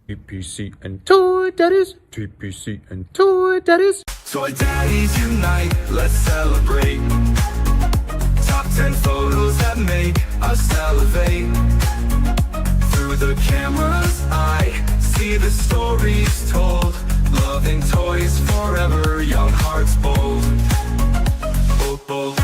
TPC and Toy Daddies. TPC and Toy Daddies. Toy Daddies unite, let's celebrate. Top 10 photos that make us salivate. Through the camera's eye, see the stories told. Loving toys forever, young hearts bold. Bold, bold.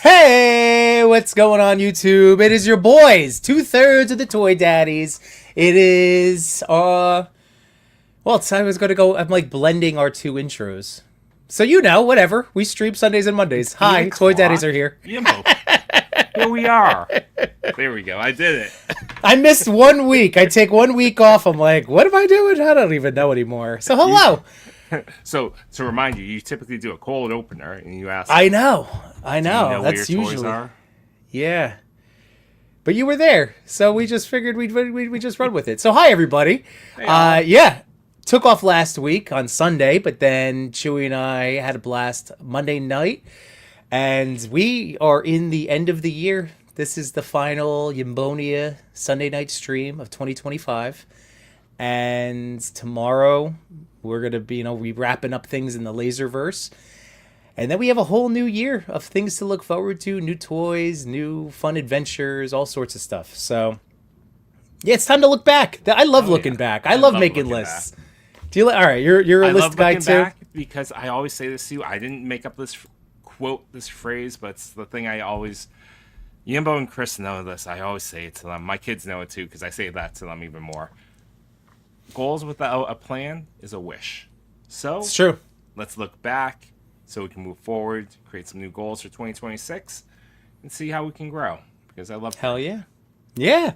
Hey, what's going on YouTube? It is your boys, 2/3 of the Toy Daddies. It is, well, it's I was going to go, I'm like blending our two intros. So whatever. We stream Sundays and Mondays. Hi, Toy Daddies are here. Here we are. There we go. I did it. I missed 1 week. I take 1 week off. I'm like, what am I doing? I don't even know anymore. So hello. So to remind you, you typically do a cold opener and you ask. I know. Do you know That's where your usually. toys are? Yeah. But you were there, so we just figured we just run with it. So hi everybody. Yeah. Took off last week on Sunday, but then Chewy and I had a blast Monday night, and we are in the end of the year. This is the final Yimbonia Sunday night stream of 2025, and tomorrow we're gonna be we wrapping up things in the Laserverse. And then we have a whole new year of things to look forward to, new toys, new fun adventures, all sorts of stuff. So, yeah, it's time to look back. I love looking back. I love making lists. Back. Do you? All right, you're a list guy too. Back because I always say this to you. I didn't make up this phrase, but it's the thing I always. Yimbo and Chris know this. I always say it to them. My kids know it too because I say that to them even more. Goals without a plan is a wish. So it's true. Let's look back. So we can move forward, create some new goals for 2026, and see how we can grow. Because I love that. Hell yeah. Yeah.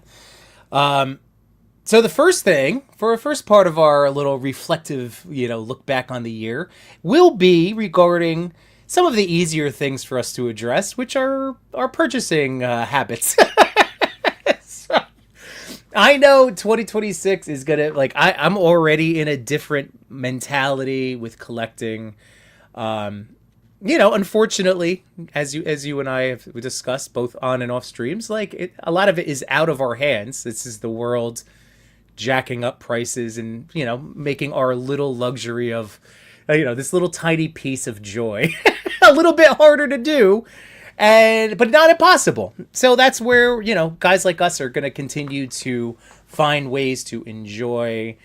So the first thing, for a first part of our little reflective, look back on the year, will be regarding some of the easier things for us to address, which are our purchasing habits. So, I know 2026 is going to, I'm already in a different mentality with collecting. Unfortunately, as you and I have discussed both on and off streams, a lot of it is out of our hands. This is the world jacking up prices and, making our little luxury of, this little tiny piece of joy a little bit harder to do, but not impossible. So that's where, guys like us are going to continue to find ways to enjoy,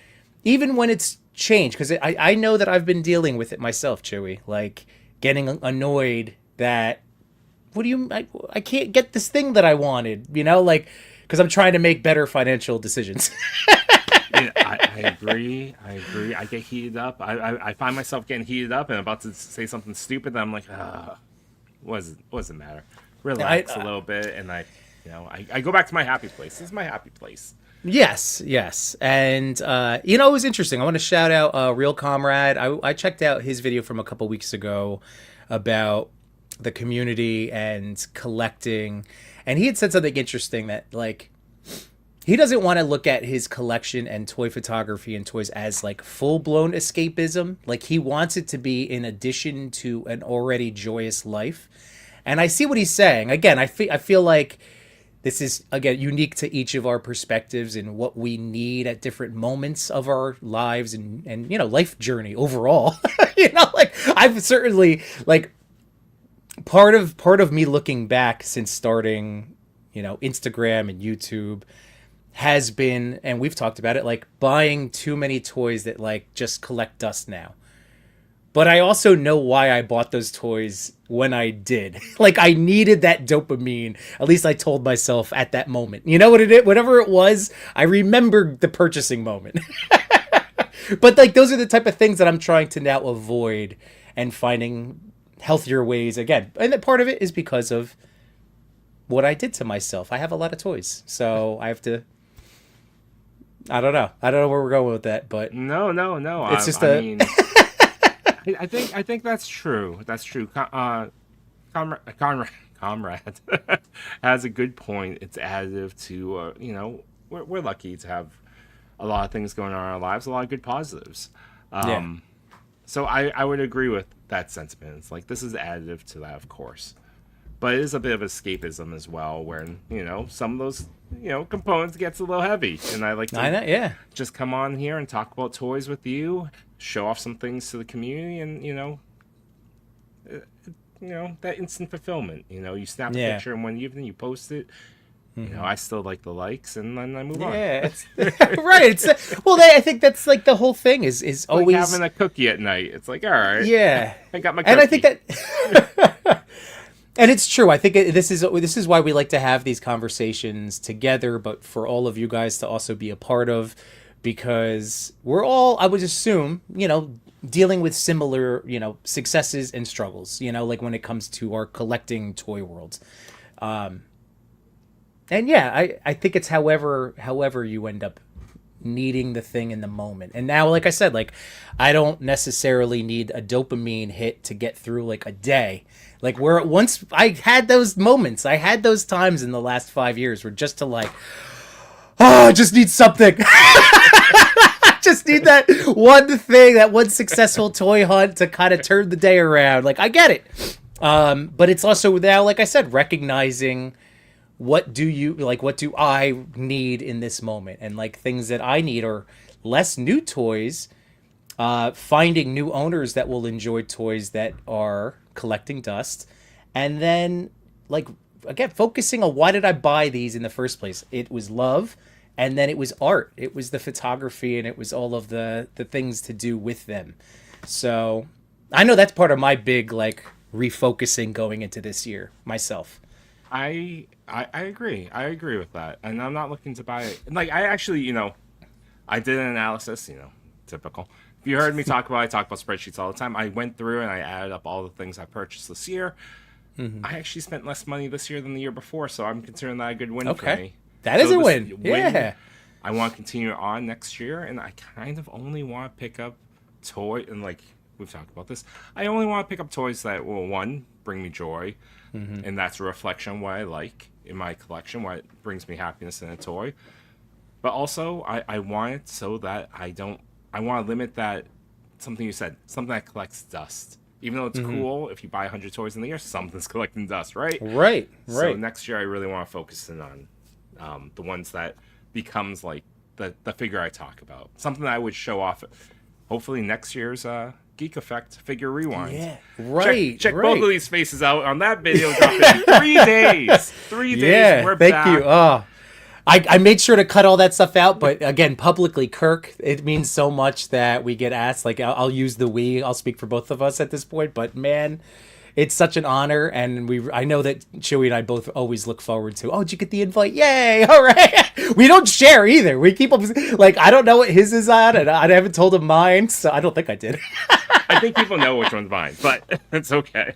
even when it's change, because I know that I've been dealing with it myself, Chewy, getting annoyed that I can't get this thing that I wanted, because I'm trying to make better financial decisions. I agree. I get heated up. I find myself getting heated up and about to say something stupid and I'm like, what does it matter? Relax a little bit, and I go back to my happy place. This is my happy place. Yes. And, it was interesting. I want to shout out Real Comrade. I checked out his video from a couple weeks ago about the community and collecting. And he had said something interesting that, he doesn't want to look at his collection and toy photography and toys as, full-blown escapism. He wants it to be in addition to an already joyous life. And I see what he's saying. Again, I feel like this is, again, unique to each of our perspectives and what we need at different moments of our lives and life journey overall. I've certainly, part of me looking back since starting, Instagram and YouTube has been, and we've talked about it, buying too many toys that, just collect dust now. But I also know why I bought those toys when I did. I needed that dopamine. At least I told myself at that moment. You know what it is? Whatever it was, I remembered the purchasing moment. But those are the type of things that I'm trying to now avoid and finding healthier ways again. And that part of it is because of what I did to myself. I have a lot of toys, so I have to. I don't know where we're going with that, but no. It's just I think that's true. That's true. Comrade has a good point. It's additive to we're lucky to have a lot of things going on in our lives, a lot of good positives. So I would agree with that sentiment. It's like this is additive to that, of course, but it is a bit of escapism as well, where some of those components gets a little heavy, and I like to yeah. just come on here and talk about toys with you, show off some things to the community, and that instant fulfillment. You snap a picture in one evening, you post it. I still like the likes, and then I move on. Yeah, right. I think that's like the whole thing is always like having a cookie at night. It's like, all right, yeah, I got my cookie. And I think that, and it's true. I think this is why we like to have these conversations together, but for all of you guys to also be a part of, because we're all, I would assume, dealing with similar, successes and struggles. Like when it comes to our collecting toy worlds. And yeah, I think it's however you end up needing the thing in the moment. And now, like I said, like I don't necessarily need a dopamine hit to get through like a day. Like where once I had those moments, I had those times in the last 5 years where just to like, I just need something. I just need that one thing, that one successful toy hunt to kind of turn the day around. Like I get it. But it's also now, like I said, recognizing what do I need in this moment? And like things that I need are less new toys, finding new owners that will enjoy toys that are collecting dust. And then like, again, focusing on why did I buy these in the first place? It was love. And then it was art. It was the photography, and it was all of the things to do with them. So I know that's part of my big like refocusing going into this year myself. I agree. I agree with that. And I'm not looking to buy it. Like, I actually, I did an analysis, typical. If you heard me I talk about spreadsheets all the time. I went through and I added up all the things I purchased this year. Mm-hmm. I actually spent less money this year than the year before, so I'm considering that a good win for me. That is a win. Yeah. I want to continue on next year, and I kind of only want to pick up and like, we've talked about this, I only want to pick up toys that will, one, bring me joy, and that's a reflection of what I like in my collection, what brings me happiness in a toy. But also, I want it so that I want to limit that, something you said, something that collects dust. Even though it's cool, if you buy 100 toys in the year, something's collecting dust, right? Right. So next year, I really want to focus in on the ones that becomes like the figure I talk about. Something that I would show off, hopefully next year's Geek Effect Figure Rewind. Yeah, right. Check both of these faces out on that video dropping in 3 days. 3 days. Yeah, we're thank back. you. Oh, I made sure to cut all that stuff out, but again, publicly, Kirk, it means so much that we get asked. Like, I'll use the we. I'll speak for both of us at this point, but man, it's such an honor, and I know that Chewy and I both always look forward to. Oh, did you get the invite? Yay! All right. We don't share either. We keep up like I don't know what his is on, and I haven't told him mine, so I don't think I did. I think people know which one's mine, but it's okay.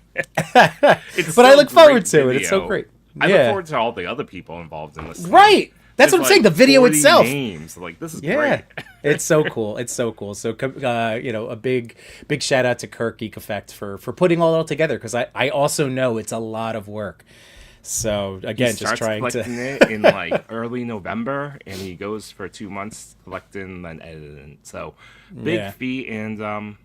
But I look forward to it. It's so great. I look forward to all the other people involved in this. Right. That's what I'm saying. The video itself. Names. Like, this is great. It's so cool. It's so cool. So, a big shout out to Kirk Geek Effect for putting all that together, because I also know it's a lot of work. So again, just trying to collecting it in like early November, and he goes for 2 months collecting and editing. So big feat, and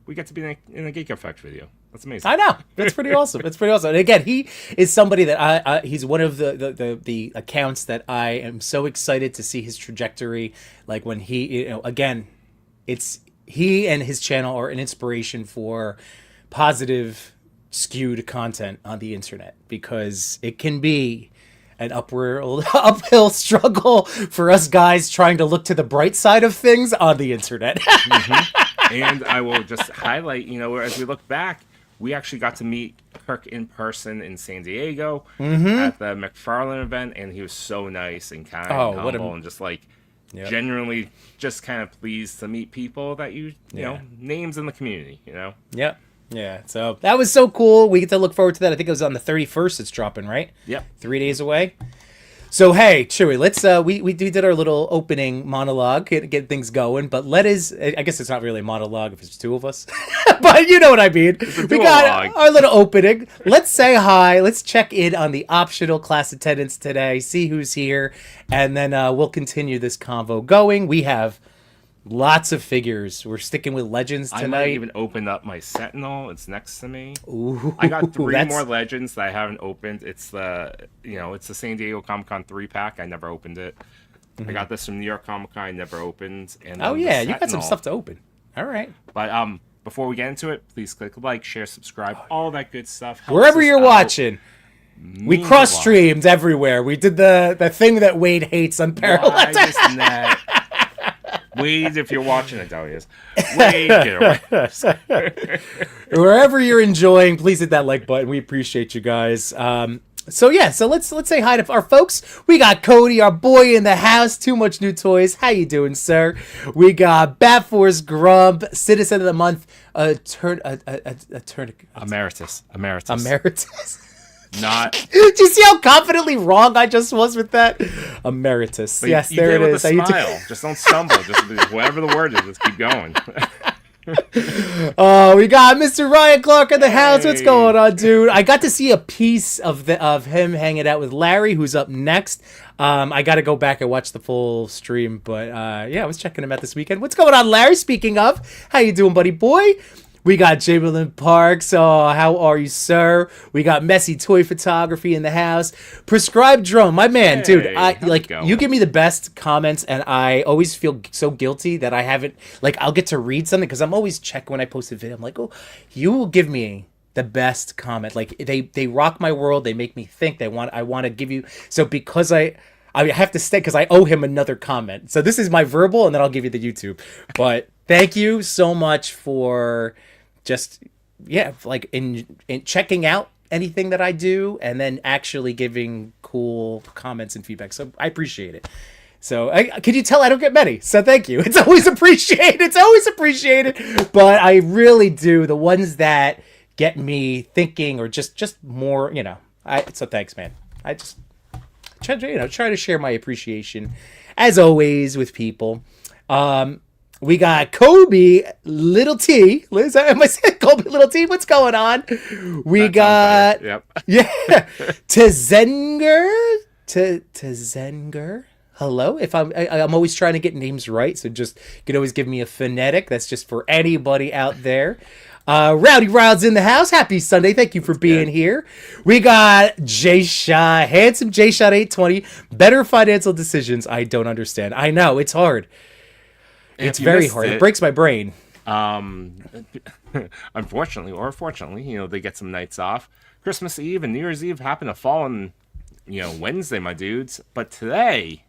we get to be in a Geek Effect video. That's amazing. I know. That's pretty awesome. It's pretty awesome. And again, he is somebody that he's one of the accounts that I am so excited to see his trajectory. Like when he, again, it's he and his channel are an inspiration for positive skewed content on the internet, because it can be an uphill struggle for us guys trying to look to the bright side of things on the internet. And I will just highlight, as we look back, we actually got to meet Kirk in person in San Diego at the McFarlane event, and he was so nice and kind and humble and just like genuinely just kind of pleased to meet people that you know, names in the community, Yep. Yeah, so that was so cool. We get to look forward to that. I think it was on the 31st it's dropping, right? Yep. 3 days away. So, hey, Chewy, let's, we did our little opening monologue, get things going, but I guess it's not really a monologue if it's two of us, but you know what I mean. We got our little opening. Let's say hi. Let's check in on the optional class attendance today, see who's here, and then we'll continue this convo going. We have Lots of figures. We're sticking with Legends I might tonight. even open up my Sentinel. It's next to me. Ooh, I got three that's- more Legends that I haven't opened. It's it's the San Diego Comic Con 3-pack. I never opened it. I got this from New York Comic Con. I never opened. And Oh then the yeah, you got some Sentinel. stuff to open. All right. But before we get into it, please click like, share, subscribe, all that good stuff. Helps Wherever us you're out. watching. We Means a cross lot. streamed everywhere. We did the thing that Wade hates on Parallel. Why this net? Wade, if you're watching it, Delius. Wade, get away. Wherever you're enjoying, please hit that like button. We appreciate you guys. So let's say hi to our folks. We got Cody, our boy in the house. Too much new toys. How you doing, sir? We got Bat Force Grump, Citizen of the Month, Emeritus. Emeritus. Not. Do you see how confidently wrong I just was with that? Emeritus. But Yes, you there did it with is. a How you smile. Just don't stumble. Just whatever the word is, just keep going. Oh, we got Mr. Ryan Clark in the house. What's Hey. going on, dude? I got to see a piece of him hanging out with Larry, who's up next. I got to go back and watch the full stream, but yeah, I was checking him out this weekend. What's going on, Larry? Speaking of, how you doing, buddy boy? We got Chamberlain Parks. Oh, how are you, sir? We got Messy Toy Photography in the house. Prescribed Drone, my man, dude. Hey, I how's like it going? you give me the best comments, and I always feel so guilty that I haven't I'll get to read something because I'm always checking when I post a video. I'm like, oh, you will give me the best comment. Like they rock my world. They make me think. I want to give you. So because I have to stay because I owe him another comment. So this is my verbal, and then I'll give you the YouTube. But thank you so much for just in checking out anything that I do and then actually giving cool comments and feedback. So I appreciate it. So can you tell I don't get many? So thank you. It's always appreciated. It's always appreciated. But I really do. The ones that get me thinking or just more, so thanks, man. I just try to share my appreciation as always with people. We got Kobe Little T. Am I saying Kobe Little T? What's going on? We got Yep. yeah, Tezenger. Hello. If I'm always trying to get names right, so just you can always give me a phonetic. That's just for anybody out there. Rowdy Rowd's in the house. Happy Sunday. Thank you for being here. We got J Shot, handsome J Shot 820. Better financial decisions. I don't understand. I know it's hard. It's you very missed hard. It it- breaks my brain. Unfortunately or fortunately, they get some nights off. Christmas Eve and New Year's Eve happen to fall on, Wednesday, my dudes. But today,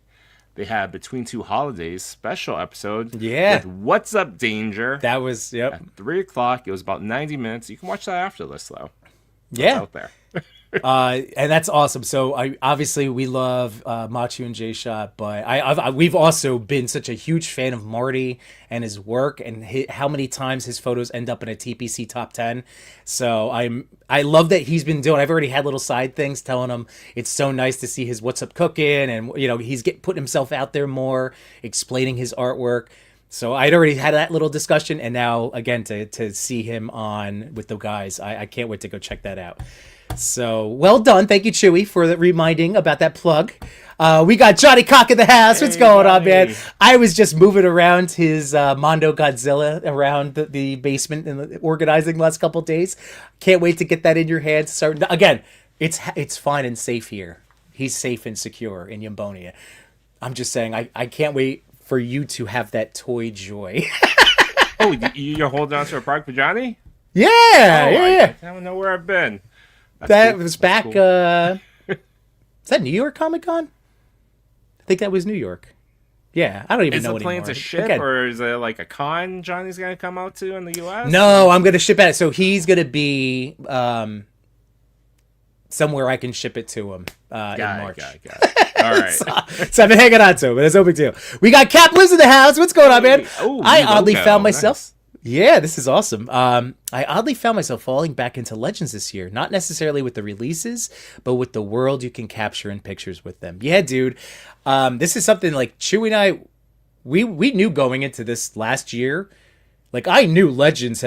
they had Between Two Holidays special episode. Yeah. With What's Up, Danger. That was yep. At 3:00. It was about 90 minutes. You can watch that after this, though. It's Yeah. out there. And that's awesome. So obviously we love Machu and J Shot, but we've also been such a huge fan of Marty and his work and how many times his photos end up in a TPC top 10. So I love that he's been doing. I've already had little side things telling him it's so nice to see his What's Up Cooking, and he's putting himself out there more, explaining his artwork. So I'd already had that little discussion, and now again to see him on with the guys, I can't wait to go check that out. So well done. Thank you, Chewy, for reminding about that plug. We got Johnny Cock in the house. What's going on, man? Johnny. I was just moving around his Mondo Godzilla around the basement and organizing the last couple of days. Can't wait to get that in your hands. So again, it's fine and safe here. He's safe and secure in Yambonia. I'm just saying, I can't wait for you to have that toy joy. Oh, you're holding on to a product for Johnny? yeah, Oh, yeah. I don't know where I've been. That's That cool. was That's back. cool. Is that New York Comic Con? I think that was New York. Yeah, I don't even Is know the plan anymore. to ship, Again, or is it like a con Johnny's going to come out to in the U.S.? no, I'm gonna ship it. So he's gonna be somewhere I can ship it to him in March. Got it. All right. So I've been hanging on to him, but it's no big deal. We got Cap Lives in the house. What's going on, man? Hey. Oh, I new oddly logo. found myself. Nice. Yeah, this is awesome. I oddly found myself falling back into Legends this year. Not necessarily with the releases, but with the world you can capture in pictures with them. Yeah, dude. This is something like Chewy and I, we knew going into this last year. Like, I knew Legends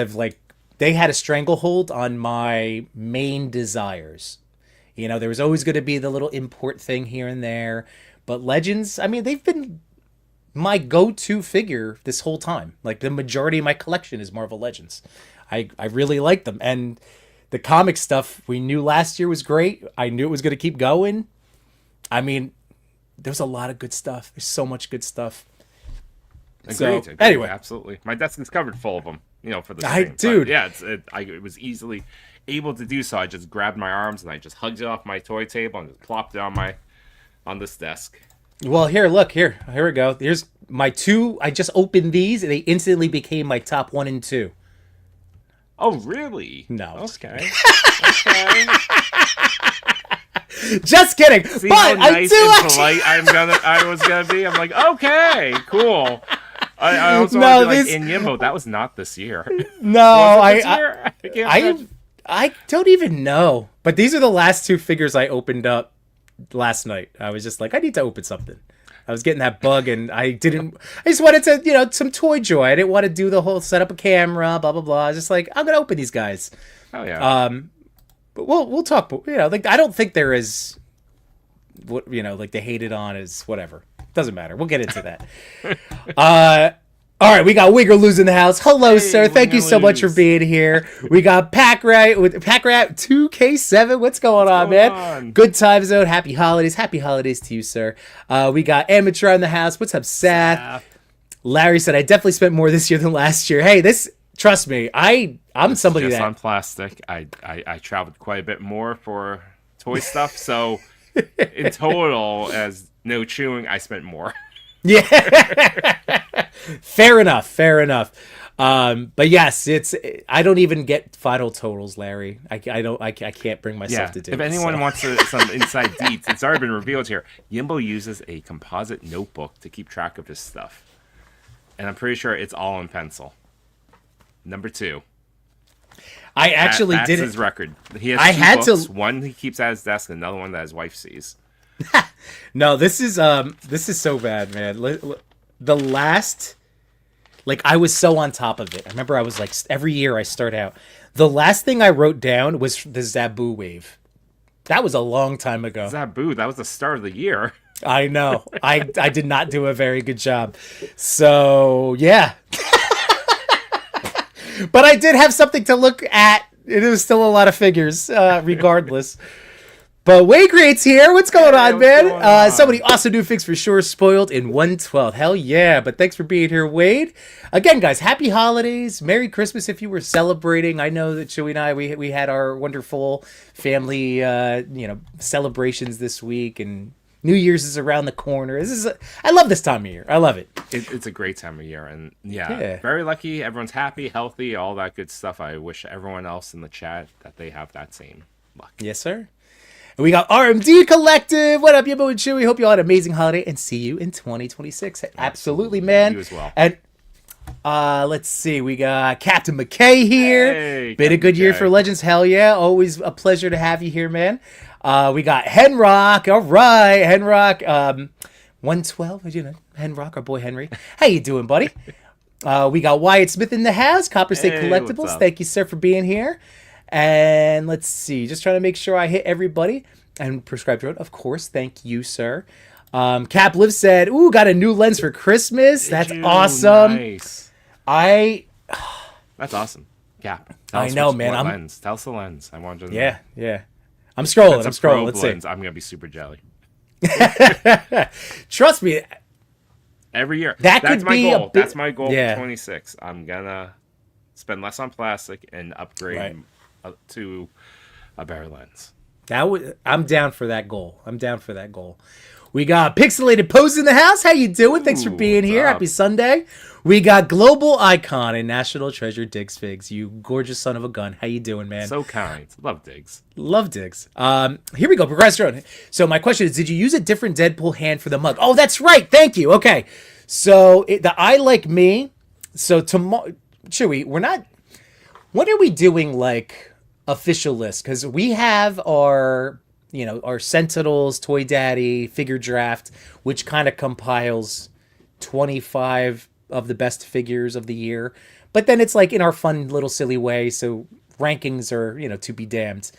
they had a stranglehold on my main desires. There was always going to be the little import thing here and there. But Legends, I mean, they've been my go-to figure this whole time. Like the majority of my collection is Marvel Legends. I really like them. And the comic stuff we knew last year was great. I knew it was going to keep going. I mean, there's a lot of good stuff. There's so much good stuff. Agreed. Anyway, absolutely. My desk is covered full of them. For the dude. Yeah, I was easily able to do so. I just grabbed my arms and I just hugged it off my toy table and just plopped it on this desk. Well, here we go. Here's my 2. I just opened these and they instantly became my top 1 and 2. Oh, really? No. Okay. Just kidding. See but how nice and polite actually... I was gonna be. I'm like, okay, cool. I also no, want to be like, in Yimbo, that was not this year. No, I don't even know. But these are the last 2 figures I opened up last night. I was just like, I need to open something. I was getting that bug, and I just wanted to, some toy joy. I didn't want to do the whole set up a camera, blah blah blah. I was just like, I'm gonna open these guys. Oh yeah. But we'll talk. Like I don't think there is, what like they hated on is whatever. Doesn't matter. We'll get into that. All right, we got Wiggerloos in the house. Hello, sir. Thank you so much for being here. We got Packrat with Packrat 2K7. What's going on, man? Good time zone. Happy holidays. Happy holidays to you, sir. We got Amateur in the house. What's up, Seth? Larry said, I definitely spent more this year than last year. Hey, trust me, I'm somebody just that... on plastic. I traveled quite a bit more for toy stuff, so in total, as no chewing, I spent more. Yeah. Fair enough. But yes, I don't even get final totals, Larry. I can't bring myself to do it. If anyone wants some inside deets, it's already been revealed here. Yimbo uses a composite notebook to keep track of his stuff. And I'm pretty sure it's all in pencil. Number 2. I actually that's did his record. He has 2 books. One he keeps at his desk, and another one that his wife sees. No, this is so bad, man. The last, I was so on top of it. I remember I was like, every year I start out. The last thing I wrote down was the Zabu wave. That was a long time ago. Zabu, that was the start of the year. I know. I did not do a very good job. So yeah. But I did have something to look at. It was still a lot of figures, regardless. But Wade Creates here. What's going on, man? Somebody also do figs for sure. Spoiled in 1/12. Hell yeah. But thanks for being here, Wade. Again, guys, happy holidays. Merry Christmas if you were celebrating. I know that Chewy and I, we had our wonderful family, celebrations this week. And New Year's is around the corner. I love this time of year. I love it. It's a great time of year. And yeah, very lucky. Everyone's happy, healthy, all that good stuff. I wish everyone else in the chat that they have that same luck. Yes, sir. And we got RMD Collective. What up, Yimbo and Chewy? Hope you all had an amazing holiday and see you in 2026. Absolutely, man. You as well. And let's see. We got Captain McKay here. Hey, been a good year for Legends. Hell yeah. Always a pleasure to have you here, man. We got Henrock. All right, Henrock. 112. Henrock, our boy Henry. How you doing, buddy? We got Wyatt Smith in the house. Copper State Collectibles. Thank you, sir, for being here. And let's see, just trying to make sure I hit everybody. And Prescribed Road, of course. Thank you, sir. Cap Liv said, ooh, got a new lens for Christmas. That's awesome. Nice. That's awesome. Cap. I know, man. Lens. Tell us the lens. I want to know. Yeah. I'm scrolling. Let's lens. see. I'm going to be super jelly. Trust me. Every year. That's my goal. That's my goal for 26. I'm going to spend less on plastic and upgrade to a better lens. I'm down for that goal. We got Pixelated Pose in the house. How you doing? Thanks for being here. Happy Sunday. We got Global Icon and National Treasure Diggs Figs. You gorgeous son of a gun. How you doing, man? So kind. Love Diggs. Here we go. Progress Drone. So my question is, did you use a different Deadpool hand for the mug? Oh, that's right. Thank you. Okay. So the I Like Me. So tomorrow, Chewy, when are we doing official list? Because we have our Sentinels, Toy Daddy, figure draft, which kind of compiles 25 of the best figures of the year. But then it's in our fun little silly way. So rankings are, to be damned.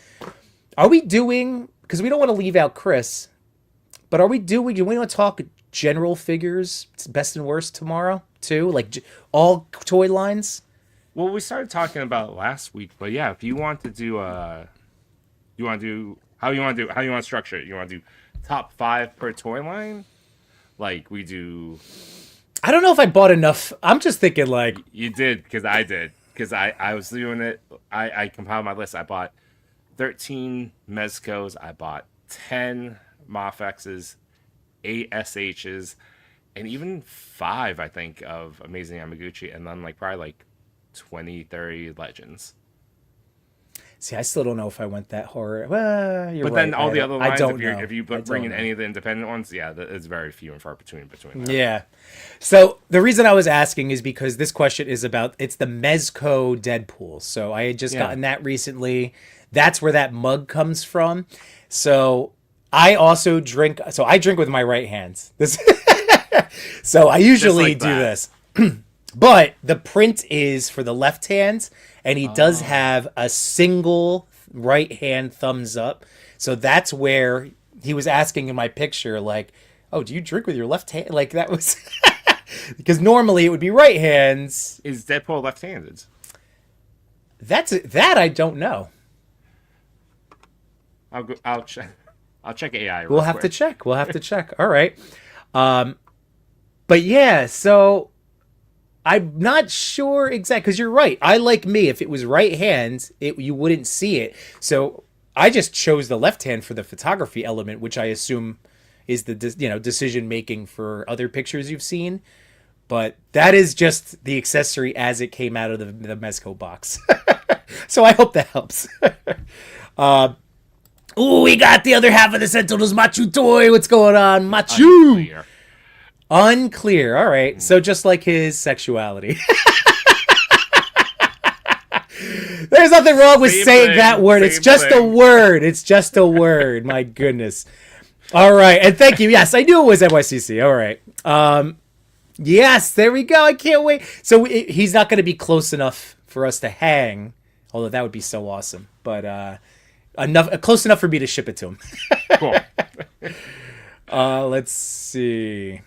Are we doing, because we don't want to leave out Chris, but do we want to talk general figures, best and worst tomorrow too, like all toy lines. Well, we started talking about it last week, but yeah, if you want to do how you want to structure it. You want to do top 5 per toy line, like we do. I don't know if I bought enough. I'm just thinking like You did, because I did, because I was doing it. I compiled my list. I bought 13 Mezcos. I bought 10 Mafexes, 8 SHs, and even 5, I think, of Amazing Yamaguchi, and then like probably like 20, 30 Legends. See, I still don't know if I went that hard. Well, you're But right. then all the other lines, I don't know. if you bring in any of the independent ones, yeah, it's very few and far between there. Yeah. So the reason I was asking is because this question is about, it's the Mezco Deadpool. So I had just gotten that recently. That's where that mug comes from. So I also drink. So I drink with my right hand. This. So I usually do this. But the print is for the left hand, and he does have a single right hand thumbs up. So that's where he was asking in my picture, like, oh, do you drink with your left hand? Like, that was because normally it would be right hands. Is Deadpool left-handed? That I don't know. I'll check. I'll check AI. We'll have to check. We'll have to check. All right. But yeah, so I'm not sure exactly, because you're right. If it was right hand, you wouldn't see it. So I just chose the left hand for the photography element, which I assume is the decision making for other pictures you've seen. But that is just the accessory as it came out of the Mezco box. So I hope that helps. Ooh, we got the other half of the Sentinels Machu toy. What's going on, Machu? Unclear. All right. So just like his sexuality. There's nothing wrong with saying that word. It's just a word. It's just a word. My goodness. All right. And thank you. Yes, I knew it was NYCC. All right. Yes, there we go. I can't wait. So he's not going to be close enough for us to hang, although that would be so awesome. But close enough for me to ship it to him. Cool. Let's see.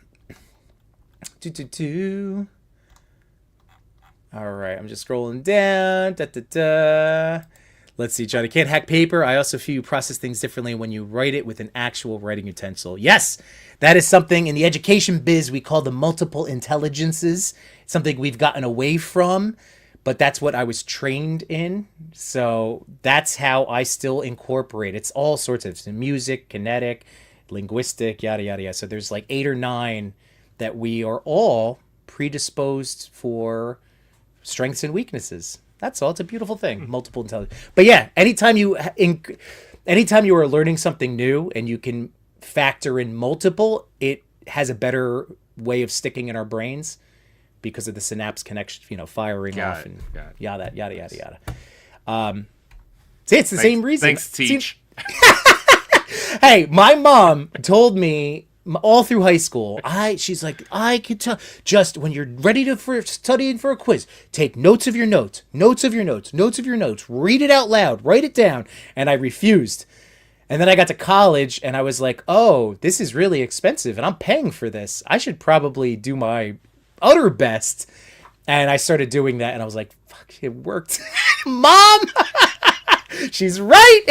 All right, I'm just scrolling down. Let's see, Johnny. Can't hack paper. I also feel you process things differently when you write it with an actual writing utensil. Yes, that is something in the education biz we call the multiple intelligences. It's something we've gotten away from, but that's what I was trained in. So that's how I still incorporate. It's all sorts of music, kinetic, linguistic, yada, yada, yada. So there's like 8 or 9 that we are all predisposed for strengths and weaknesses. That's all. It's a beautiful thing. Multiple intelligence. But yeah, anytime you are learning something new and you can factor in multiple, it has a better way of sticking in our brains because of the synapse connection, firing off and yada, yada, yada, yada. See, it's the same reason. Thanks, Teach. Hey, my mom told me all through high school, she's like, I could tell, just when you're ready for studying for a quiz, take notes of your notes, notes of your notes, notes of your notes, read it out loud, write it down. And I refused. And then I got to college and I was like, oh, this is really expensive and I'm paying for this. I should probably do my utter best. And I started doing that and I was like, fuck, it worked. Mom! She's right!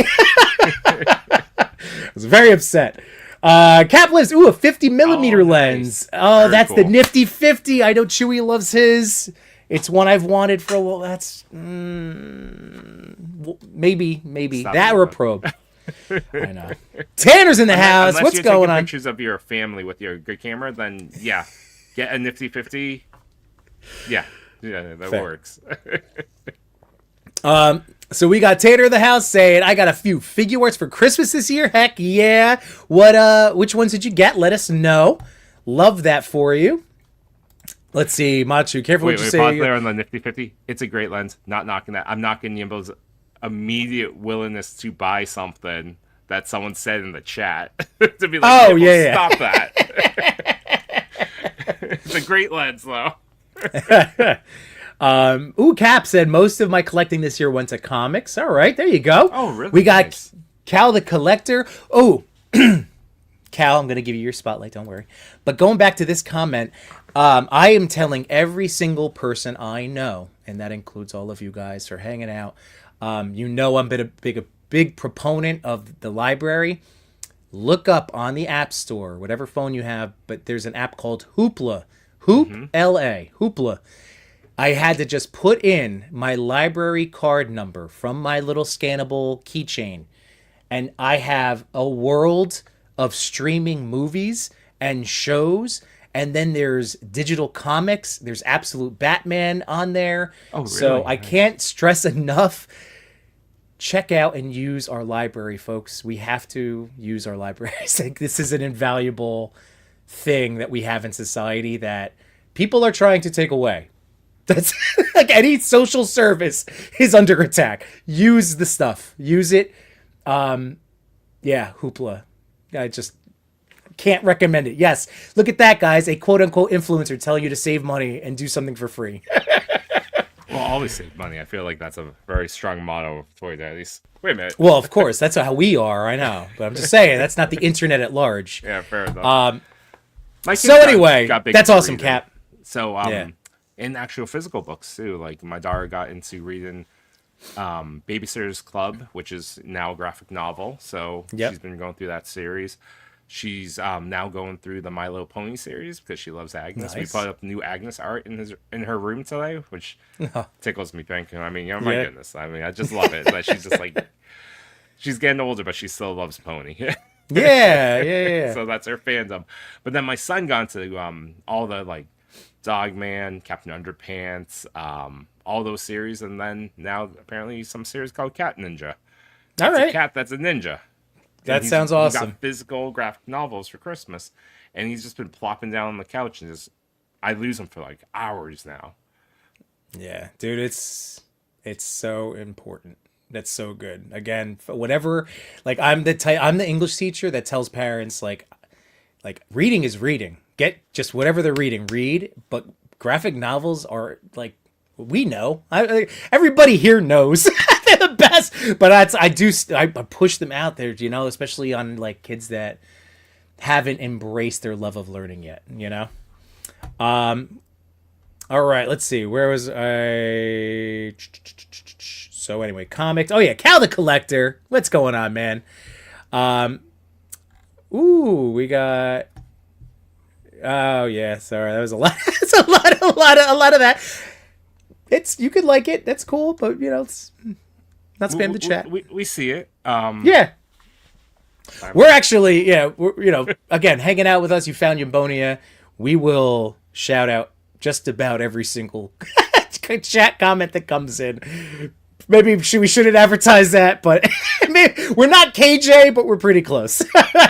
I was very upset. Cap lives, a 50 millimeter lens. Nice. Oh, Very that's cool. the nifty 50. I know Chewy loves his. It's one I've wanted for a while. That's maybe Stop that it, or a bud. probe. I know. Tanner's in the house. Unless What's you're going taking on? pictures of your family with your good camera, then yeah, get a nifty 50. Yeah, that Fair. works. So we got Tanner in the house saying, I got a few figure arts for Christmas this year. Heck yeah. Which ones did you get? Let us know. Love that for you. Let's see, Machu, careful what you Wait, say. pause there on the nifty 50. It's a great lens. Not knocking that. I'm knocking Yimbo's immediate willingness to buy something that someone said in the chat to be like, Oh, Yimbo, yeah. stop that. It's a great lens, though. Cap said most of my collecting this year went to comics. All right, there you go. Oh, really? We got Nice. Cal the Collector. Oh, Cal, I'm going to give you your spotlight. Don't worry. But going back to this comment, I am telling every single person I know, and that includes all of you guys for hanging out. You know, I'm a big proponent of the library. Look up on the App Store, whatever phone you have, but there's an app called Hoopla. L-A. Hoopla. I had to just put in my library card number from my little scannable keychain, and I have a world of streaming movies and shows, and then there's digital comics. There's Absolute Batman on there. Oh, really? So I can't stress enough. Check out and use our library, folks. We have to use our libraries. Like, this is an invaluable thing that we have in society that people are trying to take away. That's like any social service is under attack. Use the stuff. Use it. Yeah, Hoopla. I just can't recommend it. Yes, look at that, guys. A quote-unquote influencer telling you to save money and do something for free. Well, always save money. I feel like that's a very strong motto for you, at least. Wait a minute. Well, of course, that's how we are. I know, but I'm just saying that's not the internet at large. Yeah, fair enough. So anyway, that's awesome, reading. Cap. So, Yeah. in actual physical books too, like my daughter got into reading Babysitter's Club, which is now a graphic novel. So Yep. she's been going through that series. She's now going through the My Little Pony series because she loves Agnes. Nice. We put up new Agnes art in her room today, which tickles me pink. I mean, oh my Yeah. goodness. I mean, I just love it. That she's just like, she's getting older, but she still loves Pony. Yeah. So that's her fandom. But then my son got into all the like Dogman, Captain Underpants, all those series, and then now apparently some series called Cat Ninja. All It's a right. cat that's a ninja. That And sounds he awesome. got physical graphic novels for Christmas, and he's just been plopping down on the couch and just I lose him for like hours now. Yeah, dude, it's so important. That's so good. Again, whatever. Like, I'm the English teacher that tells parents like reading is reading. Get just whatever they're reading, read. But graphic novels are like, we know. Everybody here knows they're the best. But I push them out there, you know, especially on like kids that haven't embraced their love of learning yet. You know. All right, let's see. Where was I? So anyway, comics. Oh yeah, Cal the Collector. What's going on, man? We got. Oh yeah, sorry. That was a lot. It's a lot of that. You could like it. That's cool, but you know, it's not spam the chat. We see it. Yeah. We're actually, again, hanging out with us. You found Yambonia. We will shout out just about every single chat comment that comes in. Maybe we shouldn't advertise that, but we're not KJ, but we're pretty close.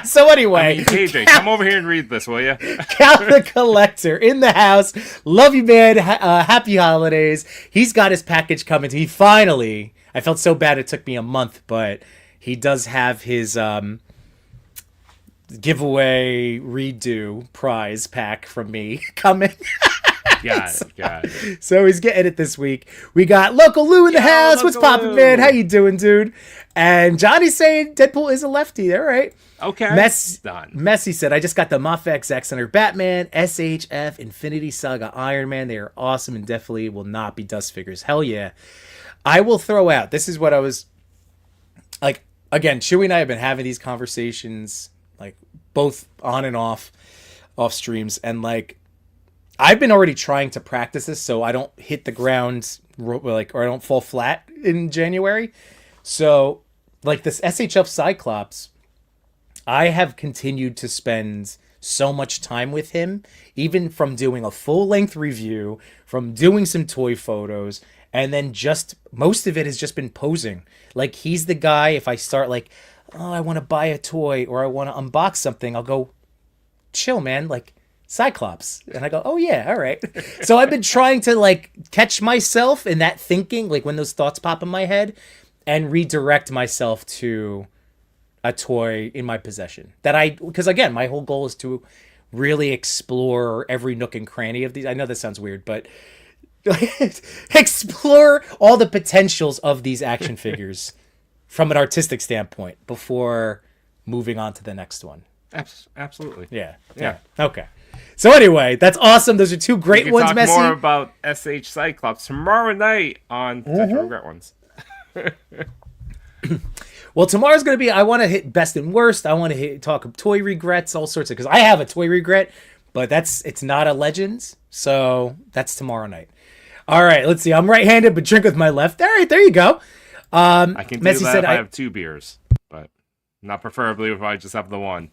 So anyway, KJ, come over here and read this, will you? Cal the Collector in the house. Love you, man. Happy holidays. He's got his package coming. He finally. I felt so bad it took me a month, but he does have his giveaway redo prize pack from me coming. Got it. So he's getting it this week. We got Local Lou in the house. What's Local poppin', Lou. man? How you doing, dude? And Johnny's saying Deadpool is a lefty. All right. Okay. Done. Messy said, I just got the Moffat Zack Snyder Batman, SHF, Infinity Saga Iron Man. They are awesome and definitely will not be dust figures. Hell yeah. I will throw out. This is what I was like. Again, Chewy and I have been having these conversations, like both on and off streams, and like I've been already trying to practice this so I don't hit the ground or I don't fall flat in January. So like this SHF Cyclops, I have continued to spend so much time with him, even from doing a full length review, from doing some toy photos, and then just most of it has just been posing. Like he's the guy, if I start like, oh, I want to buy a toy or I want to unbox something, I'll go, chill, man, like Cyclops. And I go, oh yeah, all right. So I've been trying to like catch myself in that thinking, like when those thoughts pop in my head, and redirect myself to a toy in my possession because again, my whole goal is to really explore every nook and cranny of these. I know that sounds weird, but explore all the potentials of these action figures from an artistic standpoint before moving on to the next one. Absolutely. Yeah. Yeah. Okay. So anyway, that's awesome. Those are two great We can ones, talk Messi. more about SH Cyclops tomorrow night on Potential Regret Ones. Well, tomorrow's going to be, I want to hit best and worst. I want to talk toy regrets, all sorts of, because I have a toy regret, but it's not a Legends. So that's tomorrow night. All right, let's see. I'm right-handed, but drink with my left. All right, there you go. I can do Messi that said if I have 2 beers, but not preferably if I just have the one.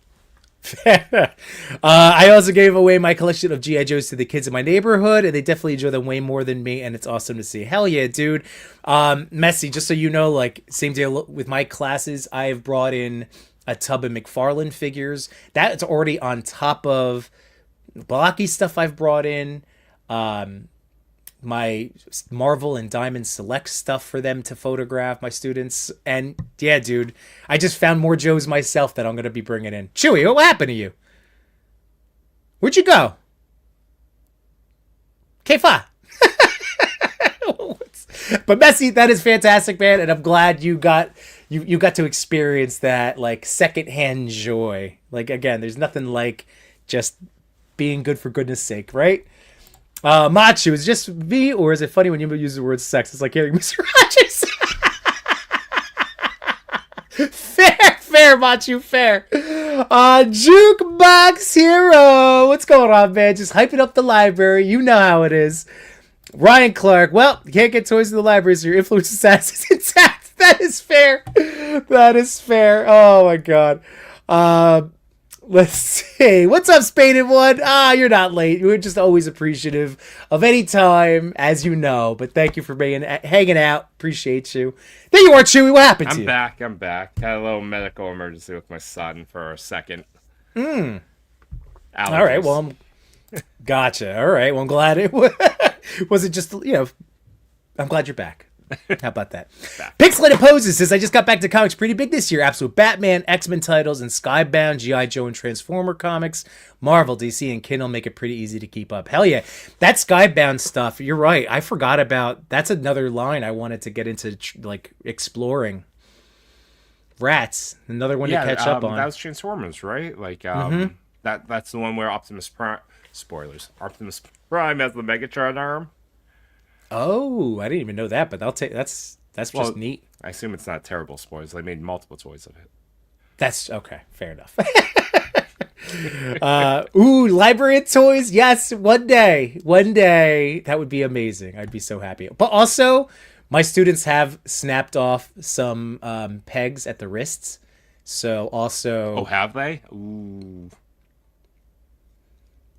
I also gave away my collection of G.I. Joes to the kids in my neighborhood, and they definitely enjoy them way more than me, and it's awesome to see. Hell yeah, dude. Messi, just so you know, like, same deal with my classes, I've brought in a tub of McFarlane figures. That's already on top of blocky stuff I've brought in, my Marvel and Diamond Select stuff for them to photograph, my students. And yeah, dude, I just found more Joes myself that I'm going to be bringing in. Chewy, what happened to you? Where'd you go? K5. But Messi, that is fantastic, man. And I'm glad you got to experience that, like, secondhand joy. Like, again, there's nothing like just being good for goodness sake, right? Machu, is it just me, or is it funny when you use the word sex? It's like hearing Mr. Rogers. Fair, Machu, fair. Jukebox Hero. What's going on, man? Just hyping up the library. You know how it is. Ryan Clark. Well, you can't get toys in the library, so your influence status is intact. That is fair. That is fair. Oh, my God. Let's see. What's up, Spaded One? You're not late. We're just always appreciative of any time, as you know. But thank you for hanging out. Appreciate you. There you are, Chewy. What happened to you? I'm back. Had a little medical emergency with my son for a second. All Allergies. right. Well, gotcha. All right. Well, I'm glad it was it just, I'm glad you're back. How about that? Pixelated Poses says, I just got back to comics pretty big this year. Absolute Batman, X-Men titles, and Skybound, G.I. Joe, and Transformer comics. Marvel, DC, and Kindle make it pretty easy to keep up. Hell yeah. That Skybound stuff, you're right. I forgot about, that's another line I wanted to get into, like, exploring. Rats, another one to catch up on. That was Transformers, right? Like, that's the one where Optimus Prime, spoilers, Optimus Prime has the Megatron arm. Oh, I didn't even know that, but that's just neat. I assume it's not terrible spoilers. They made multiple toys of it. That's okay. Fair enough. Library of toys. Yes, one day, that would be amazing. I'd be so happy. But also, my students have snapped off some pegs at the wrists. So also, oh, have they? Ooh,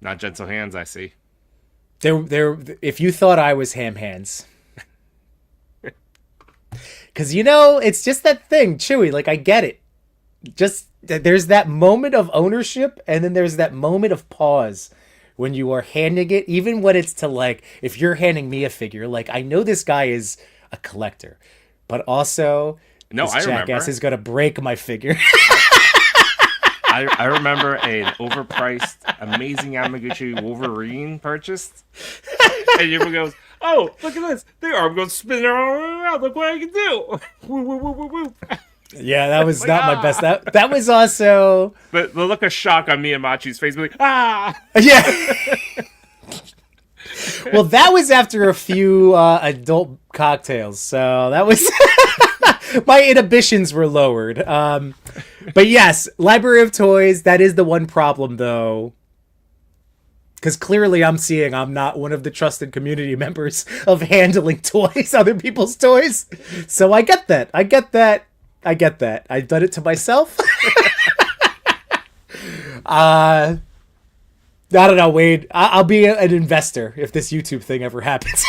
not gentle hands. I see. They're if you thought I was ham hands. Because, it's just that thing, Chewy. Like, I get it. Just, there's that moment of ownership, and then there's that moment of pause when you are handing it, even when it's to, like, if you're handing me a figure, like, I know this guy is a collector, but also, this jackass is going to break my figure. I remember an overpriced, amazing Yamaguchi Wolverine purchased. And everyone goes, oh, look at this. The arm goes spinning around. Look what I can do. Woo, woo, woo, woo, woo. Yeah, that was not my best. That was also... The look of shock on me and Machi's face was like, ah! Yeah. Well, that was after a few adult cocktails. So that was... My inhibitions were lowered. But yes, Library of Toys, that is the one problem, though. Because clearly I'm not one of the trusted community members of handling toys, other people's toys. So I get that. I've done it to myself. I don't know, Wade. I'll be an investor if this YouTube thing ever happens.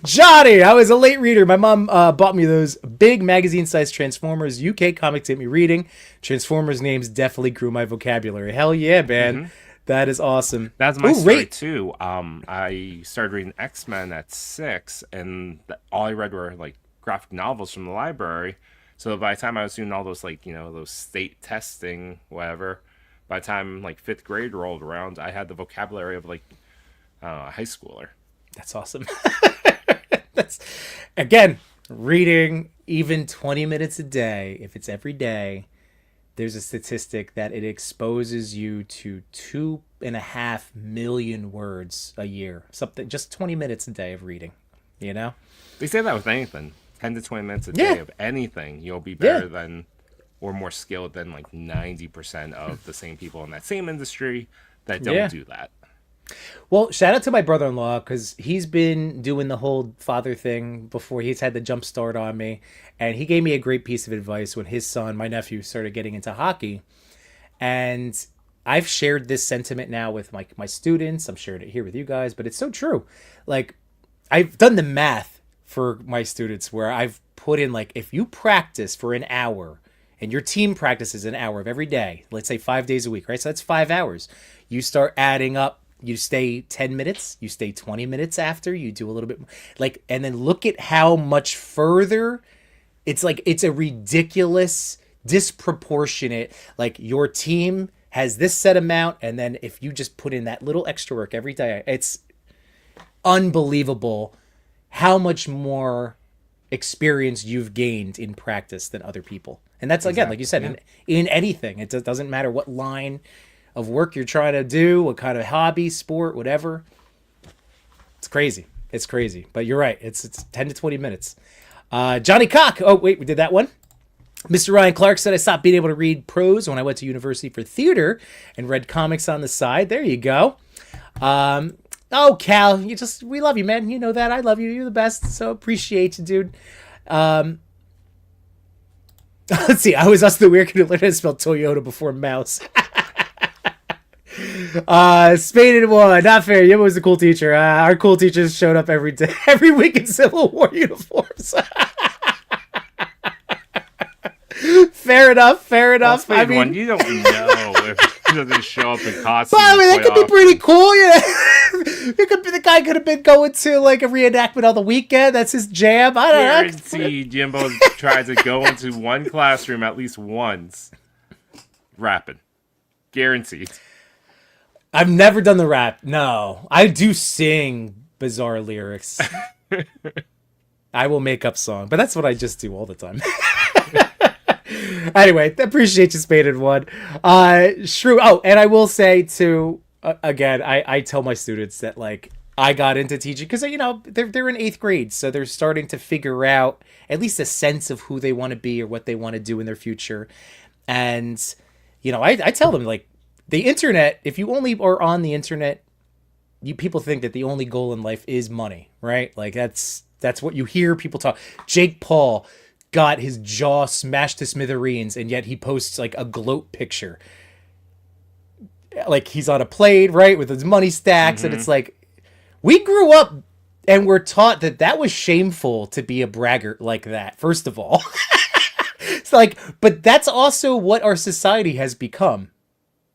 Johnny, I was a late reader. My mom bought me those big magazine-sized Transformers UK comics to get me reading. Transformers names definitely grew my vocabulary. Hell yeah, man. Mm-hmm. That is awesome. That's my story, too. I started reading X-Men at 6, and all I read were, like, graphic novels from the library. So by the time I was doing all those, like, those state testing, whatever, by the time, like, 5th grade rolled around, I had the vocabulary of, like, a high schooler. That's awesome. That's, again, reading even 20 minutes a day, if it's every day, there's a statistic that it exposes you to 2.5 million words a year. Something, just 20 minutes a day of reading, you know? They say that with anything. 10 to 20 minutes a Yeah. day of anything, you'll be better than or more skilled than like 90% of the same people in that same industry that don't do that. Well, shout out to my brother-in-law because he's been doing the whole father thing before he's had the jump start on me. And he gave me a great piece of advice when his son, my nephew, started getting into hockey. And I've shared this sentiment now with my students. I'm sharing it here with you guys, but it's so true. Like, I've done the math for my students where I've put in, like, if you practice for an hour and your team practices an hour of every day, let's say 5 days a week, right? So that's 5 hours. You start adding up. You stay 10 minutes, you stay 20 minutes after, you do a little bit like, and then look at how much further it's like, it's a ridiculous, disproportionate, like your team has this set amount. And then if you just put in that little extra work every day, it's unbelievable how much more experience you've gained in practice than other people. And that's, again, like you said, in anything, it doesn't matter what line of work you're trying to do, what kind of hobby, sport, whatever. It's crazy. It's crazy. But you're right. It's 10 to 20 minutes. Johnny Cock. Oh, wait, we did that one. Mr. Ryan Clark said, I stopped being able to read prose when I went to university for theater and read comics on the side. There you go. Oh, Cal, we love you, man. You know that. I love you. You're the best. So appreciate you, dude. Let's see. I was us the weird kid who learned how to spell Toyota before mouse. Spaded one, not fair. Yuma was a cool teacher. Our cool teachers showed up every day, every week in Civil War uniforms. Fair enough. I mean, you don't know if he doesn't show up in costume. But I mean, that could be pretty cool. Yeah, it could be, the guy could have been going to like a reenactment on the weekend. That's his jam. I don't know. Guarantee Jimbo tries to go into one classroom at least once, rapping. Guaranteed. I've never done the rap. No, I do sing bizarre lyrics. I will make up song, but that's what I just do all the time. Anyway, appreciate you, Spaded One. Shrew. Oh, and I will say too, again, I tell my students that like I got into teaching because they're in 8th grade, so they're starting to figure out at least a sense of who they want to be or what they want to do in their future. And I tell them like, the internet, if you only are on the internet, people think that the only goal in life is money, right? Like that's what you hear people talk. Jake Paul got his jaw smashed to smithereens, and yet he posts like a gloat picture. Like he's on a plane, right, with his money stacks, and it's like, we grew up and we're taught that was shameful to be a braggart like that, first of all. It's like, but that's also what our society has become.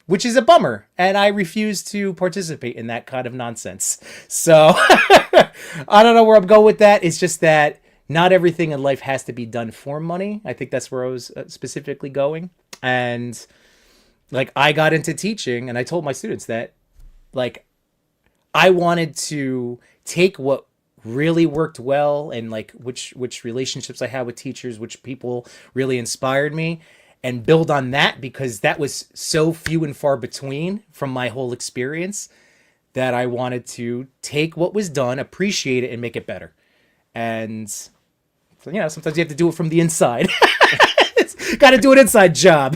Which is a bummer, and I refuse to participate in that kind of nonsense. So, I don't know where I'm going with that. It's just that not everything in life has to be done for money. I think that's where I was specifically going. And, like, I got into teaching, and I told my students that, like, I wanted to take what really worked well and, like, which relationships I had with teachers, which people really inspired me, and build on that, because that was so few and far between from my whole experience that I wanted to take what was done, appreciate it, and make it better. And sometimes you have to do it from the inside. Got to do an inside job.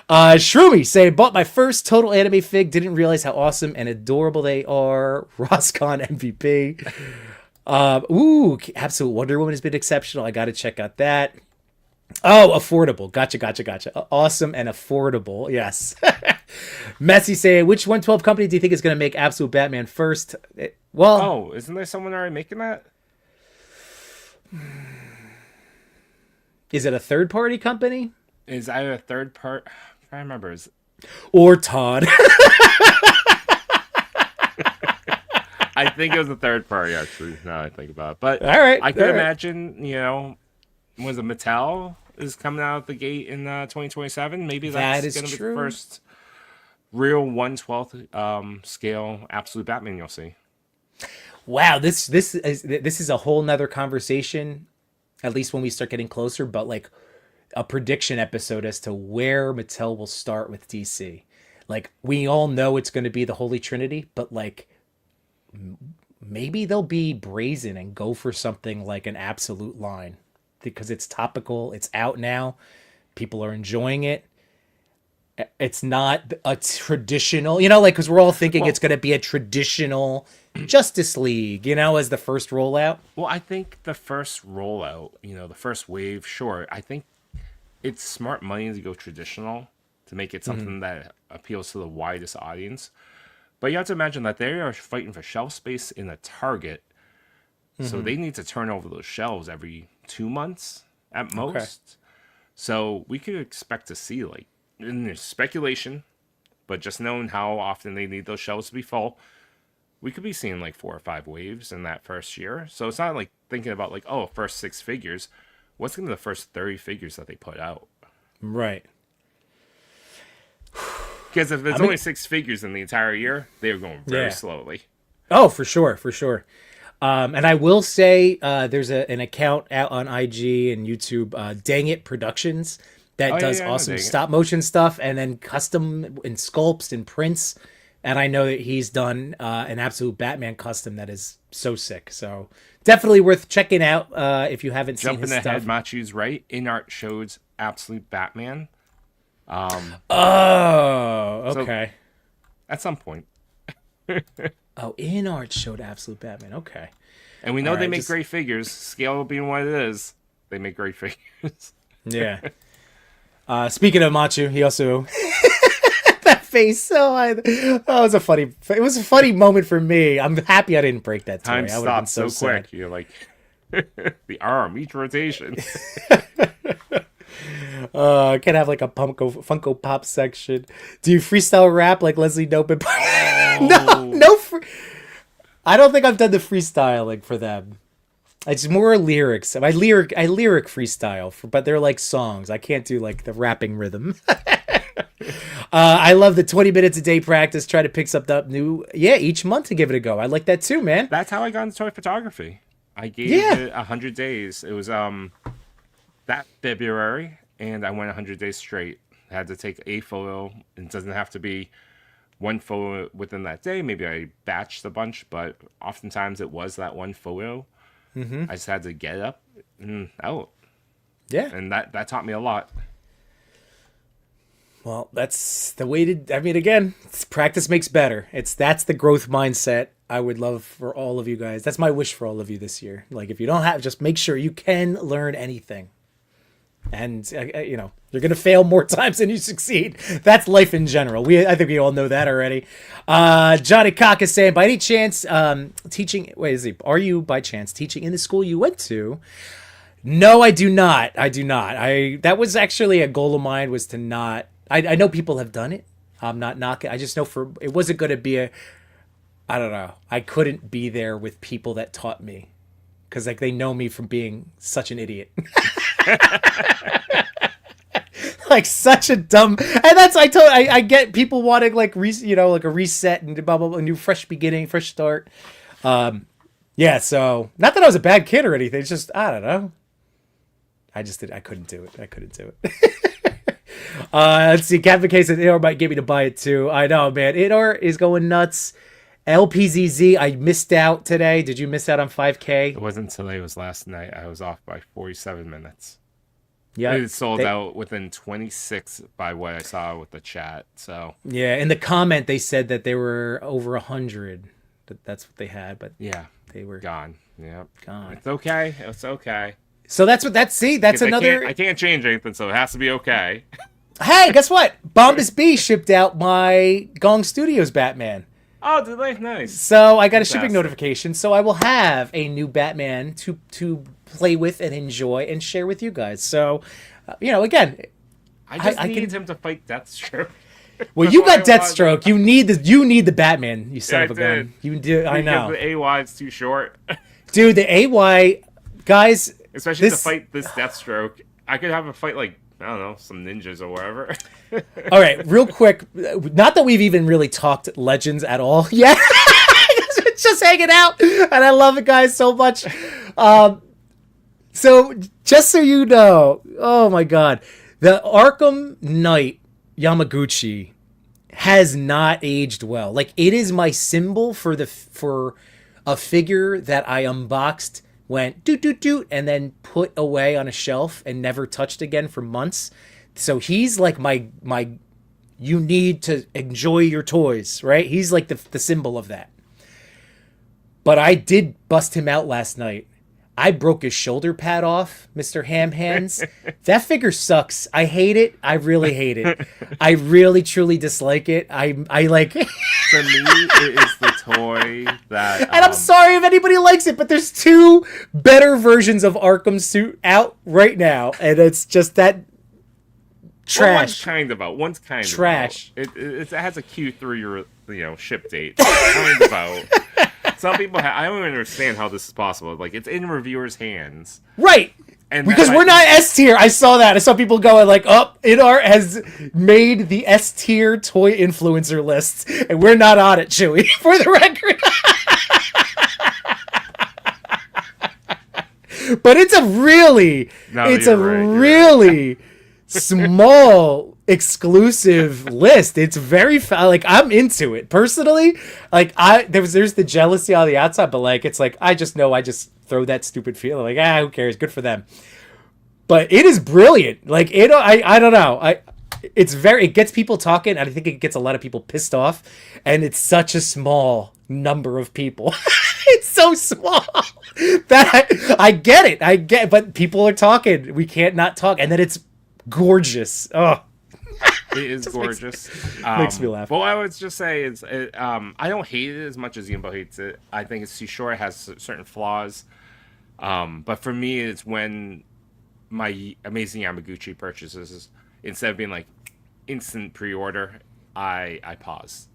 Shroomy say, bought my first total anime fig, didn't realize how awesome and adorable they are. Roscon MVP. Absolute Wonder Woman has been exceptional. I got to check out that. Oh, affordable. Gotcha. Awesome and affordable. Yes. Messi saying, which 112 company do you think is going to make Absolute Batman first? Isn't there someone already making that? Is it a third-party company? Is either a third part? I remember. Or Todd. I think it was a third party, actually, now I think about it. But all right, I could imagine, was it Mattel is coming out the gate in 2027? Maybe that's going to be the first real 1/12 scale Absolute Batman you'll see. Wow, this is a whole nother conversation, at least when we start getting closer. But like, a prediction episode as to where Mattel will start with DC. Like, we all know it's going to be the Holy Trinity, but like maybe they'll be brazen and go for something like an absolute line because it's topical, it's out now, people are enjoying it. It's not a traditional, like, because we're all thinking it's going to be a traditional Justice League, as the first rollout. Well, I think the first rollout, the first wave, sure. I think it's smart money to go traditional to make it something that appeals to the widest audience. But you have to imagine that they are fighting for shelf space in a Target. So they need to turn over those shelves every 2 months at most. Okay. So we could expect to see, like, in there's speculation, but just knowing how often they need those shelves to be full, we could be seeing like 4 or 5 waves in that first year. So it's not like thinking about like, oh, first 6 figures. What's going to be the first 30 figures that they put out? Right. Because if there's only 6 figures in the entire year, they're going very slowly. Oh, for sure, for sure. And I will say there's an account out on IG and YouTube, Dang It Productions, that does awesome stop motion stuff and then custom and sculpts and prints. And I know that he's done an absolute Batman custom that is so sick. So definitely worth checking out if you haven't seen his stuff. Jumping ahead, Machu's right. InArt showed absolute Batman. Oh, okay. So at some point. Oh, InArt showed absolute Batman. Okay. And we know they make great figures. Scale being what it is, they make great figures. Yeah. Speaking of Machu, he also that face. It was a funny moment for me. I'm happy I didn't break that toy. Time I would have been stopped so quick. You're like the arm, each rotation. I can have like a Funko Pop section. Do you freestyle rap like Leslie Knope? No. I don't think I've done the freestyling for them. It's more lyrics. I lyric freestyle, but they're like songs. I can't do like the rapping rhythm. I love the 20 minutes a day practice. Try to pick something up new. Yeah, each month to give it a go. I like that too, man. That's how I got into toy photography. I gave it 100 days. It was that February, and I went 100 days straight. I had to take a photo. It doesn't have to be one photo within that day. Maybe I batched a bunch, but oftentimes it was that one photo. I just had to get up and out. Yeah. And that taught me a lot. Well, that's the way to, again, practice makes better. That's the growth mindset I would love for all of you guys. That's my wish for all of you this year. Like, if you don't have, just make sure you can learn anything. And, you're going to fail more times than you succeed. That's life in general. I think we all know that already. Johnny Cock is saying, by any chance, are you by chance teaching in the school you went to? No, I do not. That was actually a goal of mine, was to not, I know people have done it. I'm not knocking. I just know it wasn't going to be I don't know. I couldn't be there with people that taught me. Because like they know me from being such an idiot. Like such a dumb, and that's I get people wanting like like a reset and blah blah blah, a new fresh beginning, fresh start. So not that I was a bad kid or anything. It's just I don't know. I couldn't do it. Let's see. Captain K said Idor might get me to buy it too. I know, man. Idor is going nuts. LPZZ, I missed out today. Did you miss out on 5K? It wasn't today. It was last night. I was off by 47 minutes. Yeah, it sold out within 26 by what I saw with the chat. So yeah, in the comment they said that they were over 100. That's what they had, but yeah, they were gone. Yeah, gone. It's okay. It's okay. So that's another. I can't change anything, so it has to be okay. Hey, guess what? Bombus B shipped out my Gong Studios Batman. Oh, did they? Nice. So I got a shipping notification. So I will have a new Batman to play with and enjoy and share with you guys. So, again, I need him to fight Deathstroke. Well, you got Deathstroke. You need the Batman. You son of a gun. You do. I know. The AY is too short. Dude, the AY guys, especially to fight this Deathstroke. I could have a fight like, I don't know, some ninjas or whatever. All right, real quick. Not that we've even really talked Legends at all yet. It's just hanging out, and I love it, guys, so much. So, just so you know, oh my god, the Arkham Knight Yamaguchi has not aged well. Like, it is my symbol for a figure that I unboxed, went doot doot doot, and then put away on a shelf and never touched again for months. So he's like my you need to enjoy your toys, right? He's like the symbol of that. But I did bust him out last night. I broke his shoulder pad off, Mr. Ham Hands. That figure sucks. I hate it. I really hate it. I really truly dislike it. I like To me, it is the toy that. And I'm sorry if anybody likes it, but there's two better versions of Arkham suit out right now, and it's just that Well, one's trash. kind of out. One's kind Trash. of out. It has a Q3 ship date. It's kind of out. Some people I don't even understand how this is possible. Like, it's in reviewers' hands. Right. And Because we're not S tier. I saw that. I saw people going like, "Oh, InArt has made the S tier toy influencer list, and we're not on it, Chewy." For the record. But it's a really, No, it's you're a right, you're really small exclusive list. It's very like, I'm into it personally. Like, there's the jealousy on the outside, but like, it's like, I just know I just throw that stupid feeling like, who cares? Good for them. But it is brilliant. Like, I don't know. It gets people talking, and I think it gets a lot of people pissed off, and it's such a small number of people. It's so small that I get it. But people are talking. We can't not talk. And then it's gorgeous. Oh, It is gorgeous. Makes me laugh. Well, I would just say is, I don't hate it as much as Yumbo hates it. I think it's too short. It has certain flaws. But for me, it's when my Amazing Yamaguchi purchases, instead of being like instant pre-order, I pause.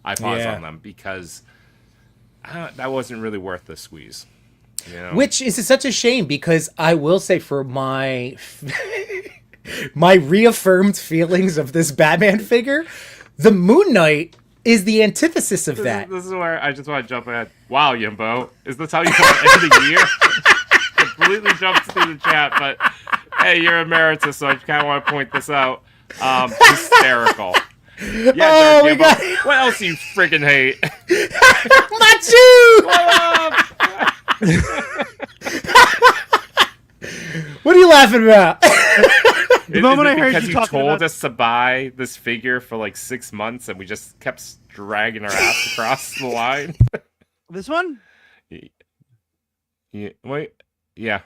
I pause Yeah. on them because that wasn't really worth the squeeze. You know? Which is such a shame, because I will say, for my my reaffirmed feelings of this Batman figure, the Moon Knight is the antithesis of that. This is where I just want to jump ahead. Wow, Yumbo, is this how you want to end the year? Completely jumped through the chat, but hey, you're emeritus, so I kind of want to point this out. Hysterical. Yeah, Oh Dirk my Yumbo. God. What else do you freaking hate? What are you laughing about? The moment I heard because you you talking told about- us to buy this figure for like 6 months, and we just kept dragging our ass across the line. This one? Yeah, wait, yeah,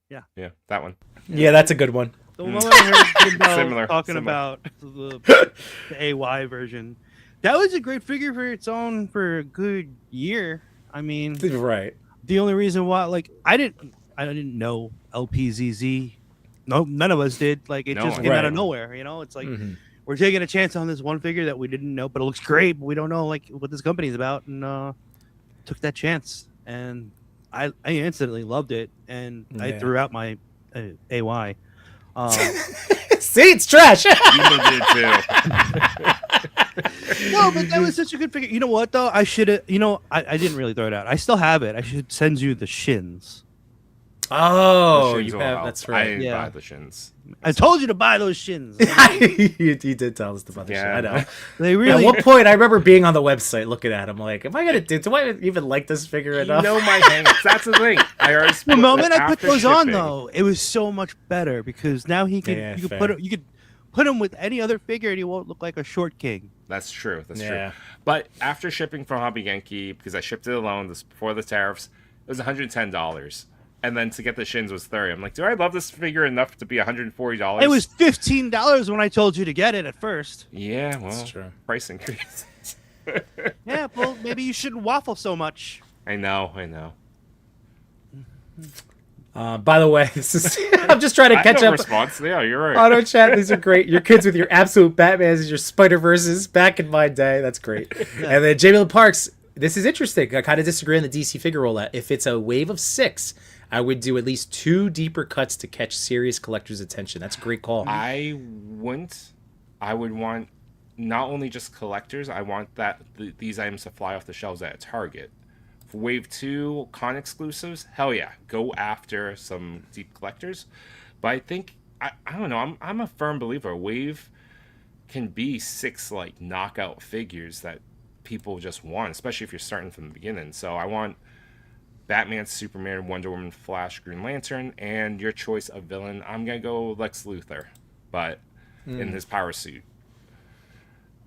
Yeah. that one. Yeah, that's a good one. The moment I heard Jimbo Similar, talking similar. about the AY version, that was a great figure for its own for a good year. I mean, Right. the only reason why, like, I didn't know LPZZ. No, none of us did. Like, it No just one came out did. of nowhere. You know, it's like Mhm. we're taking a chance on this one figure that we didn't know, but it looks great. But we don't know like what this company's about, and took that chance. And I instantly loved it, and I Yeah. threw out my AY. See, it's trash. Yumbo did too. No, but that was such a good figure. You know what though? I should have. You know, I didn't really throw it out. I still have it. I should send you the shins. Oh, The shins you will have. help. That's I right. didn't Yeah. buy the shins. I told you to buy those shins. you did tell us about this. Yeah. I know. They At really. one point, I remember being on the website looking at them, like, "Am I gonna do I even like this figure You enough?" know my hangups. That's the thing. I already The spoke moment I put after those on, shipping. though, it was so much better because now he could. Yeah, you fair. could put him with any other figure, and he won't look like a short king. That's true. That's true. Yeah. But after shipping from Hobby Genki, because I shipped it alone this before the tariffs, it was $110. And then to get the shins was $30. I'm like, do I love this figure enough to be $140? It was $15 when I told you to get it at first. Yeah, well, true. price increase. Yeah, well, maybe you shouldn't waffle so much. I know. By the way, this is I'm just trying to I catch have no up. response. Yeah, you're right. Auto chat, these are great. Your kids with your absolute Batmans and your Spider Verses back in my day. That's great. And then Jamie Parks, this is interesting. I kind of disagree on the DC figure rollout. If it's a wave of 6, I would do at least 2 deeper cuts to catch serious collectors' attention. That's a great call. I wouldn't. I would want not only just collectors. I want these items to fly off the shelves at Target Wave 2 con exclusives, hell yeah, go after some deep collectors. But I think I don't know. I'm a firm believer. Wave can be 6 like knockout figures that people just want, especially if you're starting from the beginning. So I want Batman, Superman, Wonder Woman, Flash, Green Lantern, and your choice of villain. I'm gonna go Lex Luthor, but in his power suit.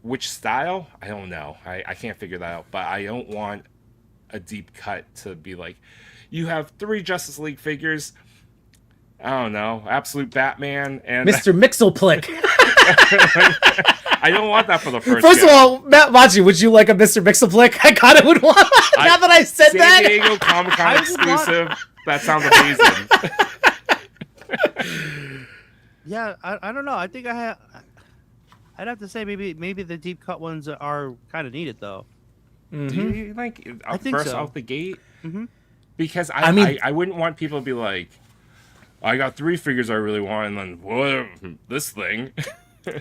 Which style? I don't know. I can't figure that out. But I don't want a deep cut to be like, you have 3 Justice League figures. I don't know, Absolute Batman and Mr. Mixelplick. I don't want that for the first. First of all, Matt Machi, would you like a Mr. Mixelplick? I kind of would want. Now that I said San that, Diego Comic Con exclusive. That sounds amazing. Yeah, I don't know. I think I'd have to say maybe the deep cut ones are kind of needed though. Do you like I think first so. out the gate? Mm-hmm. Because I mean- I wouldn't want people to be like, I got 3 figures I really want, and then what this thing.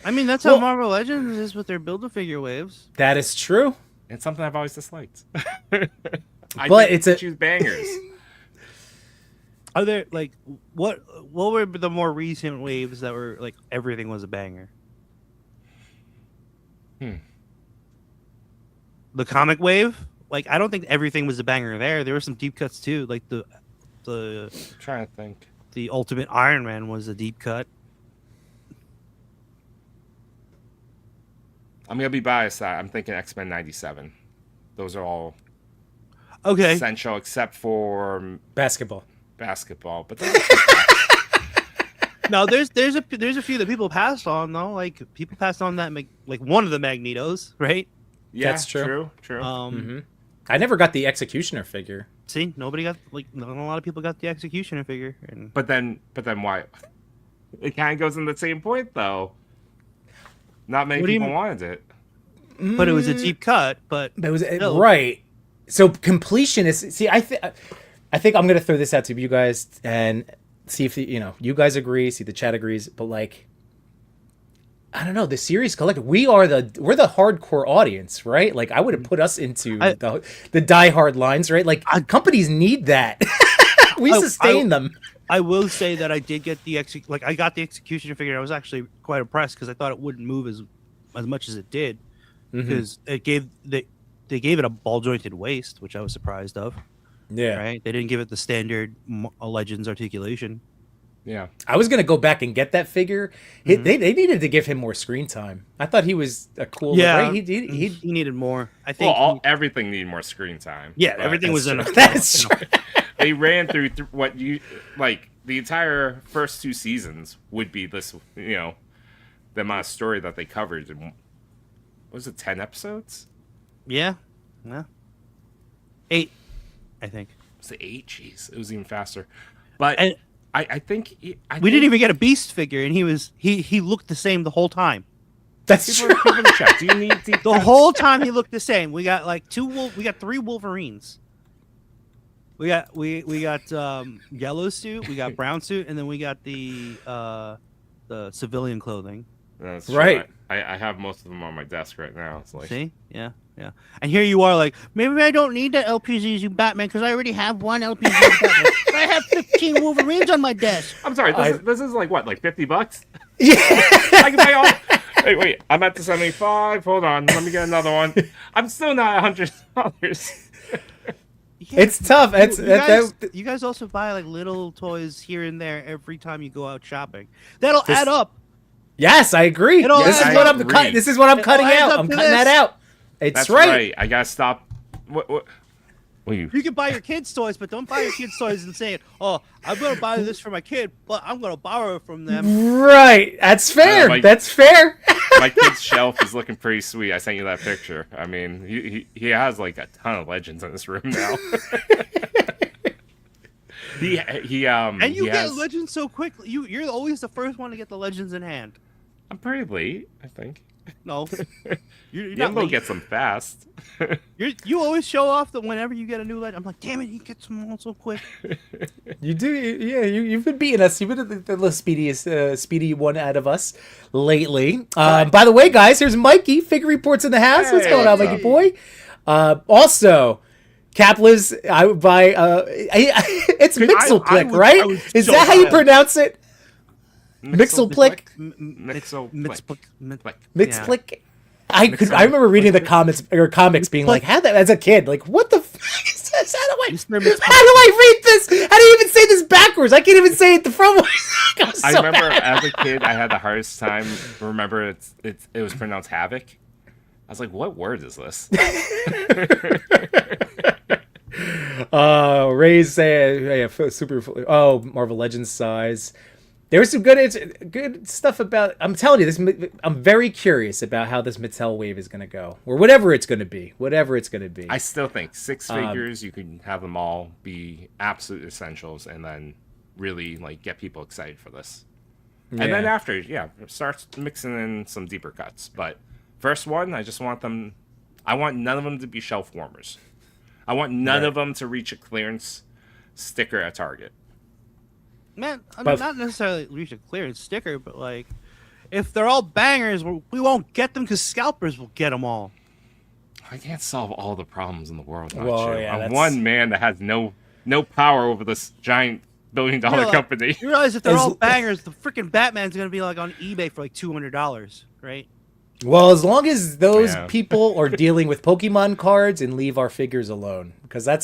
I mean, that's how Marvel Legends is with their Build-A-Figure waves. that is true. It's something I've always disliked. But it's a choose bangers. Are there like what were the more recent waves that were like everything was a banger? The comic wave, like I don't think everything was a banger there. There were some deep cuts too, like the I'm trying to think. the Ultimate Iron Man was a deep cut. I'm gonna be biased. I'm thinking X-Men '97. Those are all Okay, essential except for basketball. basketball. But no, there's a few that people passed on though. Like people passed on that like one of the Magnetos, right? yeah, That's true. True. I never got the Executioner figure. See, nobody got not a lot of people got the Executioner figure. And But then why? It kind of goes in the same point though. Not many What do you people mean? wanted it. but it was a deep cut. But That was still. right. So completion is. See, I think I'm gonna throw this out to you guys and see if you guys agree. See the chat agrees, but like, I don't know. The series collector, we're the hardcore audience, right? Like, I would have put us into the diehard lines, right? Like, companies need that. We sustain them. I will say that I did get the I got the Executioner figure. I was actually quite impressed because I thought it wouldn't move as much as it did because it gave they gave it a ball jointed waist, which I was surprised of. Yeah. Right? They didn't give it the standard Legends articulation. Yeah. I was gonna go back and get that figure. They needed to give him more screen time. I thought he was a cool. Yeah, Right? He he needed more. I think. Well, everything needed more screen time. Yeah, but everything was in a. That's true. They ran through what you like. The entire first 2 seasons would be this, the amount of story that they covered. In, what was it, 10 episodes? Yeah. 8, I think. Was it 8? Jeez, it was even faster. But And I think we didn't even get a Beast figure, and he looked the same the whole time. That's true. People in the chat. Do you need deep The cuts? whole time he looked the same. We got like 3 Wolverines. We got yellow suit, we got brown suit, and then we got the civilian clothing. That's Right. true. I have most of them on my desk right now. It's like, See, yeah. And here you are, like maybe I don't need the LPZs, you Batman, because I already have one LPZ. Batman. I have 15 Wolverines on my desk. I'm sorry. This is like what, like $50? Yeah. I can buy all. Wait. I'm at the 75. Hold on. Let me get another one. I'm still not $100. Yeah. It's tough. You guys also buy like little toys here and there every time you go out shopping. That'll add up. Yes, I agree. It all This is adds what up. I'm cutting. This is what I'm cutting adds out. up I'm to cutting that this. out. It's That's right. I gotta stop. What you? You can buy your kids' toys, but don't buy your kids' toys and say, "Oh, I'm gonna buy this for my kid, but I'm gonna borrow it from them." Right. That's fair. like- That's fair. My kid's shelf is looking pretty sweet. I sent you that picture. I mean, he has like a ton of legends in this room now. he And you he get has, legends so quickly. You're always the first one to get the legends in hand. I'm pretty late, I think. No, you're not Yimbo late. gets them fast. You always show off that whenever you get a new legend. I'm like, damn it, he gets them all so quick. You do. Yeah. You've been beating us. You've been the speediest, speedy one out of us lately. By the way, guys, here's Mikey. Figure Reports in the house. What's Hey, going on, what's Mikey up? boy? Also, Capless, I would buy. It's Mixelplick, I right? would Is so that how you buy it. pronounce it? Mixelplick? Mixelplick. Mixplick? I remember reading the comics being like, how that as a kid, like, what the fuck is this? How do I read this? How do you even say this backwards? I can't even say it the front way. I remember as a kid, I had the hardest time. Remember, it was pronounced havoc. I was like, what word is this? Ray's say super. Oh, Marvel Legends size. There was some good stuff about. I'm telling you, this. I'm very curious about how this Mattel wave is going to go, or whatever it's going to be. Whatever it's going to be. I still think 6 figures, you can have them all be absolute essentials, and then really like get people excited for this. Yeah. And then after, start mixing in some deeper cuts. But first one, I just want them. I want none of them to be shelf warmers. I want none of them to reach a clearance sticker at Target. Man, I mean, not necessarily reach a clearance sticker, but like, if they're all bangers, we won't get them because scalpers will get them all. I can't solve all the problems in the world. Not Well, you. yeah, I'm one man that has no power over this giant billion-dollar company. You realize if they're all bangers, the freaking Batman's gonna be like on eBay for like $200, right? Well, as long as those people are dealing with Pokemon cards and leave our figures alone, because I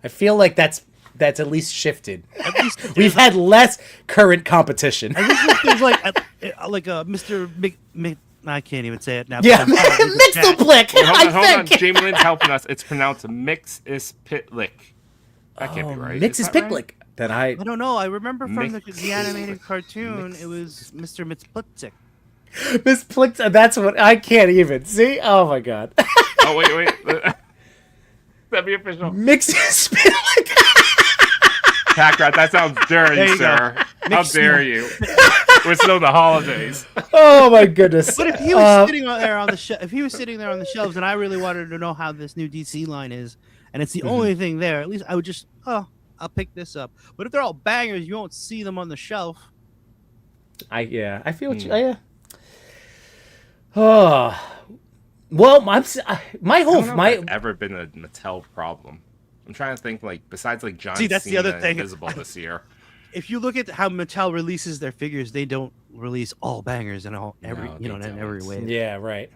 feel like that's at least shifted. We've had less current competition. At least if there's like a Mr. I can't even say it now. Yeah, Mixelplick. Hold on. Jamie Lynn's helping us. It's pronounced Mix-is-Pitlick. That can't be right. Mix-is-Pitlick. Then I don't know. I remember from the animated cartoon, it was Mr. Mitzplitzik. Miss Plick, that's what I can't even see. Oh my god. Oh wait. That'd be official. Mix-is-Pitlick. Packrat, that sounds dirty, sir. How dare you? We're still in the holidays. Oh my goodness. But if he was sitting there on the shelves, and I really wanted to know how this new DC line is, and it's the only thing there, at least I would just, I'll pick this up. But if they're all bangers, you won't see them on the shelf. I feel what you. Oh, well, Ever been a Mattel problem? I'm trying to think, like, besides like John that's Cena the other thing. Invisible this year. If you look at how Mattel releases their figures, they don't release all bangers in every way. Yeah, right.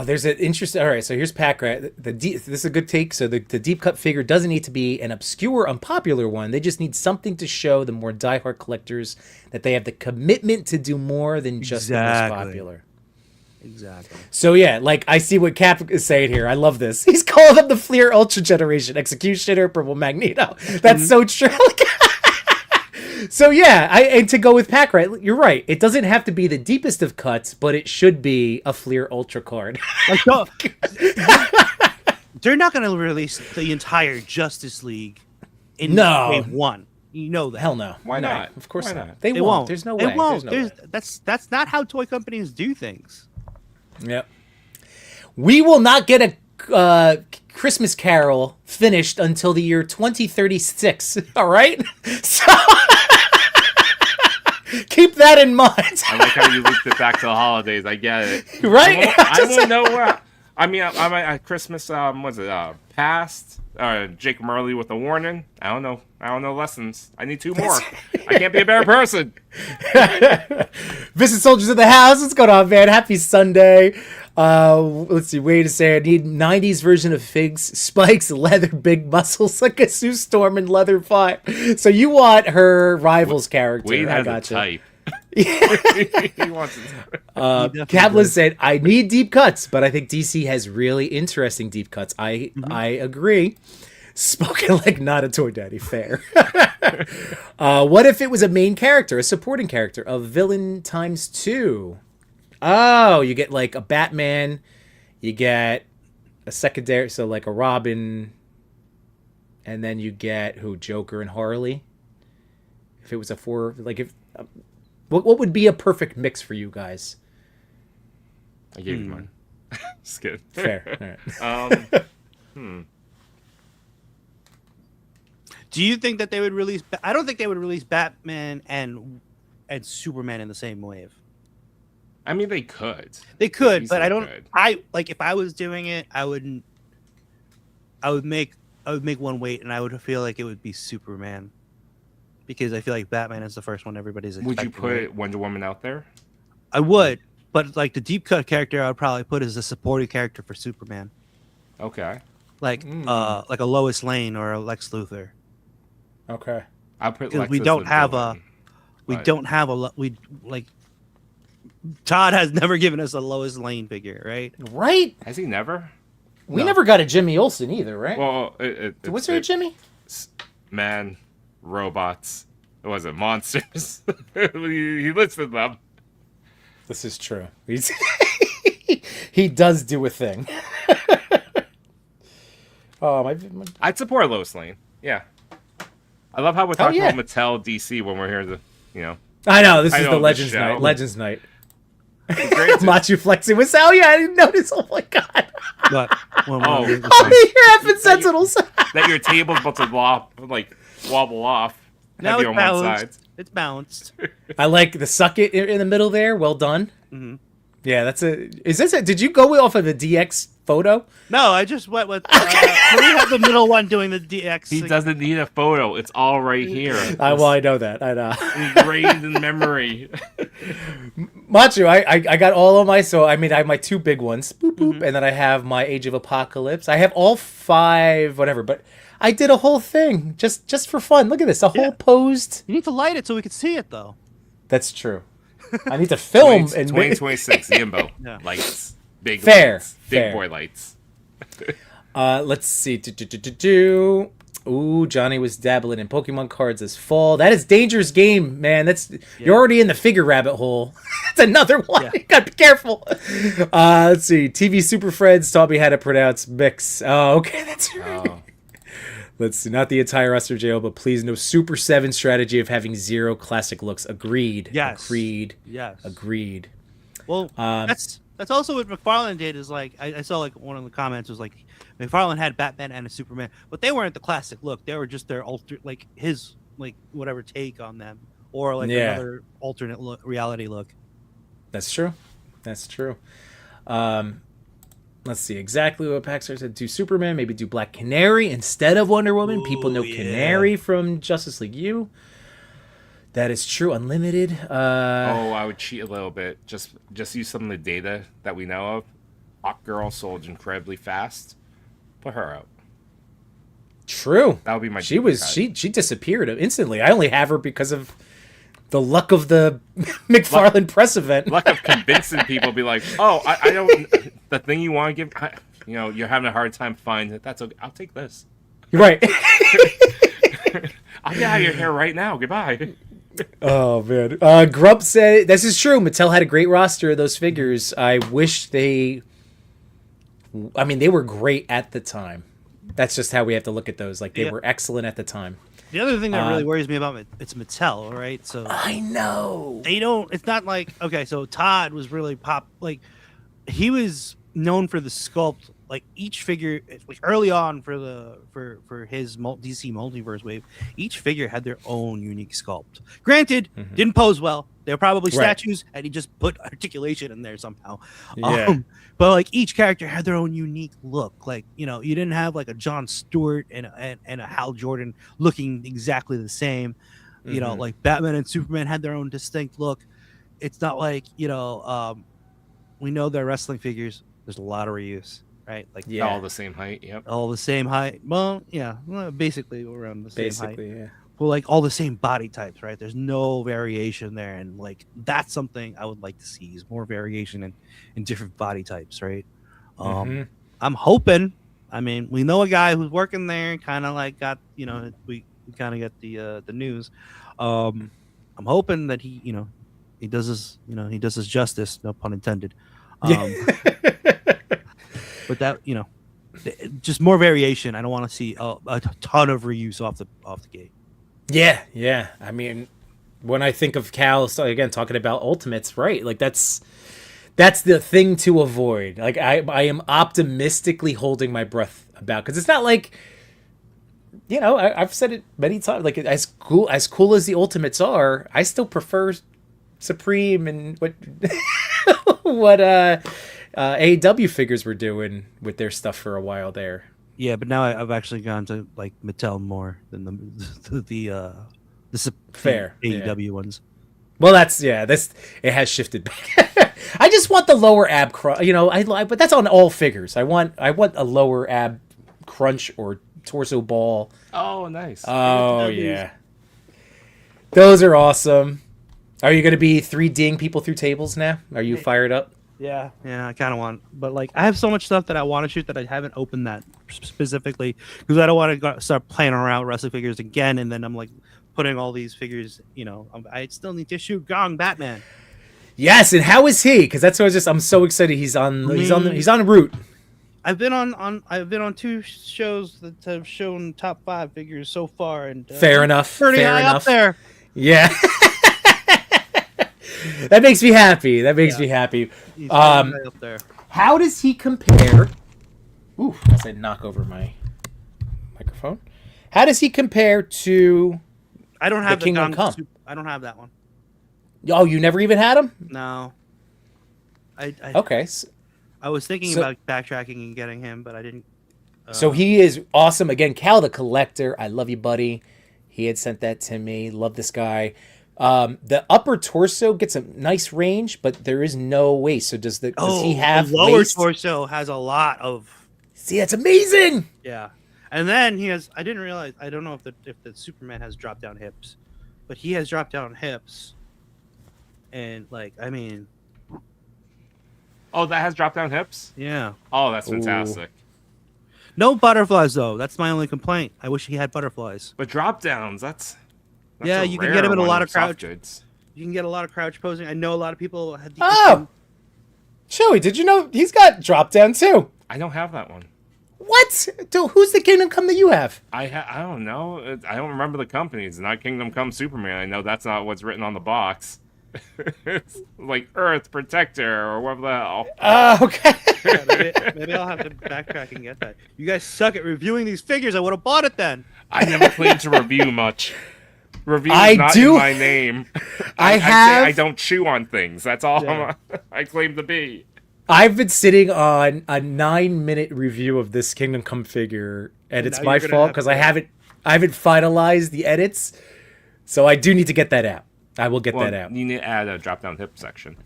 There's an interesting. All right, so here's Packrat. This is a good take. So the deep cut figure doesn't need to be an obscure, unpopular one. They just need something to show the more diehard collectors that they have the commitment to do more than just the most popular. Exactly. So yeah, like I see what Cap is saying here. I love this. He's calling them the Fleer Ultra Generation, Executioner, Purple Magneto. That's so true. So yeah, and to go with Packrat, you're right. It doesn't have to be the deepest of cuts, but it should be a Fleer Ultra card. Like, they're not going to release the entire Justice League in wave one. You know that. Hell no. Why not? Of course not. Not. They won't. There's no way. It won't. There's no way. That's not how toy companies do things. Yep. We will not get a Christmas Carol finished until the year 2036. All right? So keep that in mind. I like how you looped it back to the holidays. I get it. Right? I won't know where. I'm at Christmas. Was it past? Jake Murley with a warning. I don't know lessons. I need 2 more. I can't be a better person. Visit Soldiers of the House. What's going on, man? Happy Sunday. Let's see. Wait a second. I need 90s version of Figs, spikes, leather, big muscles like a Sue Storm and leather 5. So you want her Rivals character. Wade I has got a you. type. He wants it. Kaplan said, I need deep cuts, but I think DC has really interesting deep cuts. I agree. Spoken like not a toy daddy. Fair. What if it was a main character, a supporting character, a villain times 2? Oh, you get like a Batman, you get a secondary, so like a Robin, and then you get Joker and Harley. If it was a 4, like if what would be a perfect mix for you guys? I gave you mine. Just kidding. Fair. All right. Do you think that they would release? I don't think they would release Batman and Superman in the same wave. I mean, they could. They could, but I don't. Could. I like if I was doing it, I wouldn't. I would make one weight, and I would feel like it would be Superman, because I feel like Batman is the first one everybody's expecting. Would you put right? Wonder Woman out there? I would, but like the deep cut character, I would probably put as a supporting character for Superman, Okay. like a Lois Lane or a Lex Luthor. Okay. I'll put Because Lex we as don't the have villain, we but- don't have Todd has never given us a Lois Lane figure, right? Right? Has he never? We never got a Jimmy Olsen either, right? Well, Was there a Jimmy? Man, robots. What was it? Monsters. he listed them. This is true. He does do a thing. Oh, my. I'd support Lois Lane. Yeah. I love how we're talking yeah. about Mattel DC when we're here to, I know, this I is know the the Legends show. Night. Legends Night. Granted, Machu flexing with oh yeah, I didn't notice. Oh my god. But when Oh. we- You're effing sentinels. that your table's about to wobble off. now Heavy it's on one balanced. side. It's balanced. I like the suck it in the middle there. Well done. Mm-hmm. Yeah, that's a. Is this a? Did you go off of a DX photo? No, I just went with. We have the middle one doing the DX. He doesn't need a photo. It's all right here. Well, I know that. I know. Engraved in memory. Machu, I got all of my. So I mean, I have my two big ones, boop boop, and then I have my Age of Apocalypse. I have all 5, whatever. But I did a whole thing just for fun. Look at this, a whole posed. You need to light it so we can see it, though. That's true. I need to film and 2026 Yimbo. Yeah. Lights. Big Fair, lights. Big fair. boy lights. Let's see. Ooh, Johnny was dabbling in Pokemon cards this fall. That is dangerous game, man. You're already in the figure rabbit hole. That's another one. Yeah. You gotta be careful. Let's see. TV Super Friends taught me how to pronounce mix. Oh, okay, that's right. Oh. Let's see. Not the entire roster jail, but please no Super 7 strategy of having 0 classic looks. Agreed. Yes. Agreed. Yes. Agreed. Well, that's also what McFarlane did. Is like I saw like one of the comments was like McFarlane had Batman and a Superman, but they weren't the classic look. They were just their his whatever take on them, or like another alternate reality look. That's true. That's true. Let's see exactly what Paxar said. Do Superman, maybe do Black Canary instead of Wonder Woman. People know yeah. Canary from Justice League U. That is true. Unlimited. I would cheat a little bit. Just use some of the data that we know of. Hawk Girl sold incredibly fast. Put her out. True. That would be my. She disappeared instantly. I only have her because of the luck of the McFarlane press event. Luck of convincing people. Be like, oh, I don't. The thing you want to give. You're having a hard time finding it. That's okay. I'll take this. Right. I'll get out of your hair right now. Goodbye. Oh man. Grump said this is true. Mattel had a great roster of those figures. I wish they were great at the time. That's just how we have to look at those. Like they were excellent at the time. The other thing that really worries me about it's Mattel, right? So I know. they don't. It's not like okay. So Todd was really he was known for the sculpt. Like each figure, like early on for his DC multiverse wave, each figure had their own unique sculpt. Granted, didn't pose well. They were probably statues, and he just put articulation in there somehow. Yeah. But like each character had their own unique look. Like you didn't have like a Jon Stewart and a Hal Jordan looking exactly the same. You know, like Batman and Superman had their own distinct look. It's not like we know they're wrestling figures. There's a lot of reuse. Right, like all the same height. Yep. all the same height. Well, yeah, basically around the same height. Yeah. Well, like all the same body types, right? There's no variation there, and like that's something I would like to see is more variation in different body types, right? I'm hoping. I mean, we know a guy who's working there, kind of like got we kind of get the news. I'm hoping that he does his justice, no pun intended. But that just more variation. I don't want to see a ton of reuse off the gate. Yeah. I mean, when I think of Cal, so again talking about Ultimates, right? Like that's the thing to avoid. Like I am optimistically holding my breath about because it's not like I've said it many times. Like as cool as the Ultimates are, I still prefer Supreme and what AEW figures were doing with their stuff for a while there. Yeah, but now I've actually gone to like Mattel more than Fair, yeah. AEW ones. Well, that's this. It has shifted back. I just want the lower ab crunch. You know, but that's on all figures. I want a lower ab crunch or torso ball. Oh, nice. Oh yeah, those are awesome. Are you going to be 3Ding people through tables now? Are you fired up? Yeah, I kind of want, but like I have so much stuff that I want to shoot that I haven't opened that specifically because I don't want to start playing around with wrestling figures again, and then I'm like putting all these figures. You know, I still need to shoot Gong Batman. Yes, and how is he? Because that's what I'm so excited. He's on route. I've been on 2 shows that have shown top 5 figures so far, and fair enough. Pretty fair high enough. up there. Yeah. That makes me happy. Me happy. He's high up there. How does he compare? Ooh, as I knock over my microphone. How does he compare to? I don't have the Kingdom Come. I don't have that one. Oh, you never even had him? No. Okay. I was thinking about backtracking and getting him, but I didn't. So he is awesome. Again, Cal the Collector. I love you, buddy. He had sent that to me. Love this guy. The upper torso gets a nice range, but there is no waist. So does he have the lower waist? torso has a lot of. See, that's amazing. Yeah, and then he has. I didn't realize. I don't know if the Superman has drop down hips, but he has drop down hips. And like, I mean. Oh, that has drop down hips? Yeah. Oh, that's fantastic. No butterflies though. That's my only complaint. I wish he had butterflies. But drop downs, that's yeah, a you can get him in a rare lot one of crouch. goods. You can get a lot of crouch posing. I know a lot of people had. Joey, did you know he's got drop down too? I don't have that one. What? Dude, who's the Kingdom Come that you have? I don't know. I don't remember the company. It's not Kingdom Come Superman. I know that's not what's written on the box. It's like Earth Protector or whatever the hell. Okay. Yeah, maybe I'll have to backtrack and get that. You guys suck at reviewing these figures. I would have bought it then. I never claim to review much. Review is I not do- in my name. I say have- I don't chew on things. That's all Yeah. I claim to be. I've been sitting on a 9-minute review of this Kingdom Come figure, and it's now my you're gonna fault have because to- I haven't finalized the edits, so I do need to get that out. I will get Well, that out. you need to add a drop down hip section.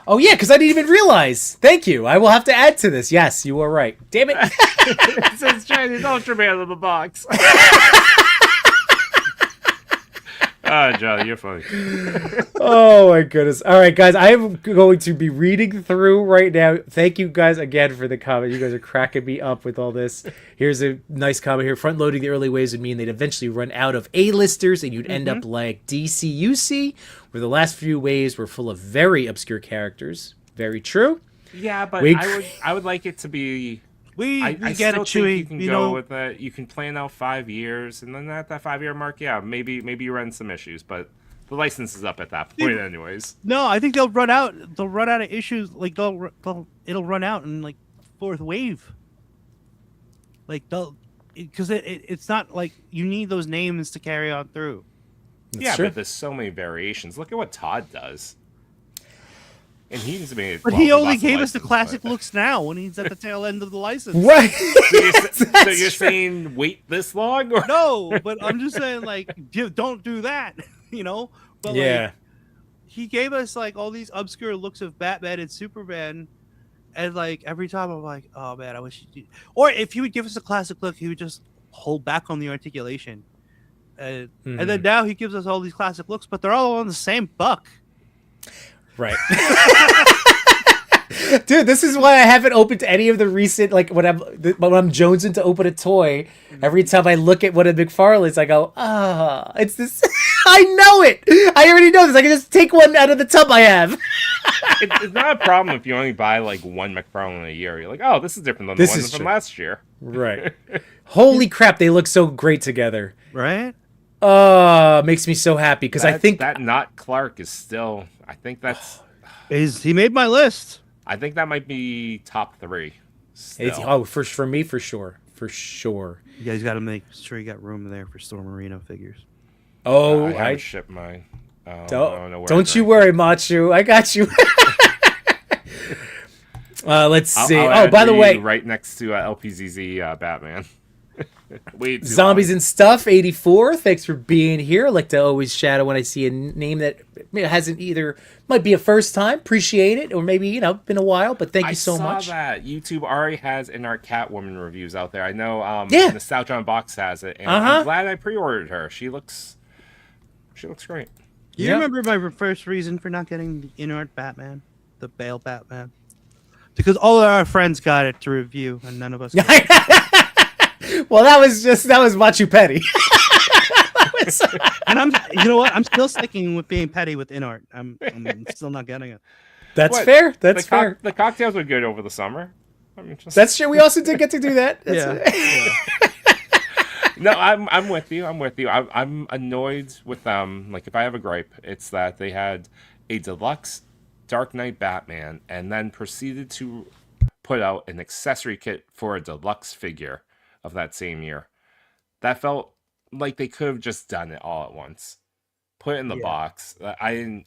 Oh yeah, because I didn't even realize. Thank you. I will have to add to this. Yes, you are right. Damn it. It says Chinese Ultraman in the box. Johnny, you're funny. Oh my goodness. All right, guys, I am going to be reading through right now. Thank you guys again for the comment. You guys are cracking me up with all this. Here's a nice comment here. Front loading the early waves would mean they'd eventually run out of A-listers and you'd end up like DCUC, where the last few waves were full of very obscure characters. Very true. Yeah, but We- I would like it to be. We I get still it, think Chewy. you can You go know, with that. You can plan out 5 years, and then at that 5-year mark, yeah, maybe you run some issues, but the license is up at that point, anyways. no, I think they'll run out. They'll run out of issues. Like it'll run out in like 4th wave. Like because it's not like you need those names to carry on through. Yeah, true. but there's so many variations. Look at what Todd does. And he's made. But well, he only lost the gave us the license, classic but- looks now when he's at the tail end of the license. Right. So you're saying wait this long? Or? No, but I'm just saying like don't do that, you know. But Yeah. like, he gave us like all these obscure looks of Batman and Superman, and like every time I'm like, oh man, I wish. Or if he would give us a classic look, he would just hold back on the articulation, and then now he gives us all these classic looks, but they're all on the same buck. Right. Dude, this is why I haven't opened any of the recent, like when I'm jonesing to open a toy. Every time I look at one of McFarlane's, I go, it's this. I know it. I already know this. I can just take one out of the tub I have. It's not a problem if you only buy like one McFarlane a year. You're like, oh, this is different than This the is one from true. last year. Right. Holy crap, they look so great together. Right? Makes me so happy because I think that not Clark is still. I think that's. He made my list. I think that might be top 3. Still. it's for me for sure. You guys got to make sure you got room there for Storm Marino figures. Oh, I I haven't shipped mine. I don't know where don't it's you at. worry, Machu. I got you. Let's see. I'll Oh, add by the you way, right next to LPZZ Batman. Wait, too Zombies long. and Stuff 84. Thanks for being here. I like to always shadow when I see a name that hasn't either might be a first time. Appreciate it, or maybe been a while. But thank you so much. I saw that YouTube already has in our Catwoman reviews out there. I know Yeah. Nostalgia on Box has it, and I'm glad I pre-ordered her. She looks great. You Yep. remember my first reason for not getting the in-art Batman, the Bale Batman? Because all of our friends got it to review, and none of us. Got it. Well, that was Machu Petty. And you know what? I'm still sticking with being petty with in-art. I'm still not getting it. That's What? fair. That's fair. The cocktails were good over the summer. I mean, That's true. We also did get to do that. No, I'm with you. I'm annoyed with them. Like, if I have a gripe, it's that they had a deluxe Dark Knight Batman and then proceeded to put out an accessory kit for a deluxe figure of that same year. That felt like they could have just done it all at once. Put it in the box. I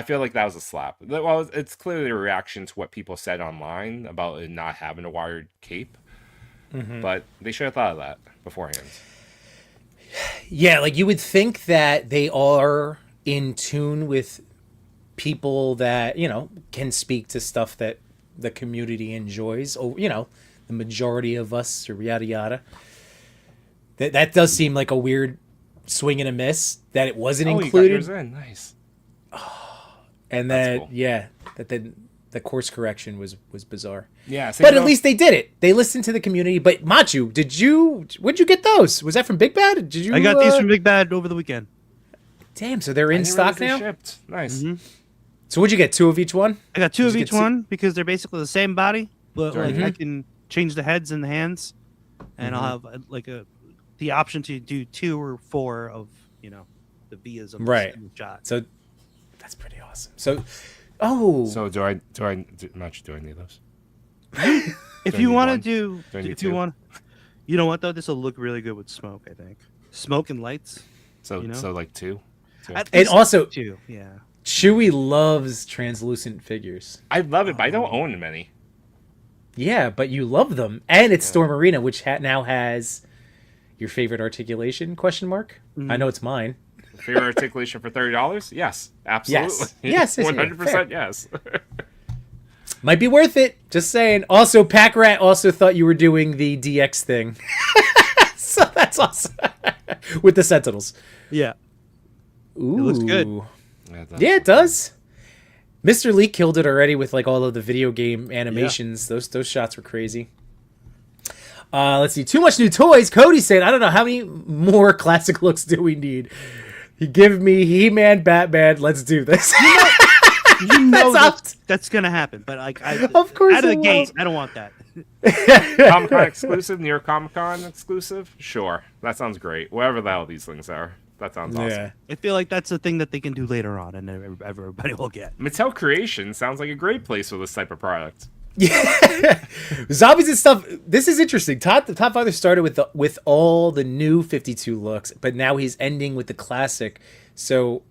feel like that was a slap. Well, it's clearly a reaction to what people said online about it not having a wired cape. But they should have thought of that beforehand. Yeah, like you would think that they are in tune with people that, can speak to stuff that the community enjoys, or, the majority of us, or yada yada. That does seem like a weird swing and a miss that it wasn't included. You got yours in. Nice. And That's then, cool. that the course correction was bizarre. Yeah, But at least they did it. They listened to the community. But Machu, where'd you get those? Was that from Big Bad? Did you? I got these from Big Bad over the weekend. Damn, so they're in stock now? Shipped. Nice. So what'd you get? 2 of each one? I got 2 of Did you each get one because they're basically the same body, but like Mhm. I can change the heads and the hands, and I'll have the option to do 2 or 4 of the Vias of the Right. same shot. So that's pretty awesome. So, So do I need those? If do I you need want to one? do, Do I need if you 2? want, you know what though, this will look really good with smoke. I think smoke and lights. So You know? so like 2. At and least also 2, yeah. Chewy loves translucent figures. I love it, but I don't own many. Yeah, but you love them, and it's Storm Arena, which now has your favorite articulation? Question mark. I know it's mine. Favorite articulation for $30? Yes, absolutely. Yes, 100% yes. Might be worth it. Just saying. Also, Pack Rat also thought you were doing the DX thing, so that's awesome with the Sentinels. Yeah. Ooh, It looks good. Yeah, it does. Mr. Lee killed it already with like all of the video game animations. Those shots were crazy. Let's see. Too much new toys. Cody said, I don't know how many more classic looks do we need. He give me He-Man, Batman. Let's do this. You know That's that's gonna happen, but like Of course out of the it will. gate, I don't want that. Comic-Con exclusive, New York Comic-Con exclusive? Sure. That sounds great. Whatever the hell these things are. That sounds awesome. Yeah. I feel like that's a thing that they can do later on, and everybody will get. Mattel Creation sounds like a great place for this type of product. Yeah. Zombies and stuff. This is interesting. The Top Father started with all the new 52 looks, but now he's ending with the classic. So,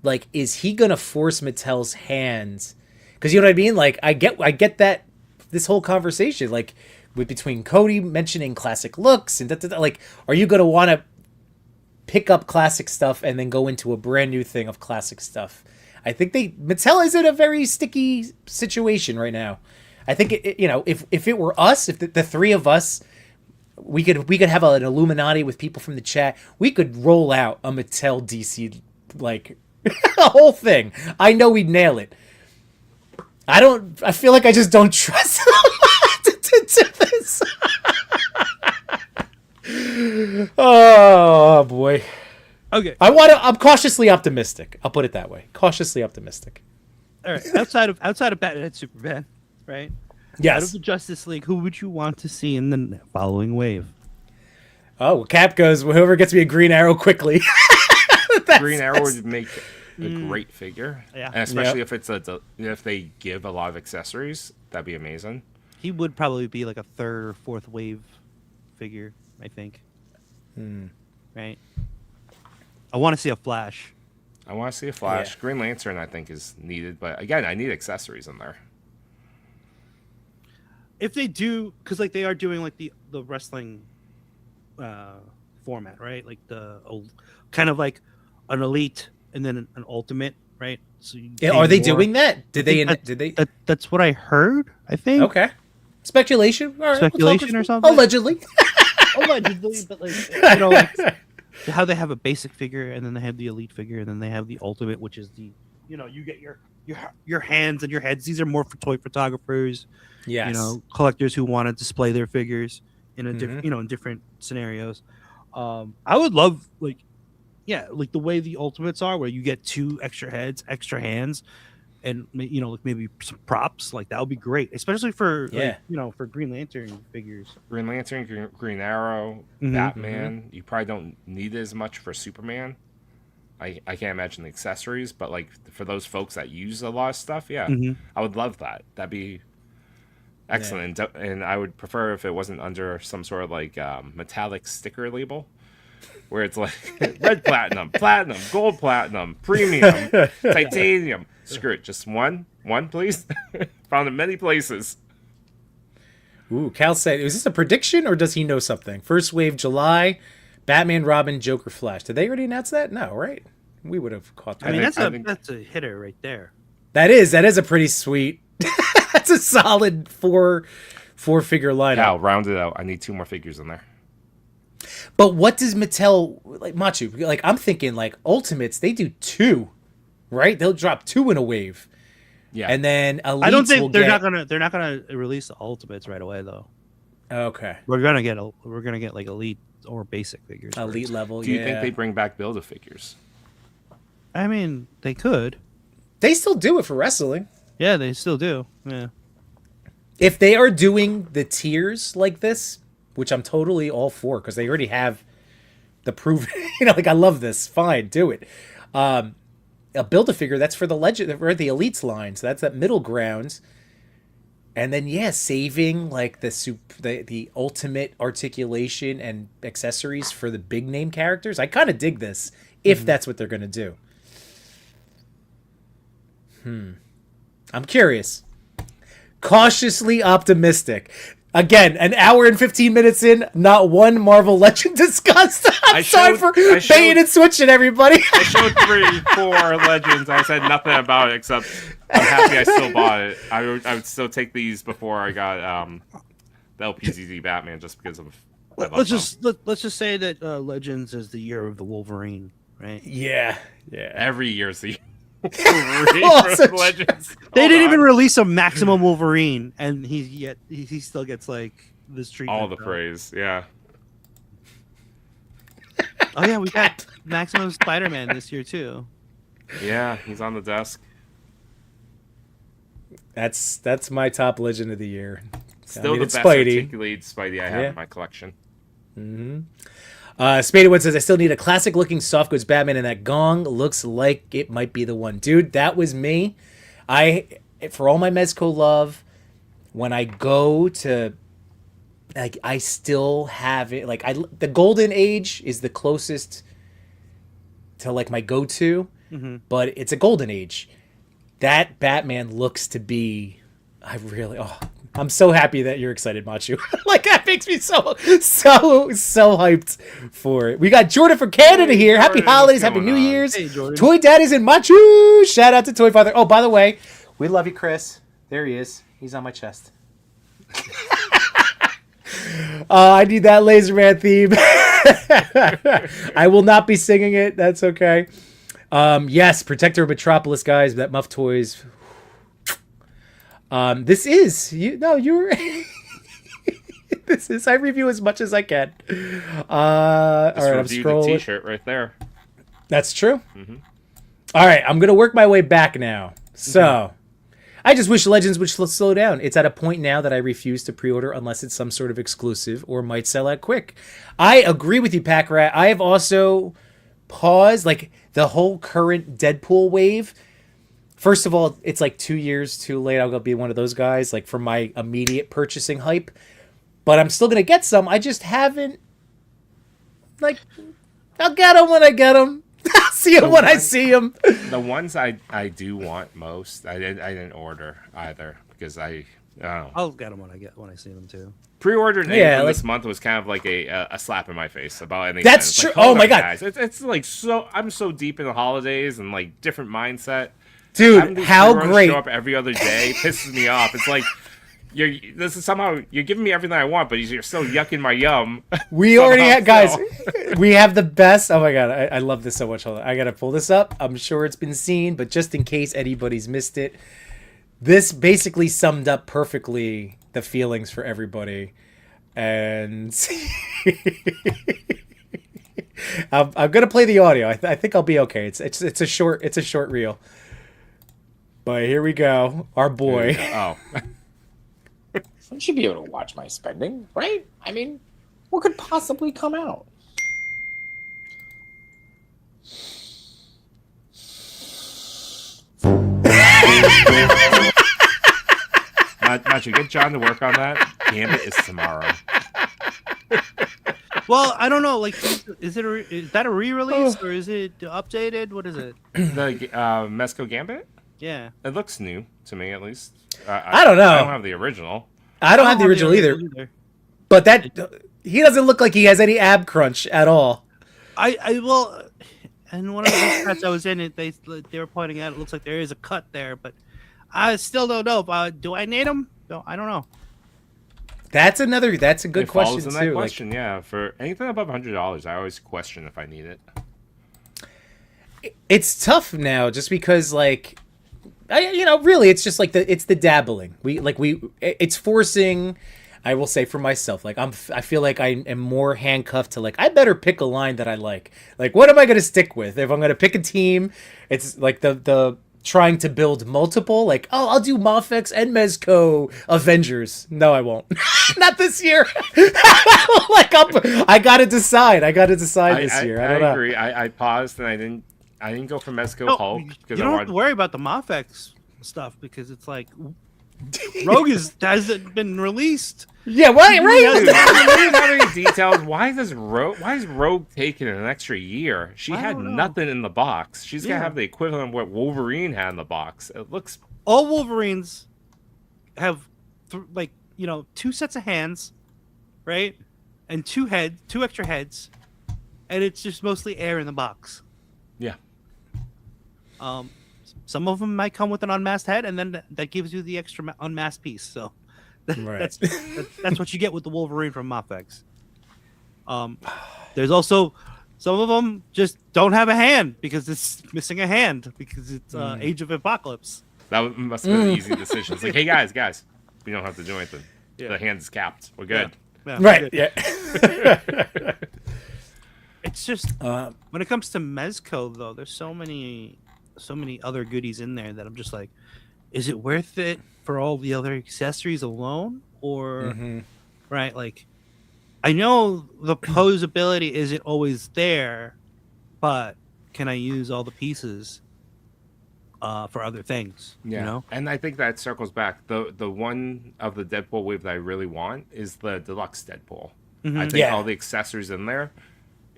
like, is he gonna force Mattel's hands? Because you know what I mean. Like, I get that this whole conversation, like, between Cody mentioning classic looks and like, are you gonna want to pick up classic stuff and then go into a brand new thing of classic stuff? I think Mattel is in a very sticky situation right now. I think if it were us, if the three of us, we could have an Illuminati with people from the chat. We could roll out a Mattel DC like a whole thing. I know we'd nail it. I feel like I just don't trust them to do this. Oh boy. Okay. I'm cautiously optimistic. I'll put it that way. Cautiously optimistic. All right. Outside of Batman and Superman, right? Out of Yes. the Justice League, who would you want to see in the following wave? Oh, well, Cap goes, whoever gets me a Green Arrow quickly. Green Arrow would make a great figure. Yeah. And especially if it's if they give a lot of accessories, that'd be amazing. He would probably be like a 3rd or 4th wave figure, I think. Right. I want to see a Flash. I want to see a Flash. Yeah. Green Lantern, I think, is needed, but again, I need accessories in there. if they do, because like they are doing like the wrestling format, right? Like kind of like an elite and then an ultimate, right? So Yeah, are they doing that? Did they? That's what I heard. I think. Okay. Speculation. All right, Speculation or something. Allegedly. Allegedly, but like you know, like how they have a basic figure and then they have the elite figure and then they have the ultimate, which is the you get your hands and your heads. These are more for toy photographers. Yes. Collectors who want to display their figures in a different, in different scenarios. I would love like the way the ultimates are, where you get 2 extra heads, extra hands, and like maybe some props. Like that would be great, especially for for Green Lantern figures. Green Lantern, Green Arrow, Batman. You probably don't need as much for Superman. I can't imagine the accessories, but like for those folks that use a lot of stuff, I would love that. That'd be excellent. And I would prefer if it wasn't under some sort of like metallic sticker label, where it's like red platinum, gold platinum, premium, titanium. Screw it, just one please. Found in many places. Ooh, Cal said, is this a prediction or does he know something? First wave July, Batman, Robin, Joker, Flash. Did they already announce that? No, right? We would have caught that. I mean, that's a hitter right there. That is a pretty sweet. That's a solid four figure lineup. Cal, round it out. I need 2 more figures in there. But what does Mattel like, Machu? Like I'm thinking like Ultimates, they do 2, right? They'll drop 2 in a wave. Yeah, and then Elites I don't think they're not gonna release the Ultimates right away though. Okay, we're gonna get like elite or basic figures. Elite level. Do you think they bring back Build-A-Figures? I mean, they could. They still do it for wrestling. Yeah, they still do. Yeah. If they are doing the tiers like this, which I'm totally all for, because they already have the proof. Like I love this. Fine, do it. A Build-A-Figure, that's for the legend or the elites line, so that's that middle ground. And then saving like the ultimate articulation and accessories for the big name characters. I kind of dig this if that's what they're gonna do. I'm curious. Cautiously optimistic. Again, an hour and 15 minutes in, not one Marvel Legend discussed. I'm sorry for baiting and switching, everybody. I showed 3, 4 Legends. I said nothing about it except I'm happy I still bought it. I would still take these before I got the LPZZ Batman just because of. Let's just say that Legends is the year of the Wolverine, right? Yeah. Every year's the Legends. They didn't even release a Maximum Wolverine, and he still gets like this treatment. All the praise, yeah. Oh yeah, we got Maximum Spider-Man this year too. Yeah, he's on the desk. That's my top Legend of the year. Still the best articulated Spidey I have in my collection. Spadewood says, I still need a classic looking soft goods Batman, and that gong looks like it might be the one. Dude, that was me. For all my Mezco love, when I go to, like, I still have it. Like, the Golden Age is the closest to, like, my go-to, but it's a Golden Age. That Batman looks to be, I'm so happy that you're excited, Machu. Like, that makes me so hyped for it. We got Jordan from Canada here. Happy holidays, happy New Year's. Hey, Jordan. Toy Daddies and Machu. Shout out to Toy Father. Oh, by the way, we love you, Chris. There he is. He's on my chest. I need that Laser Man theme. I will not be singing it. That's okay. Yes, Protector of Metropolis, guys. That Muff Toys. This is you're this is I review as much as I can. All right, I'm scrolling. The T-shirt right there. That's true. All right, I'm gonna work my way back now. So, I just wish Legends would slow down. It's at a point now that I refuse to pre-order unless it's some sort of exclusive or might sell out quick. I agree with you, Pack Rat. I have also paused like the whole current Deadpool wave. First of all, it's like 2 years too late. I'll be one of those guys, like for my immediate purchasing hype. But I'm still gonna get some. I just haven't. Like, I'll get them when I get them. I'll see them when I see them. The ones I do want most, I didn't order either because I Oh. I'll get them when I see them too. Pre-ordered Yeah, this month was kind of like a slap in my face about anything. That's It's like, true. Oh hold my on, God. guys. It's like I'm so deep in the holidays and like different mindset. Dude, Having these how pre-orders great. show up every other day pisses me off. It's like you're giving me everything I want, but you're still yucking my yum. We already somehow had, guys, still. we have the best. Oh my God, I love this so much. Hold on. I got to pull this up. I'm sure it's been seen, but just in case anybody's missed it, this basically summed up perfectly the feelings for everybody. And I'm going to play the audio. I think I'll be okay. It's a short reel. But here we go. Our boy. Oh. You should be able to watch my spending, right? I mean, what could possibly come out? Macho, get John to work on that. Gambit is tomorrow. Well, I don't know. Like, is that a re-release or is it updated? What is it? The Mezco Gambit? Yeah. It looks new to me, at least. I don't know. I don't have the original. I don't have the original either. But he doesn't look like he has any ab crunch at all. Well, and one of the cuts I was in it, they were pointing out it looks like there is a cut there, but I still don't know. Do I need them? No, I don't know. That's a good question Falls in too. that question, yeah. For anything above $100, I always question if I need it. It's tough now, just because really, it's just like it's the dabbling. It's forcing. I will say for myself, I feel like I am more handcuffed to I better pick a line that I like. Like, what am I going to stick with? If I'm going to pick a team, it's like the trying to build multiple. I'll do Mafex and Mezco Avengers. No, I won't. Not this year. I got to decide. This year. I don't know. agree. I paused and I didn't go for Mezco Hulk You because don't have to worry about the Mafex stuff because it's like Rogue hasn't been released. Yeah, right. We didn't have any details. Why is Rogue taking an extra year? She had nothing in the box. She's gonna have the equivalent of what Wolverine had in the box. It looks all Wolverines have two sets of hands, right, and two extra heads, and it's just mostly air in the box. yeah. Some of them might come with an unmasked head, and then that gives you the extra unmasked piece. So that's what you get with the Wolverine from Mafex. There's also some of them just don't have a hand because it's missing a hand because it's Age of Apocalypse. That must have been an easy decision. It's like, hey guys, we don't have to do anything. Yeah. The hand's capped. We're good. Yeah, Right. good. Yeah. It's just when it comes to Mezco though, there's so many other goodies in there that I'm just like, is it worth it for all the other accessories alone? Or right, I know the posability isn't always there, but can I use all the pieces for other things? Yeah. You know? And I think that circles back. The one of the Deadpool wave that I really want is the deluxe Deadpool. I think all the accessories in there,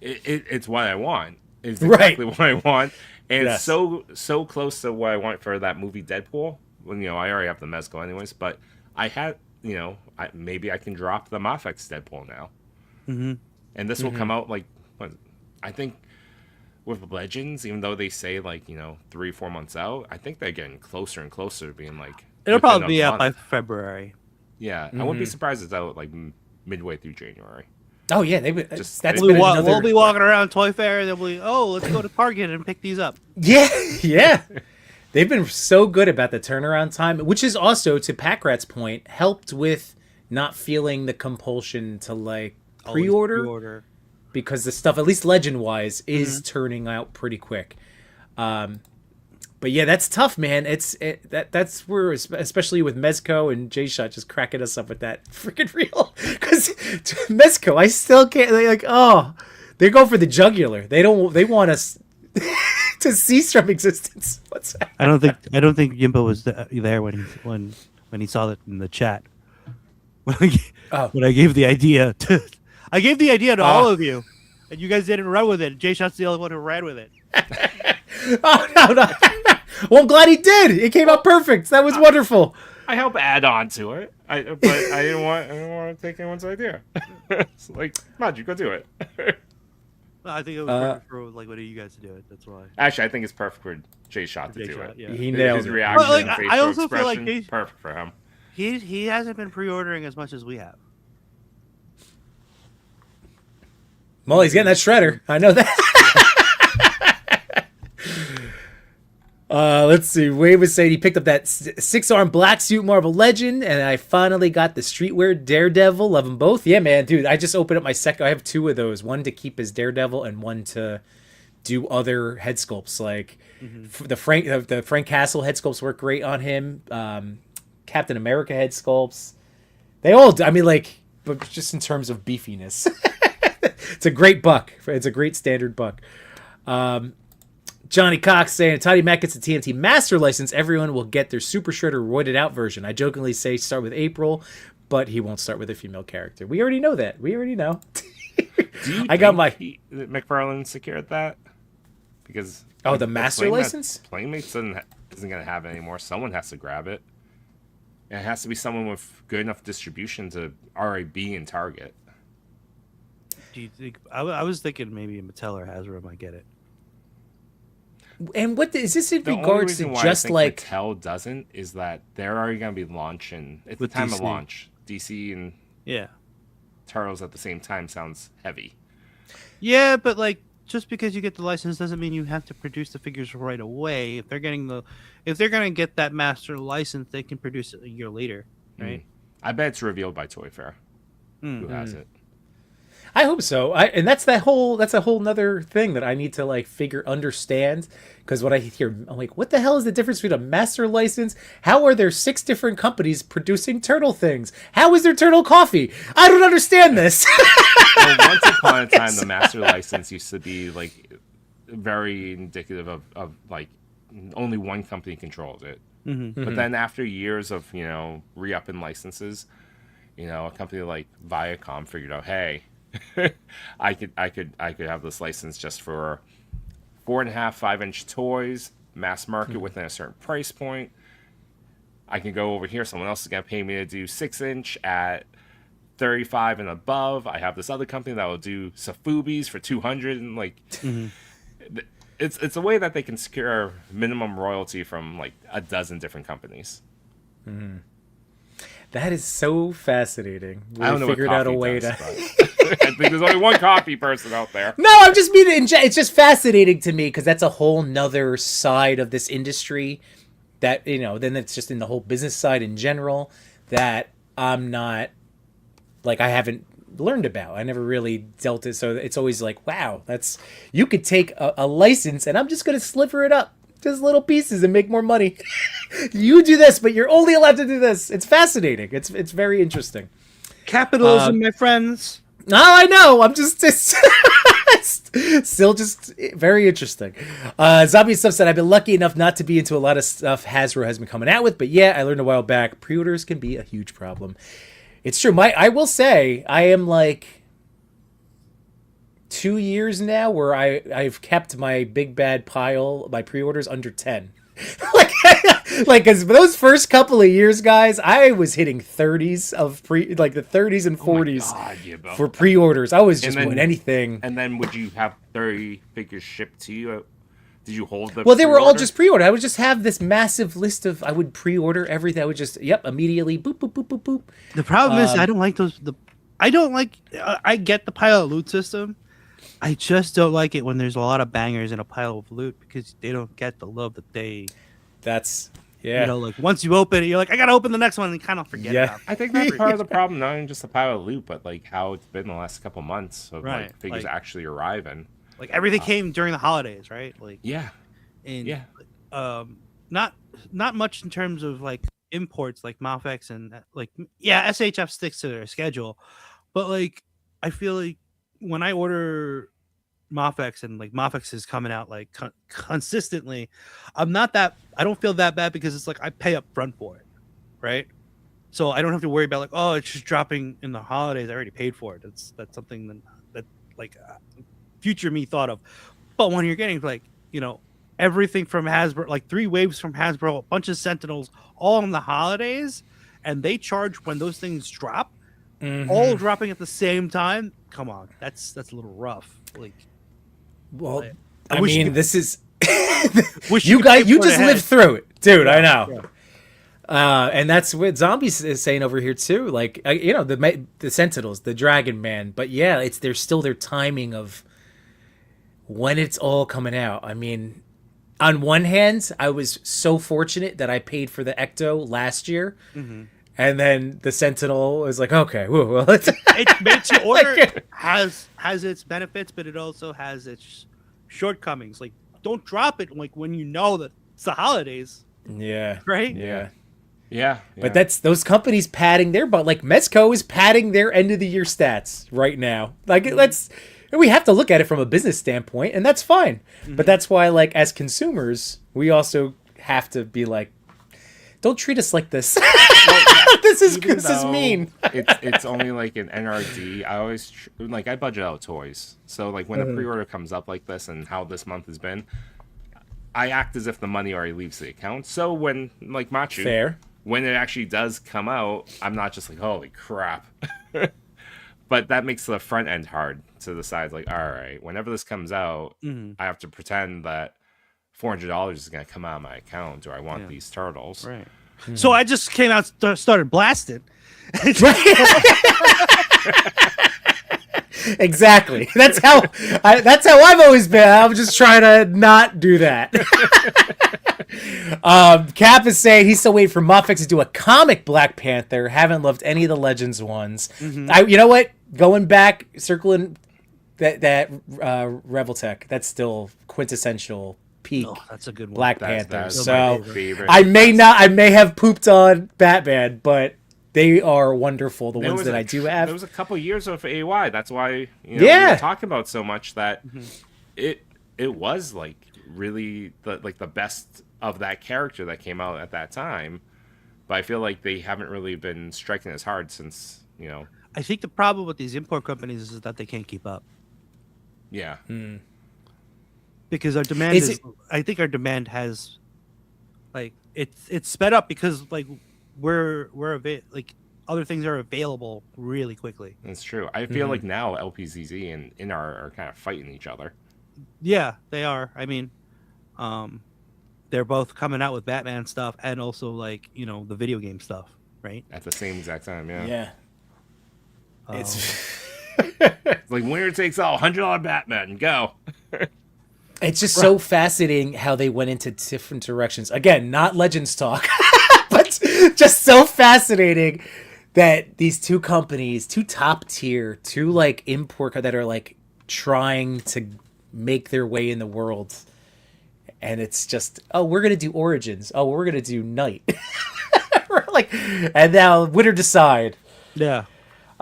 it's what I want. It's exactly what I want. And it's so close to what I want for that movie Deadpool. When I already have the Mezco anyways, but I had maybe I can drop the Mafex Deadpool now. And this will come out I think with Legends, even though they say 3-4 months out, I think they're getting closer and closer to being It'll probably be out by February. Yeah, I wouldn't be surprised if it's out midway through January. Oh yeah, We'll be walking around Toy Fair, and they'll be, let's go to Target and pick these up. Yeah. They've been so good about the turnaround time, which is also, to Pack Rat's point, helped with not feeling the compulsion to pre-order, because the stuff, at least legend-wise, is turning out pretty quick. But yeah, that's tough, man. That's where, especially with Mezco and J-Shot just cracking us up with that freaking reel. Because Mezco, I still can't. They go for the jugular. They want us to cease from existence. What's that? I don't think Yimbo was there when he saw that in the chat. When I gave the idea to all of you, and you guys didn't run with it. J-Shot's the only one who ran with it. Oh no! Well, I'm glad he did. It came out perfect. That was wonderful. I help add on to it. But I didn't want to take anyone's idea. It's like, Maj, you go do it. I think it was perfect for like one of you guys to do it. That's why. Actually, I think it's perfect for Jay Shot to Jay do Shot, it. yeah. He nailed His it. reaction, But, like, and facial I also feel like expression, Jay- perfect for him. He hasn't been pre-ordering as much as we have. Molly's getting that shredder. I know that. Let's see. Wade was saying he picked up that 6-arm black suit Marvel Legend, and I finally got the streetwear Daredevil. Love them both. Yeah, man, dude. I just opened up my second. I have 2 of those. One to keep as Daredevil, and one to do other head sculpts. Like the Frank Castle head sculpts work great on him. Captain America head sculpts. They all do. I mean, like, but just in terms of beefiness. It's a great buck. It's a great standard buck. Johnny Cox saying, Toddy Mac gets a TNT Master license. Everyone will get their Super Shredder roided out version. I jokingly say start with April, but he won't start with a female character. We already know that. We already know. Do you I got think McFarlane secured that? Because the master license? Playmates isn't going to have it anymore. Someone has to grab it. And it has to be someone with good enough distribution to already be in Target. Do you think? I was thinking maybe Mattel or Hasbro might get it. And what is this in The only regards reason to why just I think like Mattel doesn't is that they're already going to be launching at the With time of DC. launch. DC and Yeah. Turtles at the same time sounds heavy. Yeah, but like just because you get the license doesn't mean you have to produce the figures right away. If they're gonna get that master license, they can produce it a year later, right? I bet it's revealed by Toy Fair. Mm. Who has it? I hope so. And that's a whole nother thing that I need to like understand. Because what I hear, I'm like, what the hell is the difference between a master license? How are there 6 different companies producing turtle things? How is there turtle coffee? I don't understand this. Well, once upon a time, the master license used to be like very indicative of like only one company controls it. But then after years of re-upping licenses, a company like Viacom figured out, hey, I could have this license just for 4.5, 5-inch toys, mass market within a certain price point. I can go over here. Someone else is gonna pay me to do 6-inch at 35 and above. I have this other company that will do Safubis for 200 and like. It's a way that they can secure minimum royalty from like a dozen different companies. That is so fascinating. We I don't know figured what out a coffee way does, to. but I think there's only one coffee person out there. No, I'm just meaning it's just fascinating to me because that's a whole nother side of this industry that then it's just in the whole business side in general that I'm not like I haven't learned about. I never really dealt it, so it's always like, wow, you could take a license and I'm just gonna sliver it up just little pieces and make more money. You do this, but you're only allowed to do this. It's fascinating. It's very interesting. Capitalism, my friends. No, I know. I'm just still just very interesting. Zombie Stuff said, I've been lucky enough not to be into a lot of stuff Hasbro has been coming out with, but yeah, I learned a while back, pre-orders can be a huge problem. It's true. I will say, I am like 2 years now where I've kept my big bad pile, my pre-orders under 10. like because those first couple of years, guys, I was hitting 30s of the 30s and 40s for pre-orders. I was just doing anything. And then would you have 30 figures shipped to you? Did you hold the? Well, they were all just pre-order. I would just have this massive list of. I would pre-order everything. I would just immediately boop boop boop boop boop. The problem is I don't like those. I don't like. I get the pile of loot system. I just don't like it when there's a lot of bangers in a pile of loot because they don't get the love that they. That's like once you open it, you're like, I gotta open the next one and kind of forget about it. I think that's part of the problem, not even just the pile of loot, but like how it's been the last couple months of like figures actually arriving. Like everything came during the holidays, right? Like and not much in terms of like imports, like Mafex and like SHF sticks to their schedule, but like I feel like when I order Mafex and like Mafex is coming out like consistently, I don't feel that bad because it's like I pay up front for it, right? So I don't have to worry about like, oh, it's just dropping in the holidays. I already paid for it. That's something that like future me thought of. But when you're getting like everything from Hasbro, like 3 waves from Hasbro, a bunch of Sentinels, all in the holidays, and they charge when those things drop, all dropping at the same time. Come on, that's a little rough. Like, Well, I I wish you mean, could- this is wish you could guys. pay You for it just ahead. lived through it, dude. I know. Yeah. And that's what Zombies is saying over here too. Like, the Sentinels, the Dragon Man. But yeah, there's still their timing of when it's all coming out. I mean, on one hand, I was so fortunate that I paid for the Ecto last year, and then the Sentinel was like, okay, well, It makes you order Like- has its benefits, but it also has its shortcomings. Like, don't drop it like when you know that it's the holidays, yeah, right? yeah. Yeah, But that's those companies padding their butt. Like Mezco is padding their end of the year stats right now. Like we have to look at it from a business standpoint, and that's fine. But that's why, like, as consumers, we also have to be like, don't treat us like this. this is though mean. it's only like an NRD. I always like I budget out toys. So like when a pre-order comes up like this and how this month has been, I act as if the money already leaves the account. So when like Machu, Fair. when it actually does come out, I'm not just like, holy crap. But that makes the front end hard to decide, like, all right, whenever this comes out, I have to pretend that $400 is going to come out of my account, or I want these turtles. Right. So I just came out, started blasting. Exactly. That's how I've always been. I'm just trying to not do that. Cap is saying he's still waiting for Muffix to do a comic Black Panther. Haven't loved any of the Legends ones. You know what? Going back, circling that Reveltech, that's still quintessential peak Oh, that's a good one. Black That's Panther. my So favorite. I may have pooped on Batman, but they are wonderful. The There ones was that a I do There have. was a couple years of AY. That's why we Yeah. were talking about so much that it was like really the best of that character that came out at that time. But I feel like they haven't really been striking as hard since I think the problem with these import companies is that they can't keep up yeah. because our demand Is is. I think our demand has, like, it's sped up because like like other things are available really quickly. That's true. I feel like now LPZZ and Inar are kind of fighting each other. Yeah, they are. I mean, they're both coming out with Batman stuff and also like the video game stuff, right? At the same exact time, yeah. Yeah. It's It's like winner takes all, $100 Batman, go. it's just so fascinating how they went into different directions. Again, not Legends talk, but just so fascinating that these two companies, two top tier, two like import that are like trying to make their way in the world. And it's just, oh, we're gonna do Origins. Oh, we're gonna do Night. We're like, and now winner decide. Yeah.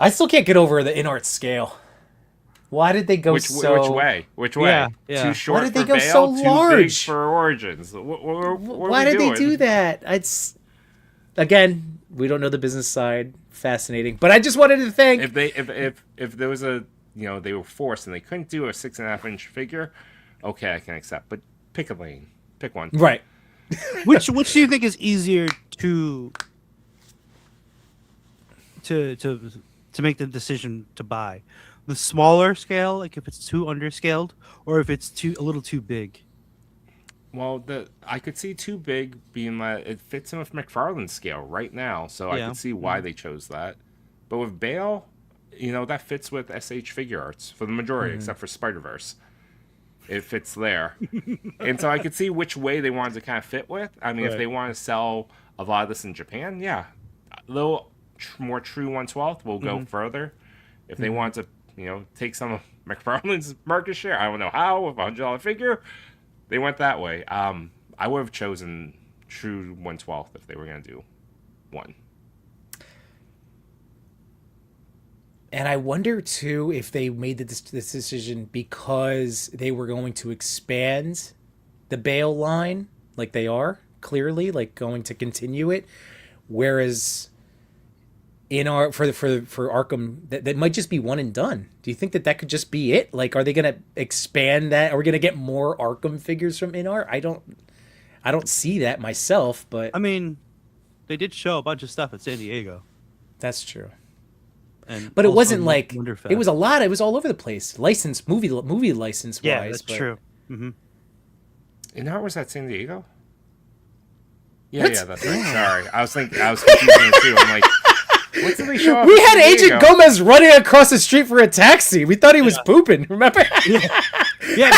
I still can't get over the in-art scale. Why did they go Which way? Which way? Yeah, yeah. Too short Why did they for go Bale, so too big large? for Origins. What Why are we did doing? they do that? It's again, we don't know the business side. Fascinating, but I just wanted to thank. If there was a they were forced and they couldn't do a 6.5-inch figure, okay, I can accept. But pick a lane, pick one. Right. Which do you think is easier to make the decision to buy? The smaller scale, like if it's too underscaled, or if it's a little too big? Well, I could see too big being that it fits in with McFarlane's scale right now, so I Yeah. could see why they chose that. But with Bale, that fits with SH Figure Arts for the majority, except for Spider-Verse. It fits there. And so I could see which way they wanted to kind of fit with. I mean, if Right. they want to sell a lot of this in Japan, yeah. A little more true 1/12 will go further. If they want to, take some of McFarlane's market share, I don't know how, with a $100 figure, they went that way. I would have chosen true 1/12 if they were going to do one. And I wonder too if they made this decision because they were going to expand the Bale line, like they are clearly, like going to continue it, whereas in our for Arkham that might just be one and done. Do you think that could just be it? Like, are they going to expand that? Are we going to get more Arkham figures from InArt? I don't see that myself, but I mean, they did show a bunch of stuff at San Diego. that's true. But it wasn't like Wonderfest. it was a lot. It was all over the place. Movie license wise. Yeah, that's true. Mm-hmm. And how was that San Diego? What? Yeah, that's right. Sorry, I was confusing it too. I'm like, what did they show up? We at had San Agent Diego? Gomez running across the street for a taxi. We thought he was pooping. Remember? Yeah,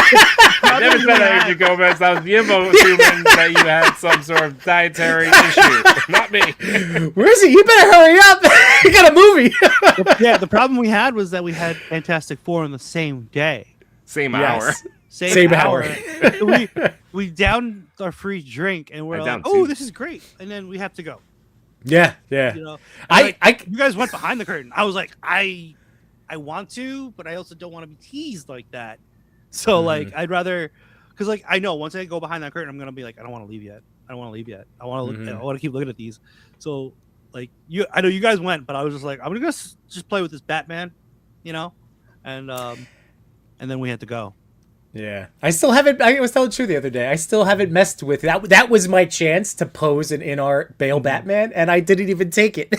I never said that, Agent Gomez. That was Yimbo assuming that you had some sort of dietary issue. Not me. Where is he? You better hurry up. You got a movie. yeah. The problem we had was that we had Fantastic Four on the same day. Same hour. Yes. Same hour. we downed our free drink and we're I like, downed oh, two. this is great, and then we have to go. Yeah. You know, you guys went behind the curtain. I was like, I want to, but I also don't want to be teased like that. So like, I'd rather, because like I know once I go behind that curtain, I'm gonna be like, I don't want to leave yet. I want to keep looking at these. So like I know you guys went, but I was just like, I'm gonna just play with this Batman, you know, and then we had to go. Yeah, I still haven't. I was telling the truth the other day. I still haven't messed with that. That was my chance to pose an InArt Bale Batman, and I didn't even take it.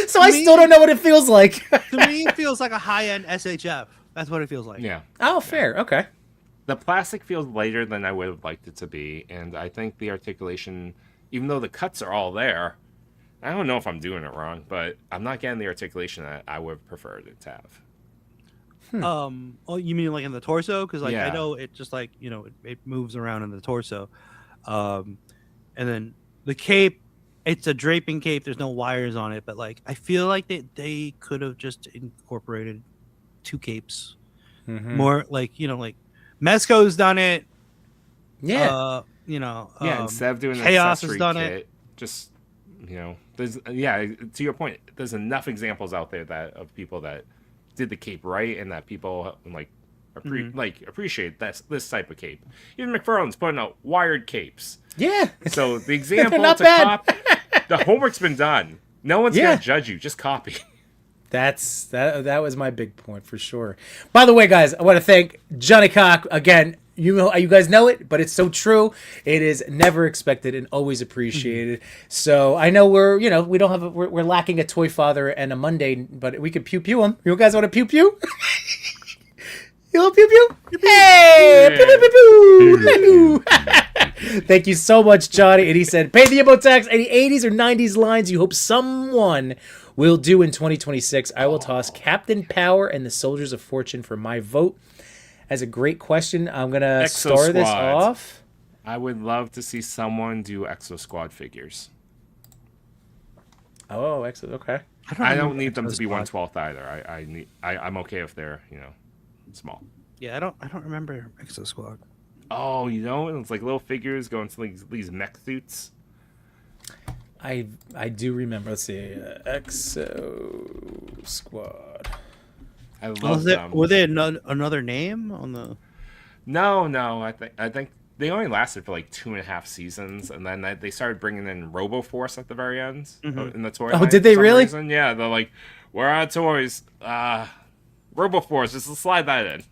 So I still don't know what it feels like. To me, it feels like a high-end SHF. That's what it feels like. Yeah. Oh, fair. Okay. The plastic feels lighter than I would have liked it to be, and I think the articulation, even though the cuts are all there, I don't know if I'm doing it wrong, but I'm not getting the articulation that I would have preferred it to have. Oh, you mean like in the torso? Because like I Yeah. know it just like it moves around in the torso, and then the cape. It's a draping cape. There's no wires on it, but like I feel like they could have just incorporated two capes. More like like Mezco's done it. Yeah. Instead of doing an Chaos has accessory done kit, it. just there's to your point, there's enough examples out there of people that did the cape right and that people like appreciate this type of cape. Even McFarlane's putting out wired capes. Yeah. So the example not to bad. copy, the homework's been done. No one's Yeah. gonna judge you. Just copy. That was my big point for sure. By the way, guys, I want to thank Johnny Cock again. You guys know it, but it's so true. It is never expected and always appreciated. So I know we're lacking a toy father and a Monday, but we could pew pew him. You guys want to pew pew? You want pew pew? Hey, pew pew pew pew. Thank you so much, Johnny. And he said, pay the Yimbo tax. Any 80s or 90s lines you hope someone will do in 2026. I will toss Captain Power and the Soldiers of Fortune for my vote. As a great question. I'm going to Exo start this Squad. off. I would love to see someone do Exo Squad figures. Oh, excellent. Okay. I don't need them to Exo be Squad. 1/12 either. I'm okay if they're small. Yeah, I don't remember Exo Squad. Oh, it's like little figures going to these mech suits. I do remember. Let's see. Exo Squad. I love them. Were there another name on the? No. I think they only lasted for like 2.5 seasons, and then they started bringing in RoboForce at the very end in the toy. Oh, line did for they some really? reason. Yeah, they're like, we're out of toys. RoboForce, just slide that in.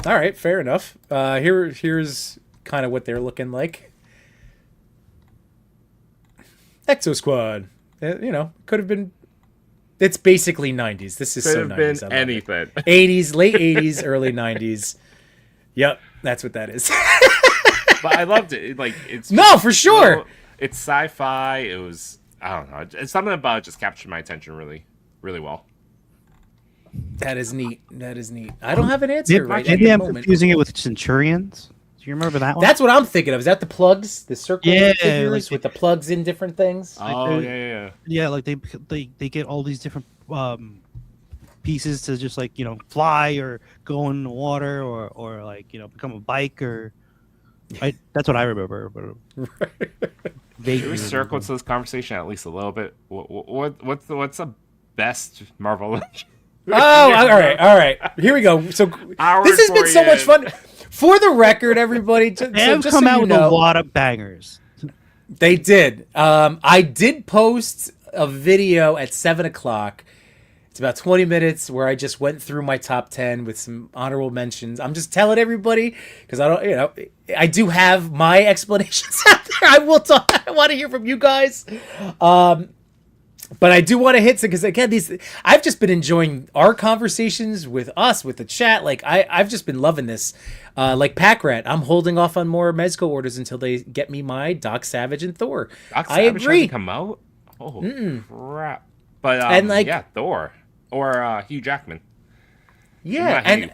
All right, fair enough. Here's kind of what they're looking like. Exo Squad. Could have been. It's basically 90s. This is Could so have 90s. been I love it. anything. 80s, late 80s, early 90s. Yep, that's what that is. But I loved it. It's No, for sure. It's sci-fi. It was, I don't know. It's something about it just captured my attention really, really well. That is neat. I don't have an answer right at Maybe the I'm moment. confusing it with Centurions. Do you remember that one? That's what I'm thinking of. Is that the plugs? The circle Yeah, figures like with the plugs in different things? Oh, yeah. Yeah, like they get all these different pieces to just like fly or go in the water or like become a bike or. That's what I remember. But Can we circle to this conversation at least a little bit? What's the best Marvel? Oh, all right. Here we go. So this has been so much fun. For the record, everybody, They have come out with a lot of bangers. They did. I did post a video at 7 o'clock. It's about 20 minutes where I just went through my top 10 with some honorable mentions. I'm just telling everybody because I don't, I do have my explanations out there. I will talk. I want to hear from you guys. But I do want to hit some because again, I've just been enjoying our conversations with us, with the chat. Like I've just been loving this. Like Pack Rat, I'm holding off on more Mezco orders until they get me my Doc Savage and Thor. Doc I Savage agree. hasn't come out. Oh crap! But And, like- yeah, Thor or Hugh Jackman. Yeah, Not and Hugh.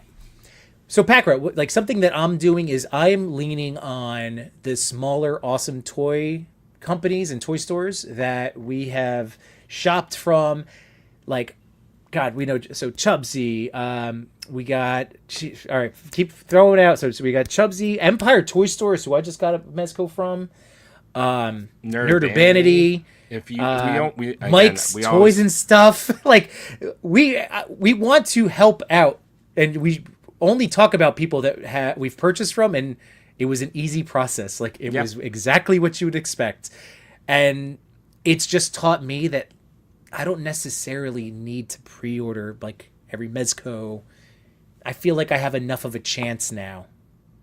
so Pack Rat, like something that I'm doing is I'm leaning on the smaller, awesome toy companies and toy stores that we have shopped from. Like, God, we know so Chubsy. We got all right. Keep throwing it out. So we got Chubsy, Empire Toy Stores, who I just got a Mezco from. Nerd Urbanity. If you, we don't, we again, Mike's we Toys always, and Stuff. Like we want to help out, and we only talk about people that we've purchased from, and it was an easy process. Like it was exactly what you would expect, and it's just taught me that I don't necessarily need to pre-order like every Mezco. I feel like I have enough of a chance now,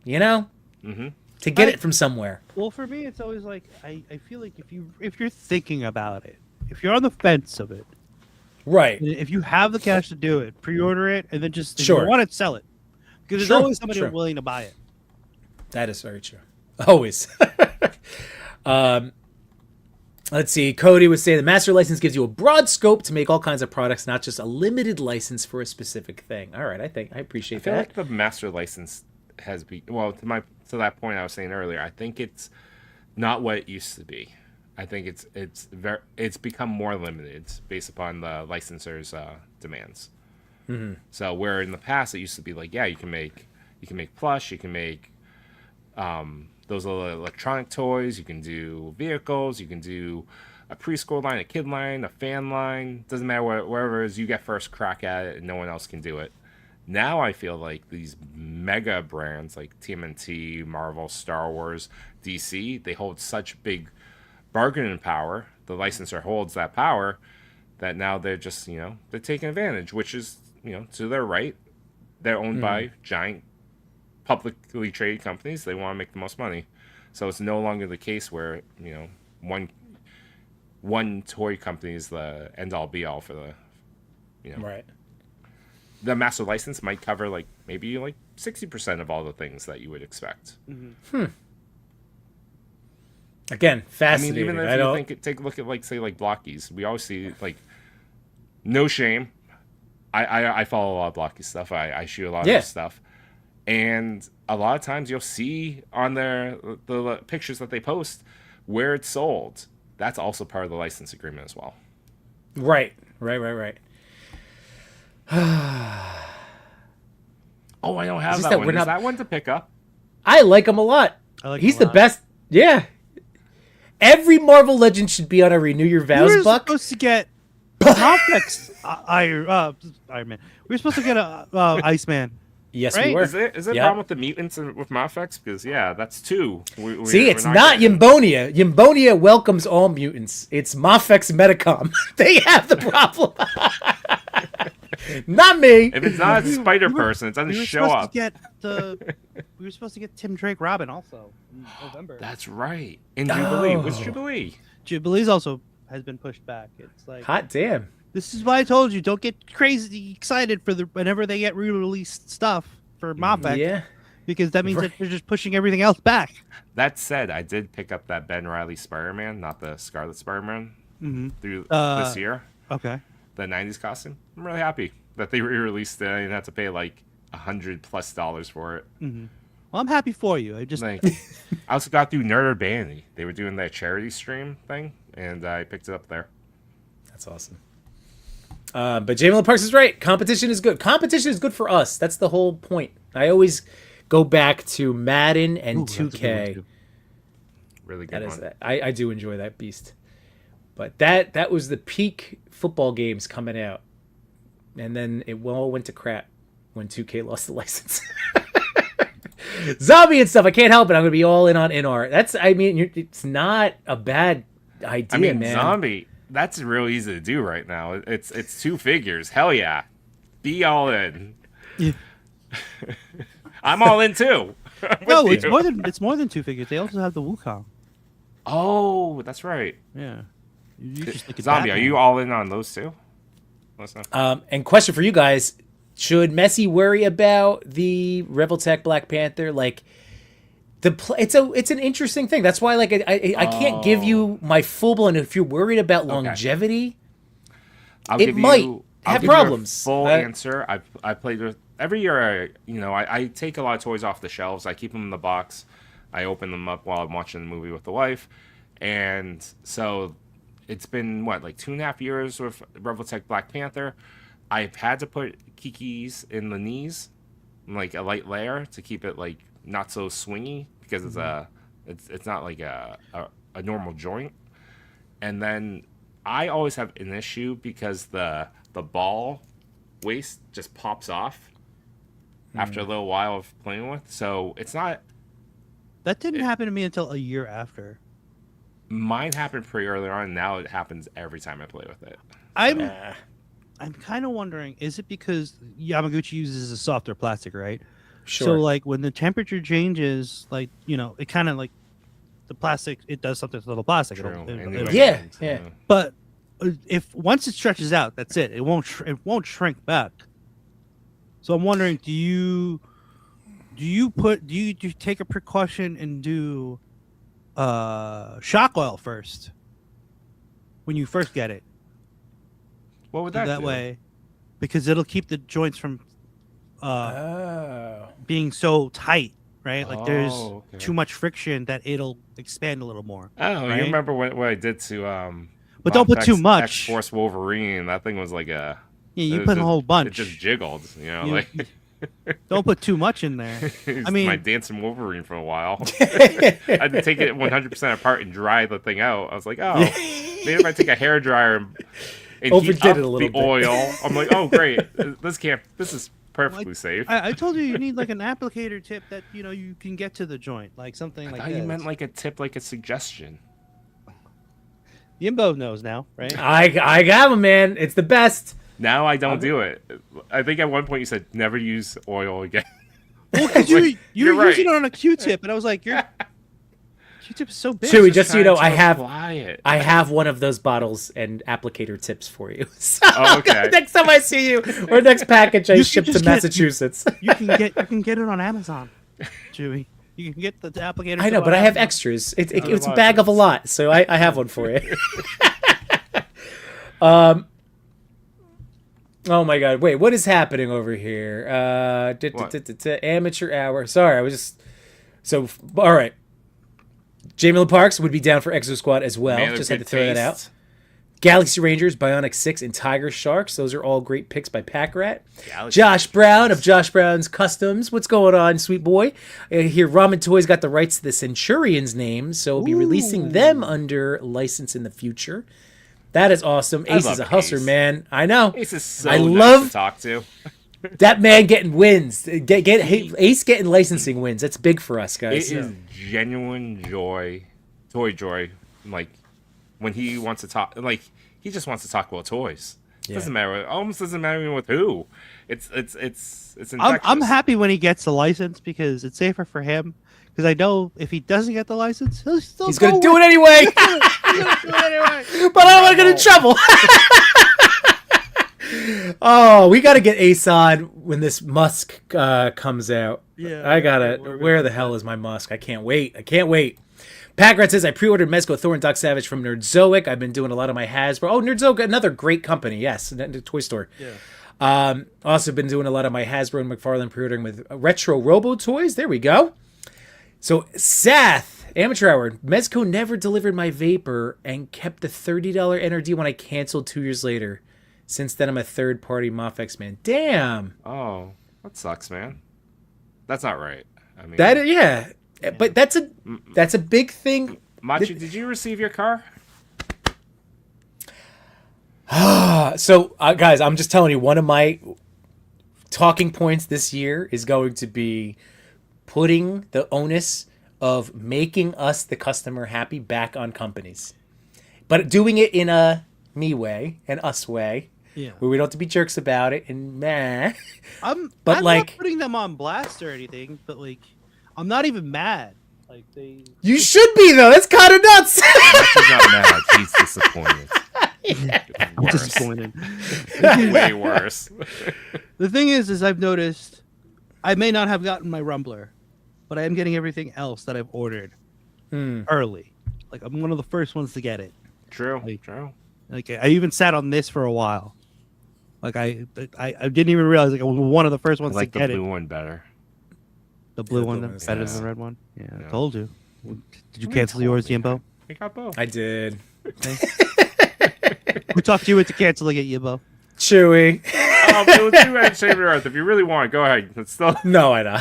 to get it from somewhere. Well, for me, it's always like I feel like if you're thinking about it, if you're on the fence of it, Right. if you have the cash to do it, pre-order it, and then just if Sure. you want it, sell it, because there's Sure, always somebody sure. willing to buy it. That is very true. Always. Let's see. Cody would say the master license gives you a broad scope to make all kinds of products, not just a limited license for a specific thing. All right, I appreciate I feel that. like the master license has been to that point I was saying earlier. I think it's not what it used to be. I think it's become more limited based upon the licensor's demands. Mm-hmm. So where in the past it used to be like, yeah, you can make plush, you can make those little electronic toys, you can do vehicles, you can do a preschool line, a kid line, a fan line. Doesn't matter wherever it is, you get first crack at it and no one else can do it. Now I feel like these mega brands like TMNT, Marvel, Star Wars, DC, they hold such big bargaining power. The licensor holds that power that now they're just, they're taking advantage, which is, to their right. They're owned by giant publicly traded companies. They want to make the most money. So it's no longer the case where, one toy company is the end all be all for the, Right. The master license might cover maybe 60% of all the things that you would expect. Again, I mean, fascinating. even if take a look at Blockies, we always see no shame. I follow a lot of Blocky stuff. I shoot a lot of their stuff, and a lot of times you'll see on the pictures that they post where it's sold. That's also part of the license agreement as well. Right. Oh, I don't have It's just that that one. we're Is not- that one to pick up? I like him a lot. He's the best. Yeah. Every Marvel Legend should be on a Renew Your Vows We were buck. supposed to get Mophex Iron Man. We were supposed to get a Iceman. Yes, Right? we were. Is there a Yep. problem with the mutants and with Mafex? Because that's two. See, we're it's not getting- Yimbonia. Yimbonia welcomes all mutants. It's Mafex Medicom. They have the problem. Not me. If it's not a spider person, it doesn't We were show supposed up. to get we were supposed to get Tim Drake Robin also in November. That's right. In Jubilee. What's Oh. Jubilee? Jubilee's also has been pushed back. It's like Hot damn. this is why I told you don't get crazy excited for whenever they get re-released stuff for Mophex. Yeah. Because that means Right. that they're just pushing everything else back. That said, I did pick up that Ben Reilly Spider-Man, not the Scarlet Spider-Man, through this year. Okay. The 90s costume. I'm really happy that they re-released it. I didn't have to pay $100+ for it. Well, I'm happy for you. I just I also got through Nerd Urbanity. They were doing that charity stream thing, and I picked it up there. That's awesome. But Jamie Parks is right. Competition is good. Competition is good for us. That's the whole point. I always go back to Madden and that's a good 2K. one, too. Really good That one. is that. I do enjoy that beast. But that was the peak football games coming out. And then it all went to crap when 2K lost the license. Zombie and stuff. I can't help it. I'm going to be all in on NR. It's not a bad idea, I mean, man. Zombie. That's real easy to do right now. It's 2 figures. Hell yeah, be all in. Yeah. I'm all in too. I'm No, with it's you. more than 2 figures. They also have the Wukong. Oh, that's right. Yeah. You just look at Zombie, are Batman. you all in on those two? Let us know. And question for you guys: should Messi worry about the Revoltech Black Panther? Like it's an interesting thing. That's why like I can't give you my full blown. If you're worried about longevity, I'll it give might you, have give you a problems. full answer. I played with every year. I take a lot of toys off the shelves. I keep them in the box. I open them up while I'm watching the movie with the wife, and so it's been like 2.5 years with Revoltech Black Panther. I've had to put Kiki's in the knees, like a light layer to keep it like not so swingy because it's not like a normal joint. And then I always have an issue because the ball waist just pops off after a little while of playing with. So it's not. That didn't happen to me until a year after. Mine happened pretty early on. Now it happens every time I play with it. I'm kind of wondering, is it because Yamaguchi uses a softer plastic, right? Sure. So like when the temperature changes, like it kind of like the plastic, it does something to the plastic. True. It'll- Yeah, yeah. But if once it stretches out, that's it. It won't shrink back. So I'm wondering, do you take a precaution and do shock oil first when you first get it? What would that do? way, because it'll keep the joints from being so tight, right? Like there's okay. too much friction that it'll expand a little more. Oh, right? you remember what I did to But don't put too much. X-Force Wolverine. That thing was like a. Yeah, you it put a just- whole bunch. It just jiggled, You- like. Don't put too much in there. It's I mean- my dancing Wolverine for a while. I had to take it 100% apart and dry the thing out. I was like, oh, maybe if I take a hair dryer and Overdid heat up it a little the bit. oil, I'm like, oh great, this is perfectly safe. I told you need like an applicator tip that you can get to the joint, like something I like thought that. you meant like a tip, like a suggestion. Yimbo knows now, right? I got him, man. It's the best. Now I don't do it. I think at one point you said never use oil again. Well, because Like, you you're were using right. it on a Q-tip, and I was like, your Q-tip is so big. Chewy, just so you know, Trying I to have apply it. I have one of those bottles and applicator tips for you. So Oh, okay. next time I see you, or next package I You ship can to just get- Massachusetts. You can get it on Amazon, Chewy. You can get the applicator. I know, tip but on I have Amazon. extras. It's a bag of a lot, so I have one for you. Oh my god! Wait, what is happening over here? Amateur hour. Sorry, I was just all right. Jamie Lynn Parks would be down for Exo Squad as well. Man of Just had to good throw that out. taste. Galaxy Rangers, Bionic 6, and Tiger Sharks. Those are all great picks by Pack Rat. Galaxy Josh Brown of Josh Brown's Customs. What's going on, sweet boy? Here, Ramen Toys got the rights to the Centurions names, so we'll be releasing them under license in the future. That is awesome. I Ace love is a hustler, Ace. man. I know. Ace is so I nice love to talk to. that man getting wins. Ace getting licensing wins. That's big for us, It guys. is genuine toy joy. Like when he wants to talk, like he just wants to talk about toys. Doesn't matter. Almost doesn't matter even with who. It's infectious. I'm happy when he gets the license because it's safer for him. Because I know if he doesn't get the license, he's gonna do it anyway. But I don't want to get in trouble. Oh, we got to get Ace on when this Musk comes out. Yeah, I gotta. Where the hell is my Musk? I can't wait. Packrat says I pre-ordered Mezco Thor and Doc Savage from Nerdzoic. I've been doing a lot of my Hasbro. Oh, Nerdzoic, another great company. Yes, the toy store. Yeah. Also been doing a lot of my Hasbro and McFarlane pre-ordering with Retro Robo Toys. There we go. So Sath, Amateur Hour, Mezco never delivered my Vapor and kept the $30 NRD when I canceled 2 years later. Since then, I'm a third-party Mofex man. Damn. Oh, that sucks, man. That's not right. I mean, Yeah. But that's a big thing. Machi, did you receive your car? So, guys, I'm just telling you, one of my talking points this year is going to be putting the onus of making us, the customer, happy back on companies. But doing it in a me way and us way, Yeah. where we don't have to be jerks about it and meh. I'm But, like- not putting them on blast or anything, but like I'm not even mad. Like they You should be though. That's kind of nuts. He's not mad. He's disappointed. I'm Worse. disappointed. Way worse. The thing is I've noticed I may not have gotten my Rumbler, but I am getting everything else that I've ordered early. Like I'm one of the first ones to get it. True. Like- True. Like I even sat on this for a while. Like I didn't even realize like I was one of the first I ones like to the get blue it. one better. The blue the one blue one is better nice. than the red one. Yeah, Yeah. I told you. Did you You cancel told yours, me. Yimbo? I got both. I did. Who talked you into canceling it, Yimbo? Chewy. It was too Entertainment Earth. If you really want, go ahead. It's still No, I know.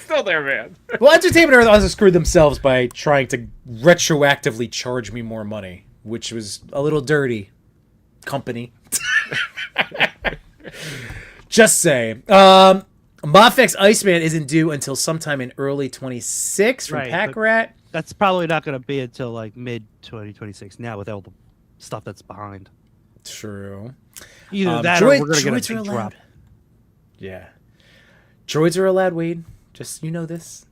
still there, man. Well, Entertainment Earth also screwed themselves by trying to retroactively charge me more money, which was a little dirty. Company. Just saying. Mafex Iceman isn't due until sometime in early 26 from Right, Pack but- Rat. That's probably not going to be until like mid 2026 now with all the stuff that's behind. True. Either that or we're going to get a droids are big allowed. drop. Yeah. Droids are allowed, Wade. Just you know this.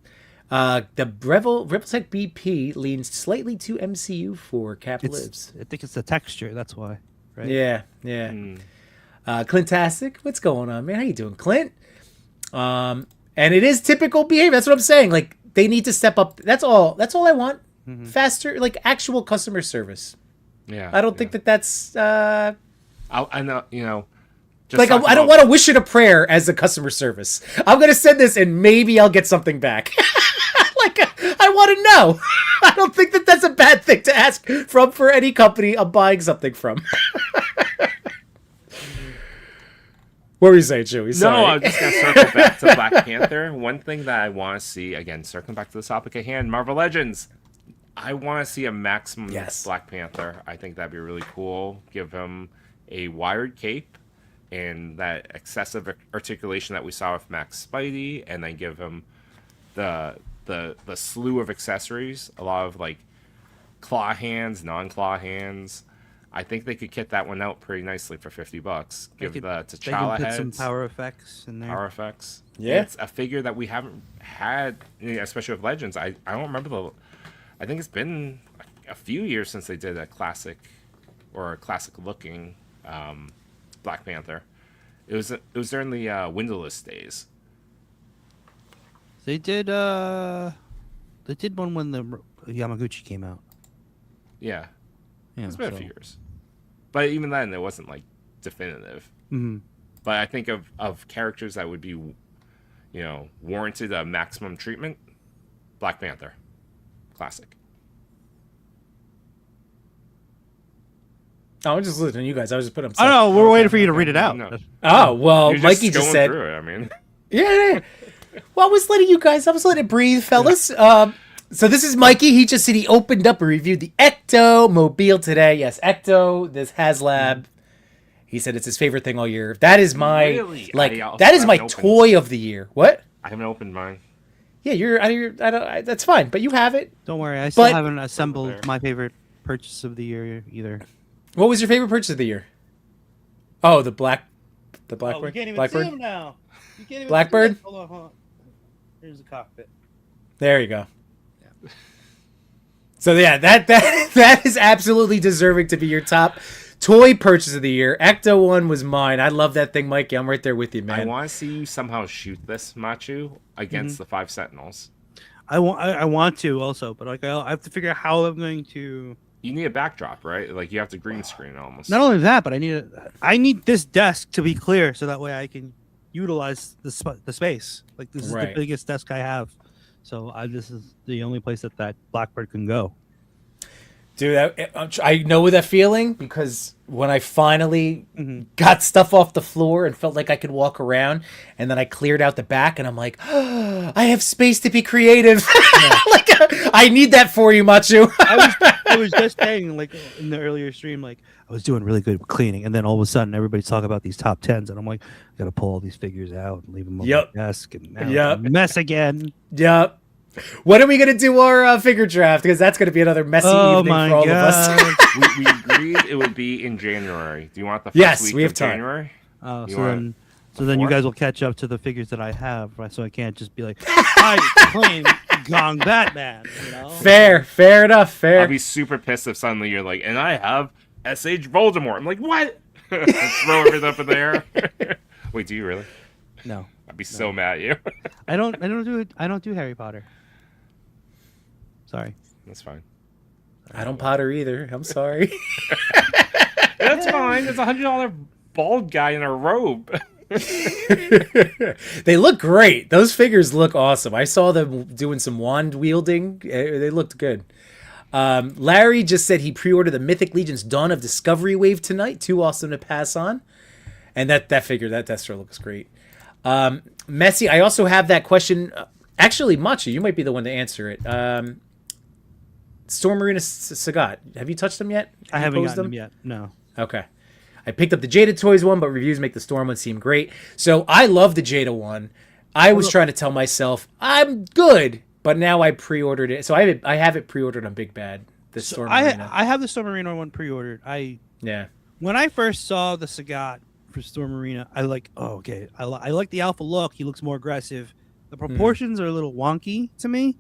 The Rebeltech BP leans slightly to MCU for Cap Lives. I think it's the texture. That's why. Right? Yeah, yeah. Mm. Clintastic, what's going on, man? How you doing, Clint? And it is typical behavior. That's what I'm saying. Like they need to step up. That's all I want. Faster, like actual customer service. Yeah. I don't think that's I know. You know. Just like talk I don't about- want to wish it a prayer as a customer service. I'm gonna send this and maybe I'll get something back. Like I want to know. I don't think that's a bad thing to ask for any company I'm buying something from. What were you saying, Chewy? No, Sorry. I'm just gonna circle back to Black Panther. One thing that I want to see again, circling back to the topic at hand, Marvel Legends. I want to see a maximum Yes. Black Panther. I think that'd be really cool. Give him a wired cape and that excessive articulation that we saw with Max Spidey, and then give him the slew of accessories. A lot of like claw hands, non-claw hands. I think they could kit that one out pretty nicely for $50. Give the They can T'Challa put some heads, power effects in there. power effects. Yeah. It's a figure that we haven't had, especially with Legends. I don't remember I think it's been a few years since they did a classic or a classic looking Black Panther. It was during the Windowless days. They did one when the Yamaguchi came out. Yeah, Yeah, it's been a so- few years. But even then, it wasn't like definitive. Mhm. But I think of characters that would be, warranted a maximum treatment. Black Panther, classic. I'm just listening to you guys. I was just putting. I don't know. We're waiting for you to read it out. No. Oh well, You're Mikey just going said. through it. I mean, Yeah. Well, I was letting you guys. I was letting it breathe, fellas. So this is Mikey. He just said he opened up and reviewed the Ecto Mobile today. Yes, Ecto. This HasLab. He said it's his favorite thing all year. That is my Really? I also that is my haven't opened. toy of the year. What? I haven't opened mine. Yeah, that's fine, but you have it. Don't worry. I still But- haven't assembled my favorite purchase of the year either. What was your favorite purchase of the year? Oh, the Blackbird. Blackbird. now. You can't even Blackbird? Hold on. Here's the cockpit. There you go. So yeah, that is absolutely deserving to be your top toy purchase of the year. Ecto one was mine. I love that thing, Mikey. I'm right there with you, man. I want to see you somehow shoot this Machu against the 5 Sentinels. I want to also, but like I have to figure out how I'm going to. You need a backdrop, right? Like you have to green screen almost. Not only that, but I need this desk to be clear so that way I can utilize the space. Like this is Right. the biggest desk I have, so this is the only place that Blackbird can go. Dude, I know that feeling because when I finally got stuff off the floor and felt like I could walk around, and then I cleared out the back, and I'm like, oh, I have space to be creative. Like, I need that for you, Machu. I was just saying, like in the earlier stream, like I was doing really good with cleaning, and then all of a sudden everybody's talking about these top tens, and I'm like, I gotta pull all these figures out and leave them on Yep. my desk, and now Yep. it's a mess again. Yep. When are we gonna do our figure draft? Because that's gonna be another messy evening for all of us. We agreed it would be in January. Do you want the first Yes, week we have of time. January? Oh, You so want then, so then you before? guys will catch up to the figures that I have, right? So I can't just be like, I claim Gong Batman. You know? Fair enough. Fair. I'll be super pissed if suddenly you're like, and I have SH Voldemort. I'm like, what? Throw everything up in the air. Wait, do you really? No, I'd be so mad at you. I don't do it. I don't do Harry Potter. Sorry. That's fine. I don't Potter either. I'm sorry. That's fine. There's $100 bald guy in a robe. They look great. Those figures look awesome. I saw them doing some wand wielding. They looked good. Larry just said he pre-ordered the Mythic Legion's Dawn of Discovery wave tonight. Too awesome to pass on. And that figure, that Destro looks great. Messi, I also have that question. Actually, Machi, you might be the one to answer it. Storm Marina Sagat. Have you touched them yet? I Have you haven't posed gotten them yet. No. Okay. I picked up the Jada Toys one, but reviews make the Storm one seem great. So I love the Jada one. I was trying to tell myself I'm good, but now I pre-ordered it. So I have it pre-ordered on Big Bad. The Storm Marina. I have the Storm Marina one pre-ordered. Yeah. When I first saw the Sagat for Storm Marina, I like. Oh, okay. I like the alpha look. He looks more aggressive. The proportions are a little wonky to me.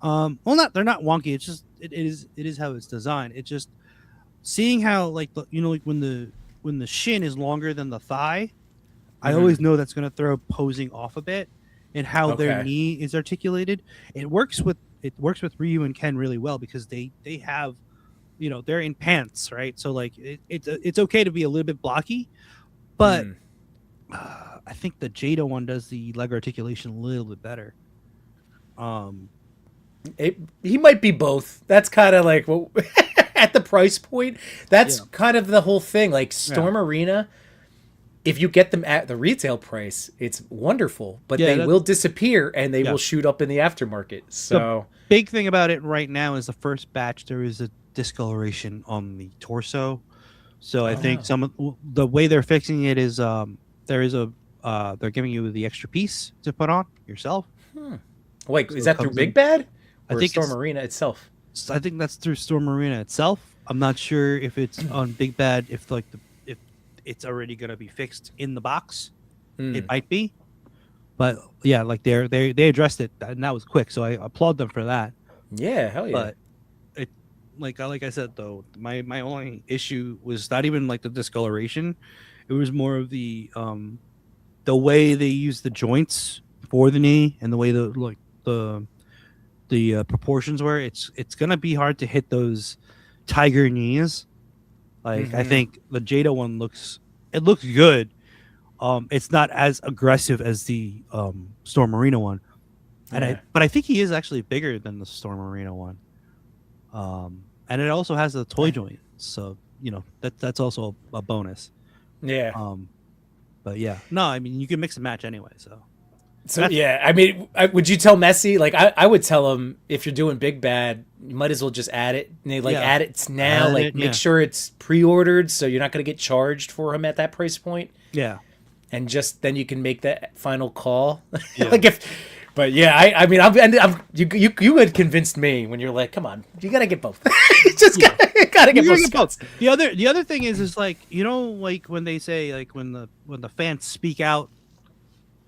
Well, they're not wonky. It's just it is how it's designed. It's just seeing how like when the shin is longer than the thigh, I always know that's going to throw posing off a bit, and how their knee is articulated. It works with Ryu and Ken really well because they have, they're in pants, right? So like it's okay to be a little bit blocky, but I think the Jada one does the leg articulation a little bit better. He might be both. That's kind of like at the price point. That's kind of the whole thing. Like Storm Arena, if you get them at the retail price, it's wonderful. But they will disappear and they will shoot up in the aftermarket. So the big thing about it right now is the first batch. There is a discoloration on the torso. So I think some of the way they're fixing it is they're giving you the extra piece to put on yourself. Wait, So is it that through comes Big in- Bad? I Or think Storm Arena itself. I think that's through Storm Arena itself. I'm not sure if it's on Big Bad. If if it's already gonna be fixed in the box, it might be. But yeah, like they addressed it and that was quick. So I applaud them for that. Yeah, hell yeah. But it like I said though, my only issue was not even like the discoloration. It was more of the way they use the joints for the knee and the way the proportions were. It's gonna be hard to hit those tiger knees. Like I think the Jada one looks good. It's not as aggressive as the Storm Marina one, but I think he is actually bigger than the Storm Marina one. And it also has the toy joint, so that's also a bonus. Yeah. But yeah, no, I mean you can mix and match anyway. So yeah, I mean, would you tell Messi? Like, I would tell him if you're doing Big Bad, you might as well just add it. And they add it now. Make sure it's pre-ordered, so you're not going to get charged for him at that price point. Yeah, and just then you can make that final call. But yeah, I mean, you had convinced me when you're like, come on, you got to get both. Just gotta get both. The other thing is like like when they say like when the fans speak out.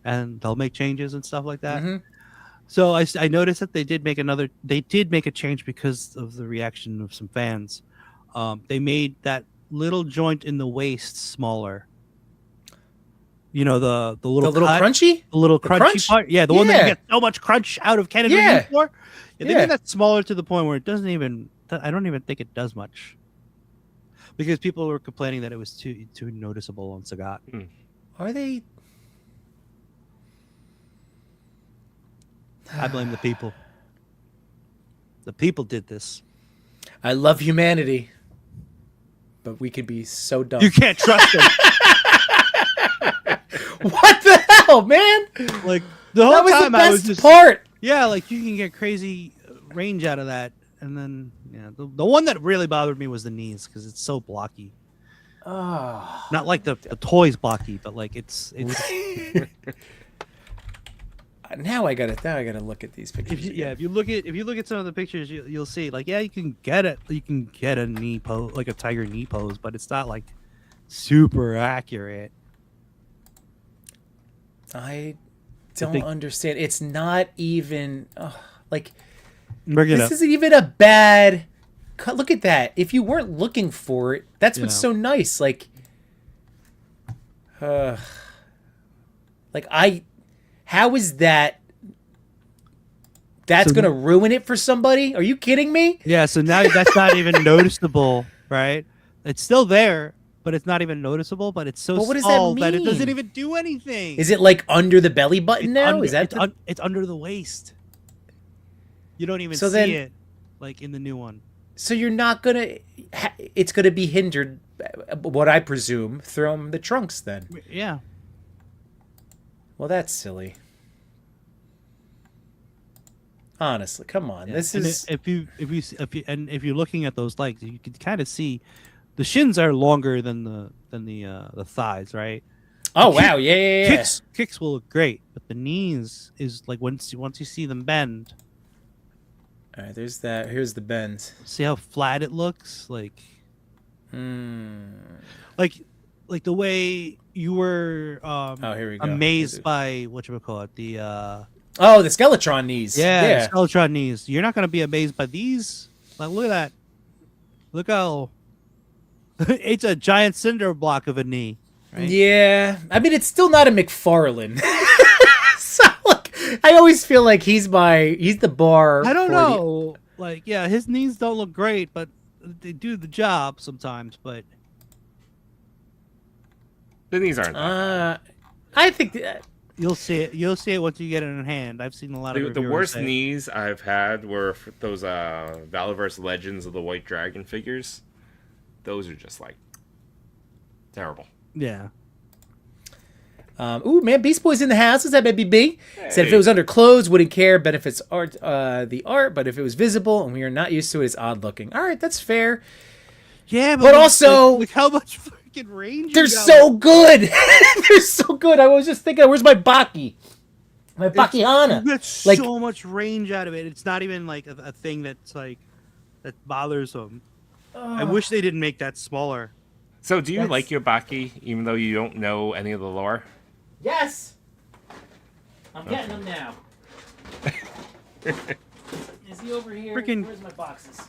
And they'll make changes and stuff like that. So I noticed that they did make a change because of the reaction of some fans. They made that little joint in the waist smaller. The little crunchy, the little crunchy crunch? part. Yeah, the one that you get so much crunch out of Kennedy before. Yeah, they made that smaller to the point where it doesn't even. I don't even think it does much. Because people were complaining that it was too noticeable on Sagat. Are they? I blame the people. The people did this. I love humanity, but we could be so dumb. You can't trust them. What the hell, man? Like the whole that was time the best I was just part. Yeah, like you can get crazy range out of that, and then the one that really bothered me was the knees because it's so blocky. Oh. Not like the toys blocky, but like it's Now I gotta look at these pictures. If you look at some of the pictures, you'll see like you can get it. You can get a knee pose, like a tiger knee pose, but it's not like super accurate. I don't understand. It's not even like Bring it this up. isn't even a bad cut. Look at that. If you weren't looking for it, that's what's so nice. Like how is that? That's gonna ruin it for somebody? Are you kidding me? Yeah, so now that's not even noticeable, right? It's still there, but it's not even noticeable. But it's so But what does small that that it mean? doesn't even do anything. Is it like under the belly button now? Under, Is that it's under the waist? You don't even So see then- it, like in the new one. so you're not gonna? It's gonna be hindered, what I presume, from the trunks then. Yeah. Well, that's silly. Honestly, come on. Yeah. This And is if you're looking at those legs, you can kind of see the shins are longer than the thighs, right? oh wow, yeah. Kicks will look great, but the knees is like once you see them bend, All right, there's that. Here's the bends. see how flat it looks, like like the way you were Oh, here we go. amazed by whatchamacallit, the Oh, the Skeletron knees. yeah, Skeletron knees. You're not gonna be amazed by these. Like, look at that. Look how it's a giant cinder block of a knee. Right? Yeah. I mean, it's still not a McFarlane. So, like, I always feel like he's the bar. I don't for know. Like, yeah, his knees don't look great, but they do the job sometimes. But The knees aren't. I think that, you'll see it. You'll see it once you get it in hand. I've seen a lot of The reviewers worst say- knees I've had were those Valaverse Legends of the White Dragon figures. Those are just like terrible. Yeah. ooh, man, Beast Boy's in the house. Is that baby B? Said if it was under clothes, wouldn't care. Benefits art, the art, but if it was visible and we are not used to it, it's odd looking. All right, that's fair. Yeah, But also- look how much freaking range. They're you got. so good. They're so good. I was just thinking, where's my Baki? My Baki Hana. You get Like- so much range out of it. It's not even like a thing that's like that bothers them. I wish they didn't make that smaller. So, do you That's- like your Baki, even though you don't know any of the lore? Yes. I'm getting them now. Is he over here? Freaking- Where's my boxes?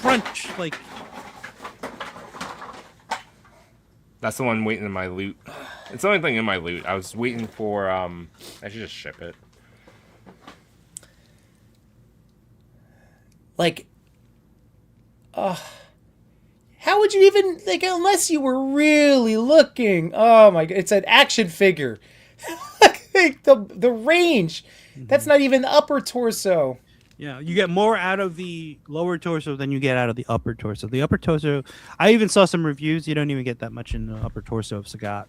Crunch, like That's the one waiting in my loot. It's the only thing in my loot. I was waiting for. I should just ship it. Like, how would you even, like, unless you were really looking? Oh my god, it's an action figure. Like, the range. That's not even the upper torso. yeah, you get more out of the lower torso than you get out of the upper torso. The upper torso, I even saw some reviews. You don't even get that much in the upper torso of Sagat.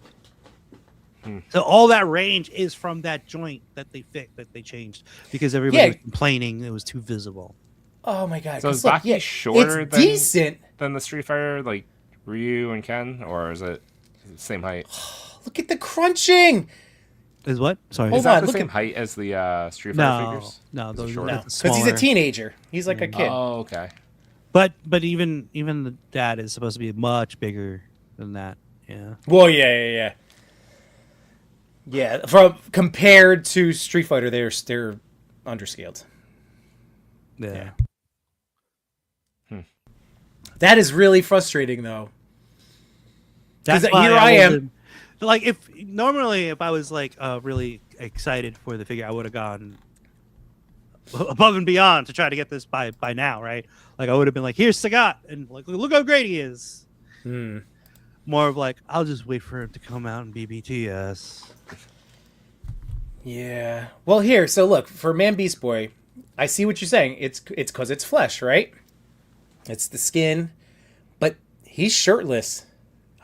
So all that range is from that joint that they changed because everybody was complaining it was too visible. Oh my god. So 'cause is look, Baki shorter it's than decent. than the Street Fighter, like Ryu and Ken, or is it the same height? Look at the crunching. Is what? Sorry. Hold Is that on, the look same at- height as the Street Fighter No, figures? no, Is it those shorter? No, That's because he's a smaller. teenager. He's like a kid. Oh, okay. But even the dad is supposed to be much bigger than that. Yeah. Well, yeah. Yeah, from compared to Street Fighter, they're underscaled. Yeah. That is really frustrating, though. That's 'Cause why here I am. wasn't- Like if I was like really excited for the figure, I would have gone above and beyond to try to get this by now, right? Like I would have been like, "Here's Sagat," and like, look how great he is. More of like, I'll just wait for him to come out in BBTS. Yeah. Well, here. So look, for Man Beast Boy, I see what you're saying. It's because it's flesh, right? It's the skin, but he's shirtless.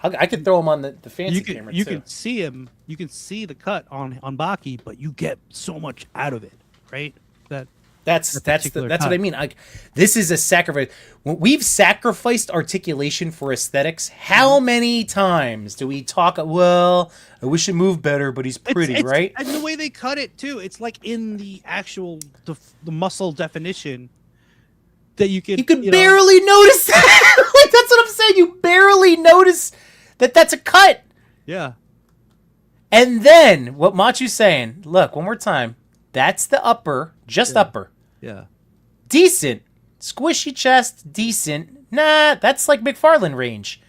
I could throw him on the fancy camera You too. can see him. You can see the cut on Baki, but you get so much out of it, right? That That's particular what cut. I mean. Like, this is a sacrifice. When we've sacrificed articulation for aesthetics, how many times do we talk? Well, I wish it moved better, but he's pretty, right? And the way they cut it too, it's like in the actual the muscle definition that you can. You could know, barely notice that. Like, that's what I'm saying. You barely notice that that's a cut. Yeah. And then what Machu's saying? Look, one more time. That's the upper, just upper. Yeah. Decent. Squishy chest, decent. Nah, that's like McFarlane range.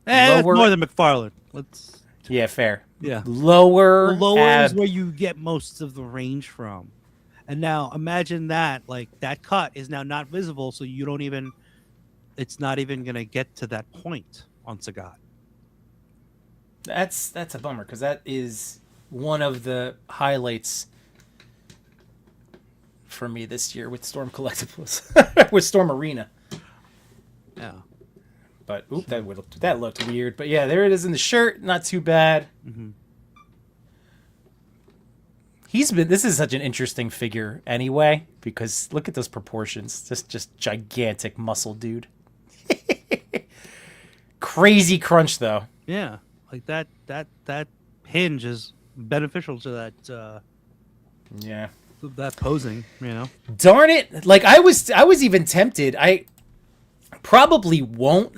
It's Lower- more than McFarlane. Let's. Yeah, fair. Yeah. Lower. Lower ab- is where you get most of the range from. And now imagine that, like that cut is now not visible, so you don't even. It's not even gonna get to that point on Sagat. That's a bummer because that is one of the highlights for me this year with Storm Collectibles, with Storm Arena. Yeah. But oop, that looked weird. But yeah, there it is in the shirt. Not too bad. Mm-hmm. This is such an interesting figure anyway, because look at those proportions. Just gigantic muscle dude. Crazy crunch though. Yeah. Like that hinge is beneficial to that Yeah. that posing, you know. Darn it. Like I was even tempted. I probably won't,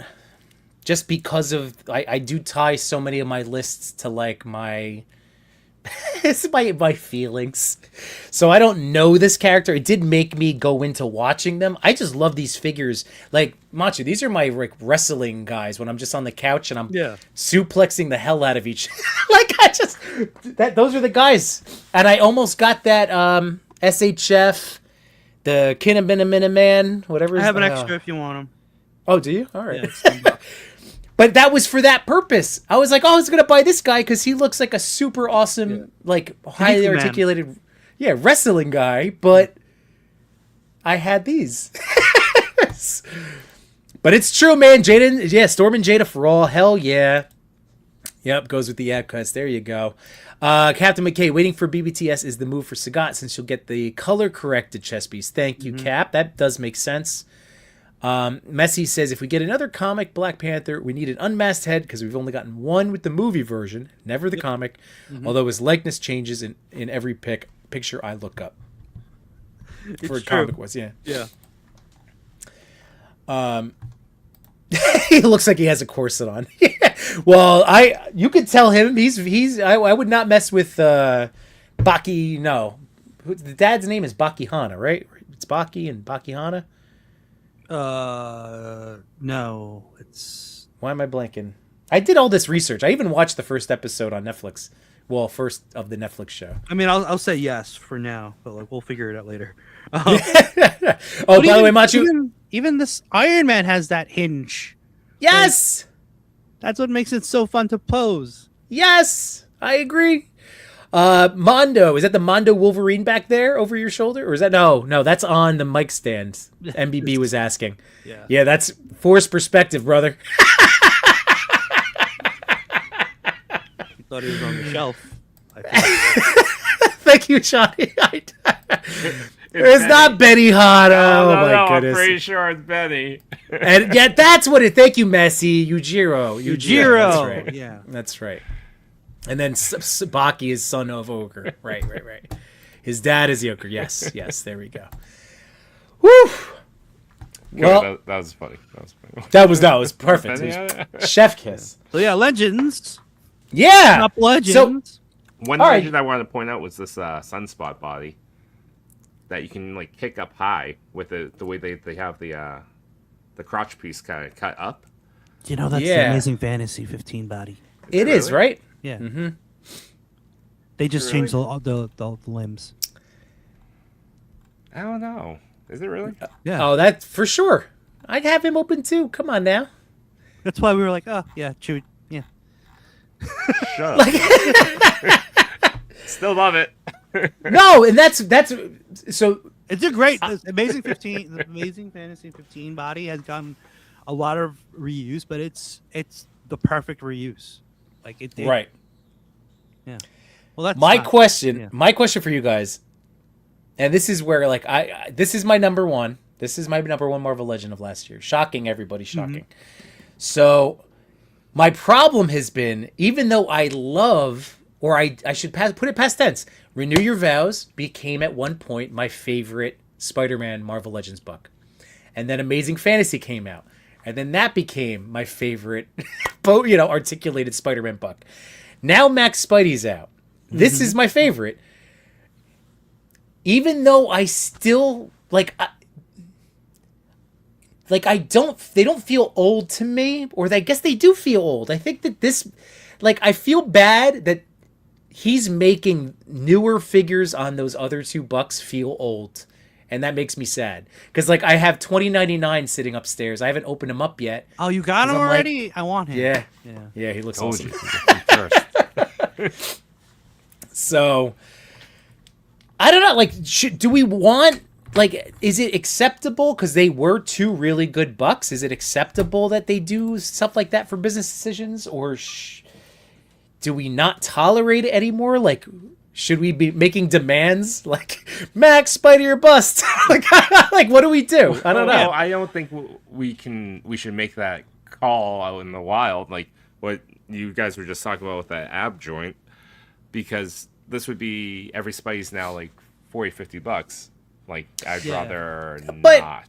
just because of I do tie so many of my lists to like my it's my feelings. So I don't know this character. It did make me go into watching them. I just love these figures. Like Machu, these are my like wrestling guys when I'm just on the couch and I'm suplexing the hell out of each. Like those are the guys. And I almost got that SHF, the Kinnamina Man, whatever. I have an extra if you want them. Oh, do you? All right. Yeah, but that was for that purpose. I was like, oh, I was going to buy this guy because he looks like a super awesome, like highly Man. articulated, wrestling guy. But I had these. But it's true, man. Jaden, Storm and Jada for all. Hell yeah. Yep, goes with the ad cuts. There you go. Captain McKay, waiting for BBTS is the move for Sagat since you'll get the color corrected chest piece. Thank you, Cap. That does make sense. Messi says, if we get another comic Black Panther, we need an unmasked head because we've only gotten one with the movie version, never the comic, although his likeness changes in every picture I look up. For a comic was, yeah. Yeah. He looks like he has a corset on. Well, you could tell him I would not mess with Baki. No, the dad's name is Baki Hana, right? It's Baki and Baki Hana. No, it's. Why am I blanking? I did all this research. I even watched the first episode on Netflix. Well, first of the Netflix show. I mean, I'll say yes for now, but like we'll figure it out later. Oh, by the way, Machu. Even this Iron Man has that hinge. Yes. That's what makes it so fun to pose. Yes, I agree. Mondo, is that the Mondo Wolverine back there over your shoulder, or is that no? That's on the mic stand. MBB was asking. Yeah, that's forced perspective, brother. You thought he was on the shelf. Thank you, Johnny. It's not Benny Hanna. Oh my goodness. I'm pretty sure it's Benny. And yeah, that's what it. Thank you, Messi. Yujiro. That's right. Yeah, that's right. And then Sabaki is son of Ogre. Right. His dad is the Ogre. Yes. There we go. Woo. Well, that was funny. That was perfect. It was chef kiss. So yeah, Legends. Yeah. Top Legends. One legend I wanted to point out was this Sunspot body that you can like kick up high with the way they have the crotch piece kind of cut up. You know that's the Amazing Fantasy 15 body. It is, right? Yeah. Mm-hmm. They just changed the limbs. I don't know. Is it really? Yeah. Oh, that's for sure. I'd have him open too. Come on now. That's why we were like, oh yeah, Chewie. Yeah. Shut up. Still love it. No, and that's so. It's a great Amazing 15. The Amazing Fantasy 15 body has gotten a lot of reuse, but it's the perfect reuse. Like it did. Right. Yeah. Well, that's my question. Yeah. My question for you guys: and this is where like this is my number one. This is my number one Marvel Legend of last year. Shocking, everybody, shocking. So my problem has been, even though I love, or I should put it past tense, Renew Your Vows became at one point my favorite Spider-Man Marvel Legends book. And then Amazing Fantasy came out. And then that became my favorite, articulated Spider-Man book. Now Max Spidey's out. This is my favorite. Even though I still, they don't feel old to me, or I guess they do feel old. I think that this, I feel bad that he's making newer figures on those other two bucks feel old. And that makes me sad. Because, I have 2099 sitting upstairs. I haven't opened him up yet. Oh, you got him already? I want him. Yeah, he looks Told awesome. you. So, I don't know. Do we want... is it acceptable? Because they were two really good bucks. Is it acceptable that they do stuff like that for business decisions? Or do we not tolerate it anymore? Should we be making demands Max, Spidey or bust? What do we do? I don't know. I don't think we should make that call out in the wild, like what you guys were just talking about with that ab joint, because this would be every Spidey's now $40-$50. I'd rather not.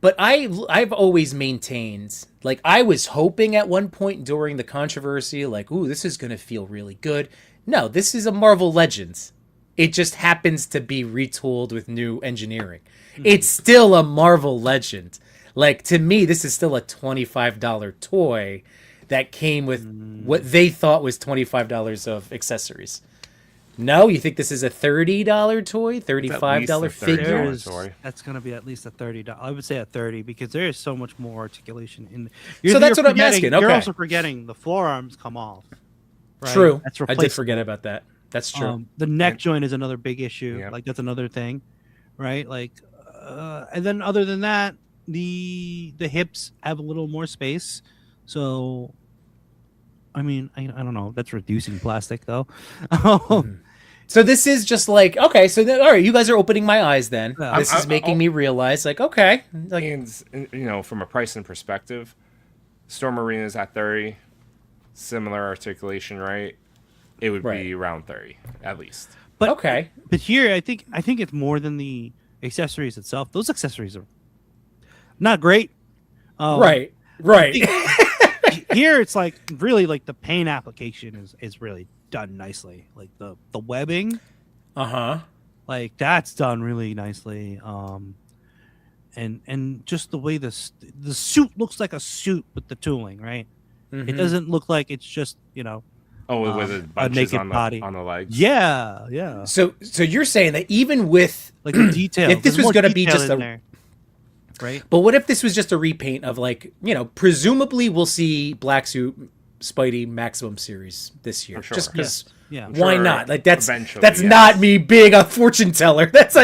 But I've always maintained, I was hoping at one point during the controversy, ooh, this is gonna feel really good. No, this is a Marvel Legends. It just happens to be retooled with new engineering. It's still a Marvel Legend. To me, this is still a $25 toy that came with what they thought was $25 of accessories. No, you think this is a $30 toy, $35 figure? That's going to be at least a $30. I would say a 30 because there is so much more articulation in. So that's what I'm asking. You're Okay. also forgetting the forearms come off. Right? True. That's I did forget about that. That's true. The neck joint is another big issue. Yep. That's another thing, right? And then other than that, the hips have a little more space. So, I mean, I don't know. That's reducing plastic though. So this is just okay. So all right, you guys are opening my eyes. Then Yeah. this is making me realize, okay, And from a pricing perspective, Storm Arena's at 30, similar articulation, right? It would Right. be around 30 at least. But okay. But here, I think it's more than the accessories itself. Those accessories are not great. Right. Here, it's really the paint application is really done nicely. The webbing, that's done really nicely. And just the way the suit looks like a suit with the tooling, right? It doesn't look like it's just with the a bunches naked on body on the legs. Yeah. So you're saying that even with The detail, if this there's was more going to be detail just in a there, right? But what if this was just a repaint of presumably we'll see Black Suit Spidey Maximum series this year, sure. just because. Yeah. Why Sure, not? That's eventually, that's yes. not me being a fortune teller. That's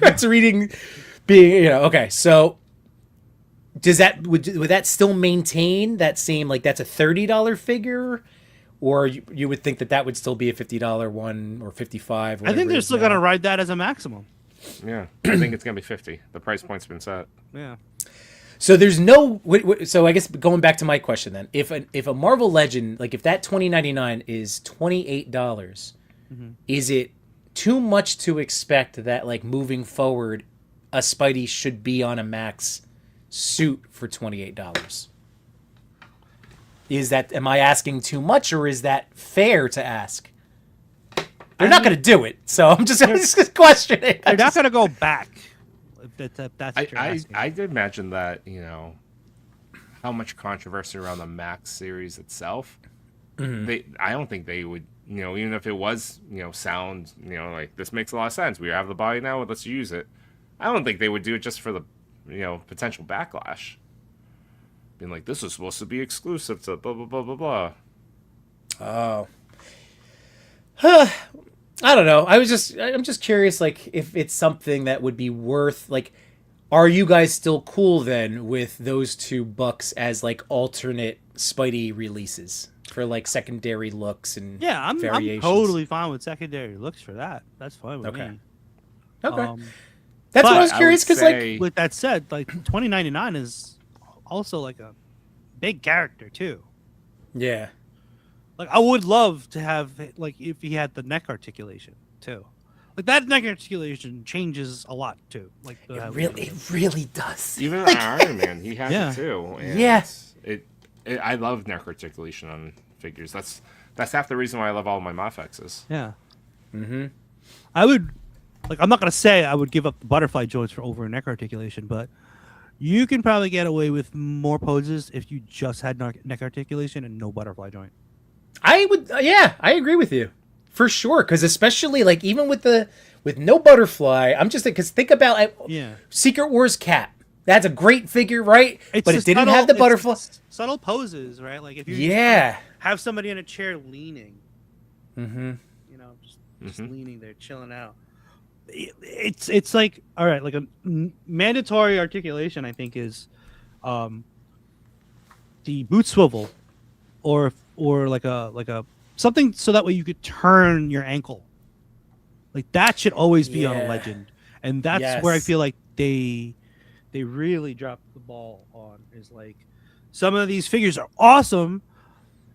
that's reading, being okay. So does that would that still maintain that same that's a $30 figure, or you would think that would still be a $50 one or 55? I think they're still going to ride that as a maximum. Yeah, I think it's gonna be 50. The price point's been set. Yeah. So there's no. So I guess going back to my question then, if a Marvel Legend if that 2099 is $28, is it too much to expect that moving forward, a Spidey should be on a Max suit for $28? Am I asking too much, or is that fair to ask? They're not going to do it, so I'm just questioning. They're not going to go back. That's what you're asking. I did imagine that, how much controversy around the Max series itself. I don't think they would, even if it was, sound, this makes a lot of sense. We have the body now, let's use it. I don't think they would do it just for the, potential backlash. Being this is supposed to be exclusive to blah, blah, blah, blah, blah. Oh. I don't know. I'm just curious, if it's something that would be worth, are you guys still cool then with those two bucks as alternate Spidey releases for secondary looks and I'm variations? totally fine with secondary looks for that. That's fine with me. Okay. That's what I was but curious because, like, say- with that said, like 2099 is also like a big character too. yeah, Like I would love to have like if he had the neck articulation too. Like that neck articulation changes a lot too. Like it really does. Even Like, Iron Man, he has Yeah. it too. And Yeah. I love neck articulation on figures. That's half the reason why I love all my Mafexes. Yeah. Mm-hmm. I would like. I'm not gonna say I would give up the butterfly joints for over neck articulation, but you can probably get away with more poses if you just had neck articulation and no butterfly joint. I would, yeah, I agree with you for sure. Because especially like even with no butterfly, I'm just because think about Yeah. Secret Wars Cap. That's a great figure, right? But the it didn't subtle- have the it's butterfly. subtle poses, right? Like if you Yeah. have somebody in a chair leaning, Mm-hmm. you know, just leaning there, chilling out. It's like all right, like a mandatory articulation. I think is, the boot swivel, or like a something so that way you could turn your ankle. Like that should always be on a Yeah. legend, and that's where I Yes. feel like they really dropped the ball on. Is like some of these figures are awesome.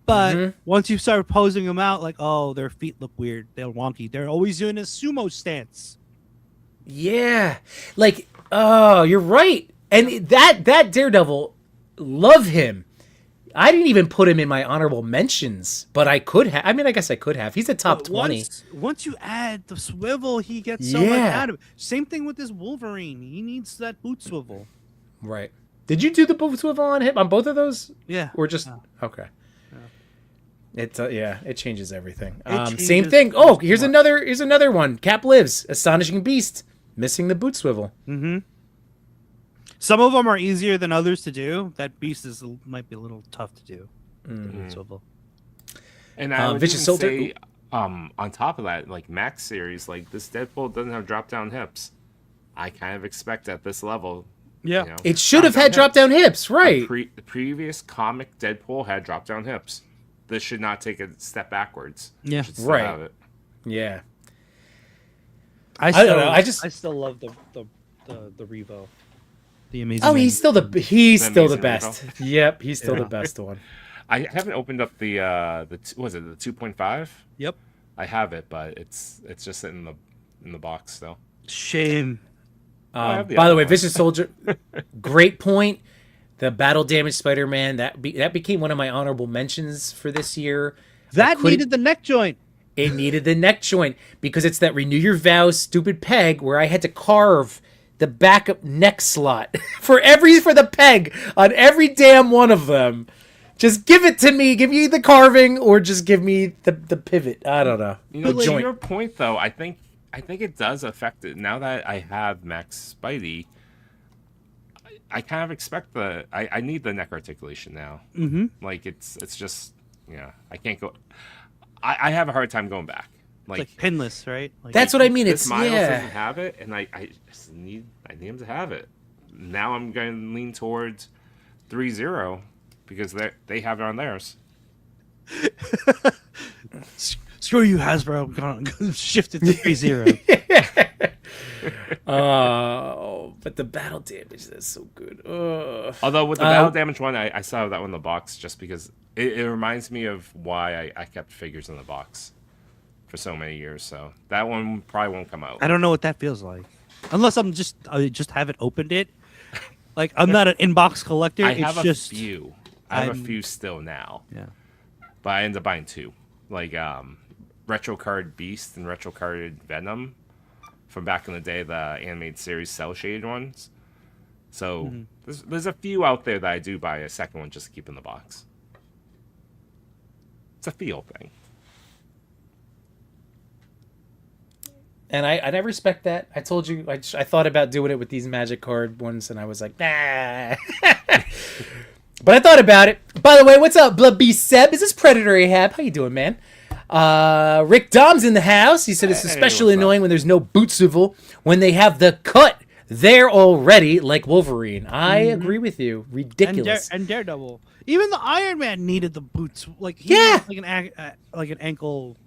But once you start posing them out, like, oh, their feet look weird. They're wonky. They're always doing a sumo stance. Yeah, like oh, you're right. And that Daredevil, love him. I didn't even put him in my honorable mentions, but I could have. I mean, I guess I could have. He's a top But 20. Once you add the swivel, he gets so much Yeah. out of it. Same thing with this Wolverine. He needs that boot swivel. Right. Did you do the boot swivel on him on both of those? Yeah. Or just okay. It's yeah, it changes everything. Same changes thing. Oh, here's much. another one. Cap Lives, Astonishing Beast, missing the boot swivel. Some of them are easier than others to do. That beast might be a little tough to do. Boot swivel. And I would Vicious even Soldier- say, on top of that, like Max series, like this Deadpool doesn't have drop down hips. I kind of expect at this level. Yeah. You know, It should have had drop drop-down down hips, right? The previous comic Deadpool had drop down hips. This should not take a step backwards. It Yeah. should still Right. have it. Yeah. I don't know, I still love the Revo. The amazing. Oh, he's still the Amazing best. Yep, he's still the best one. I haven't opened up the was it the 2.5? Yep. I have it, but it's just sitting in the box still. Shame. I have the By the other way, one. Vicious Soldier, great point. The battle damage Spider-Man that became one of my honorable mentions for this year. That couldn't- needed the neck joint. It needed the neck joint because it's that renew your vows stupid peg where I had to carve the backup neck slot for the peg on every damn one of them. Just give it to me. Give me the carving or just give me the pivot. I don't know. You know, The to joint. your point though, I think it does affect it. Now that I have Max Spidey, I kind of expect I need the neck articulation now. Mm-hmm. Like it's just I can't go. I have a hard time going back. It's like pinless, right? Like, That's what I mean. This It's Miles yeah. doesn't have it, and I just need him to have it. Now I'm going to lean towards 3-0 because they have it on theirs. screw you, Hasbro. I'm gonna shift it to 3-0. Oh, but the battle damage that's so good. Ugh. Although with the battle damage one, I saw that one in the box just because it reminds me of why I kept figures in the box for so many years. So that one probably won't come out. I don't know what that feels like, unless I just haven't opened it. Like I'm not an inbox collector. I It's have a just few. I have I'm- a few still now, yeah. but I ended up buying two, like Retro Card Beast and Retro Card Venom from back in the day, the animated series cell shaded ones. So there's a few out there that I do buy a second one just to keep in the box. It's a feel thing. And I respect that. I told you I thought about doing it with these magic card ones, and I was like, nah. But I thought about it. By the way, what's up, Blood Beast Seb? Is this Predator Ahab? How you doing, man? Rick Dom's in the house. He said it's Hey, especially what's up? annoying when there's no boot swivel when they have the cut there already, like Wolverine. I agree with you. Ridiculous. And Daredevil. Even the Iron Man needed the boots. Like Yeah. like an ankle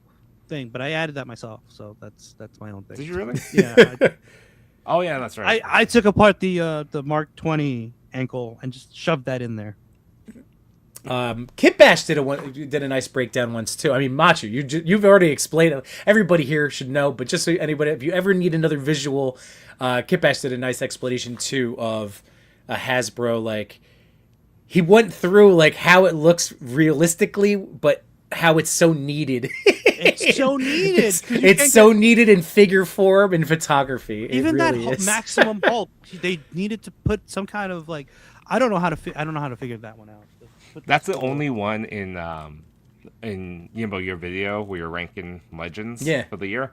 thing, but I added that myself, so that's my own thing. Did you really? Yeah. Oh yeah, that's right. I took apart the Mark 20 ankle and just shoved that in there. Kit Bash did a nice breakdown once too. I mean, Machu, you've already explained it. Everybody here should know, but just so anybody, if you ever need another visual, Kit Bash did a nice explanation too of a Hasbro. Like he went through like how it looks realistically, but how it's so needed. It's so needed. It's so needed in figure form and photography. Even really that is. maximum Hulk, they needed to put some kind of like I don't know how to figure that one out. That's the only one in Yimbo, your video where you're ranking legends for the year.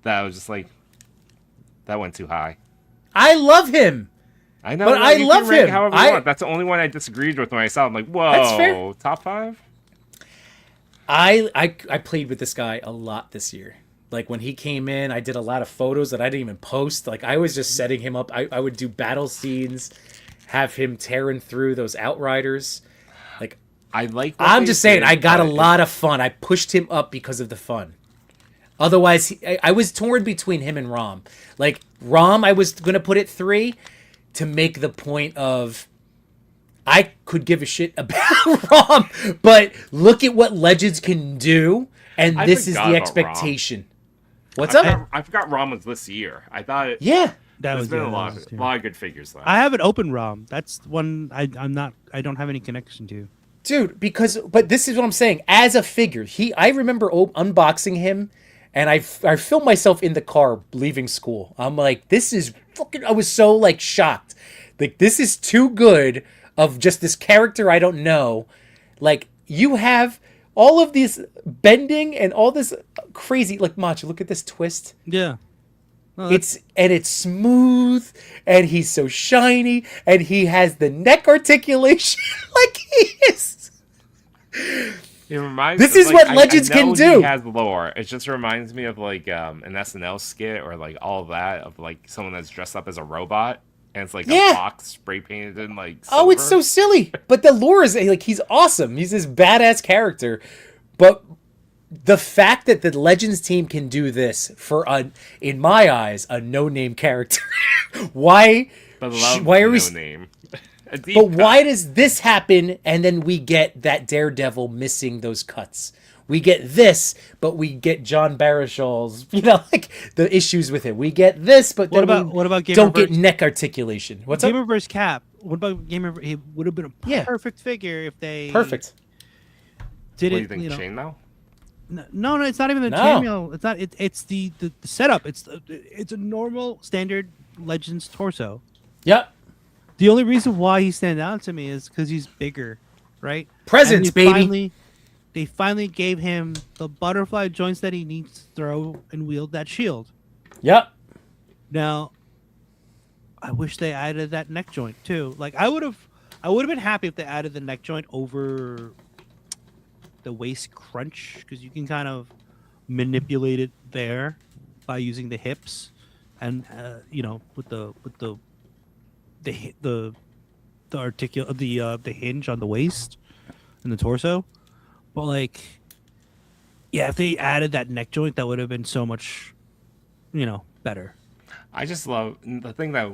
That was just like that went too high. I love him. I know, but I love him. However you want. That's the only one I disagreed with when I saw him. Like, whoa, that's fair. Top 5. I played with this guy a lot this year. Like when he came in, I did a lot of photos that I didn't even post. Like I was just setting him up. I would do battle scenes, have him tearing through those Outriders. Like I'm just saying, I got a lot of fun. I pushed him up because of the fun. Otherwise, I was torn between him and Rom. Like Rom, I was gonna put it 3 to make the point of I could give a shit about Rom, but look at what Legends can do, and this is the expectation. What's up? I forgot Rom was this year. I thought it. Yeah, there's been a lot of good figures though. I haven't opened Rom. That's one I don't have any connection to. Dude, but this is what I'm saying. As a figure, I remember unboxing him, and I filmed myself in the car leaving school. I'm like, this is fucking. I was so like shocked. Like this is too good of just this character I don't know. Like you have all of this bending and all this crazy. Like Macho, look at this twist. Yeah. No, it's smooth, and he's so shiny, and he has the neck articulation like he is. It reminds. This is what Legends can do. He has lore. It just reminds me of like an SNL skit or like all of that of like someone that's dressed up as a robot, and it's like a box spray painted in like silver. Oh, it's so silly. But the lore is like he's awesome. He's this badass character, but the fact that the Legends team can do this for in my eyes, a no-name character. Why are we name? But why does this happen and then we get that Daredevil missing those cuts? We get this, but we get John Baruchel's, like the issues with it. We get this, but what about don't get neck articulation. What's up? Gamer vs. Cap. What about Gamer? It would have been a perfect figure if they did it. What do you think, chainmail? No, it's not even the chainmail. It's not. It's the setup. It's a normal standard Legends torso. Yep. The only reason why he stands out to me is because he's bigger, right? Presence, baby. They finally gave him the butterfly joints that he needs to throw and wield that shield. Yep. Now, I wish they added that neck joint too. Like I would have been happy if they added the neck joint over the waist crunch, because you can kind of manipulate it there by using the hips and with the hinge on the waist and the torso. But like, yeah, if they added that neck joint, that would have been so much, better. I just love the thing that,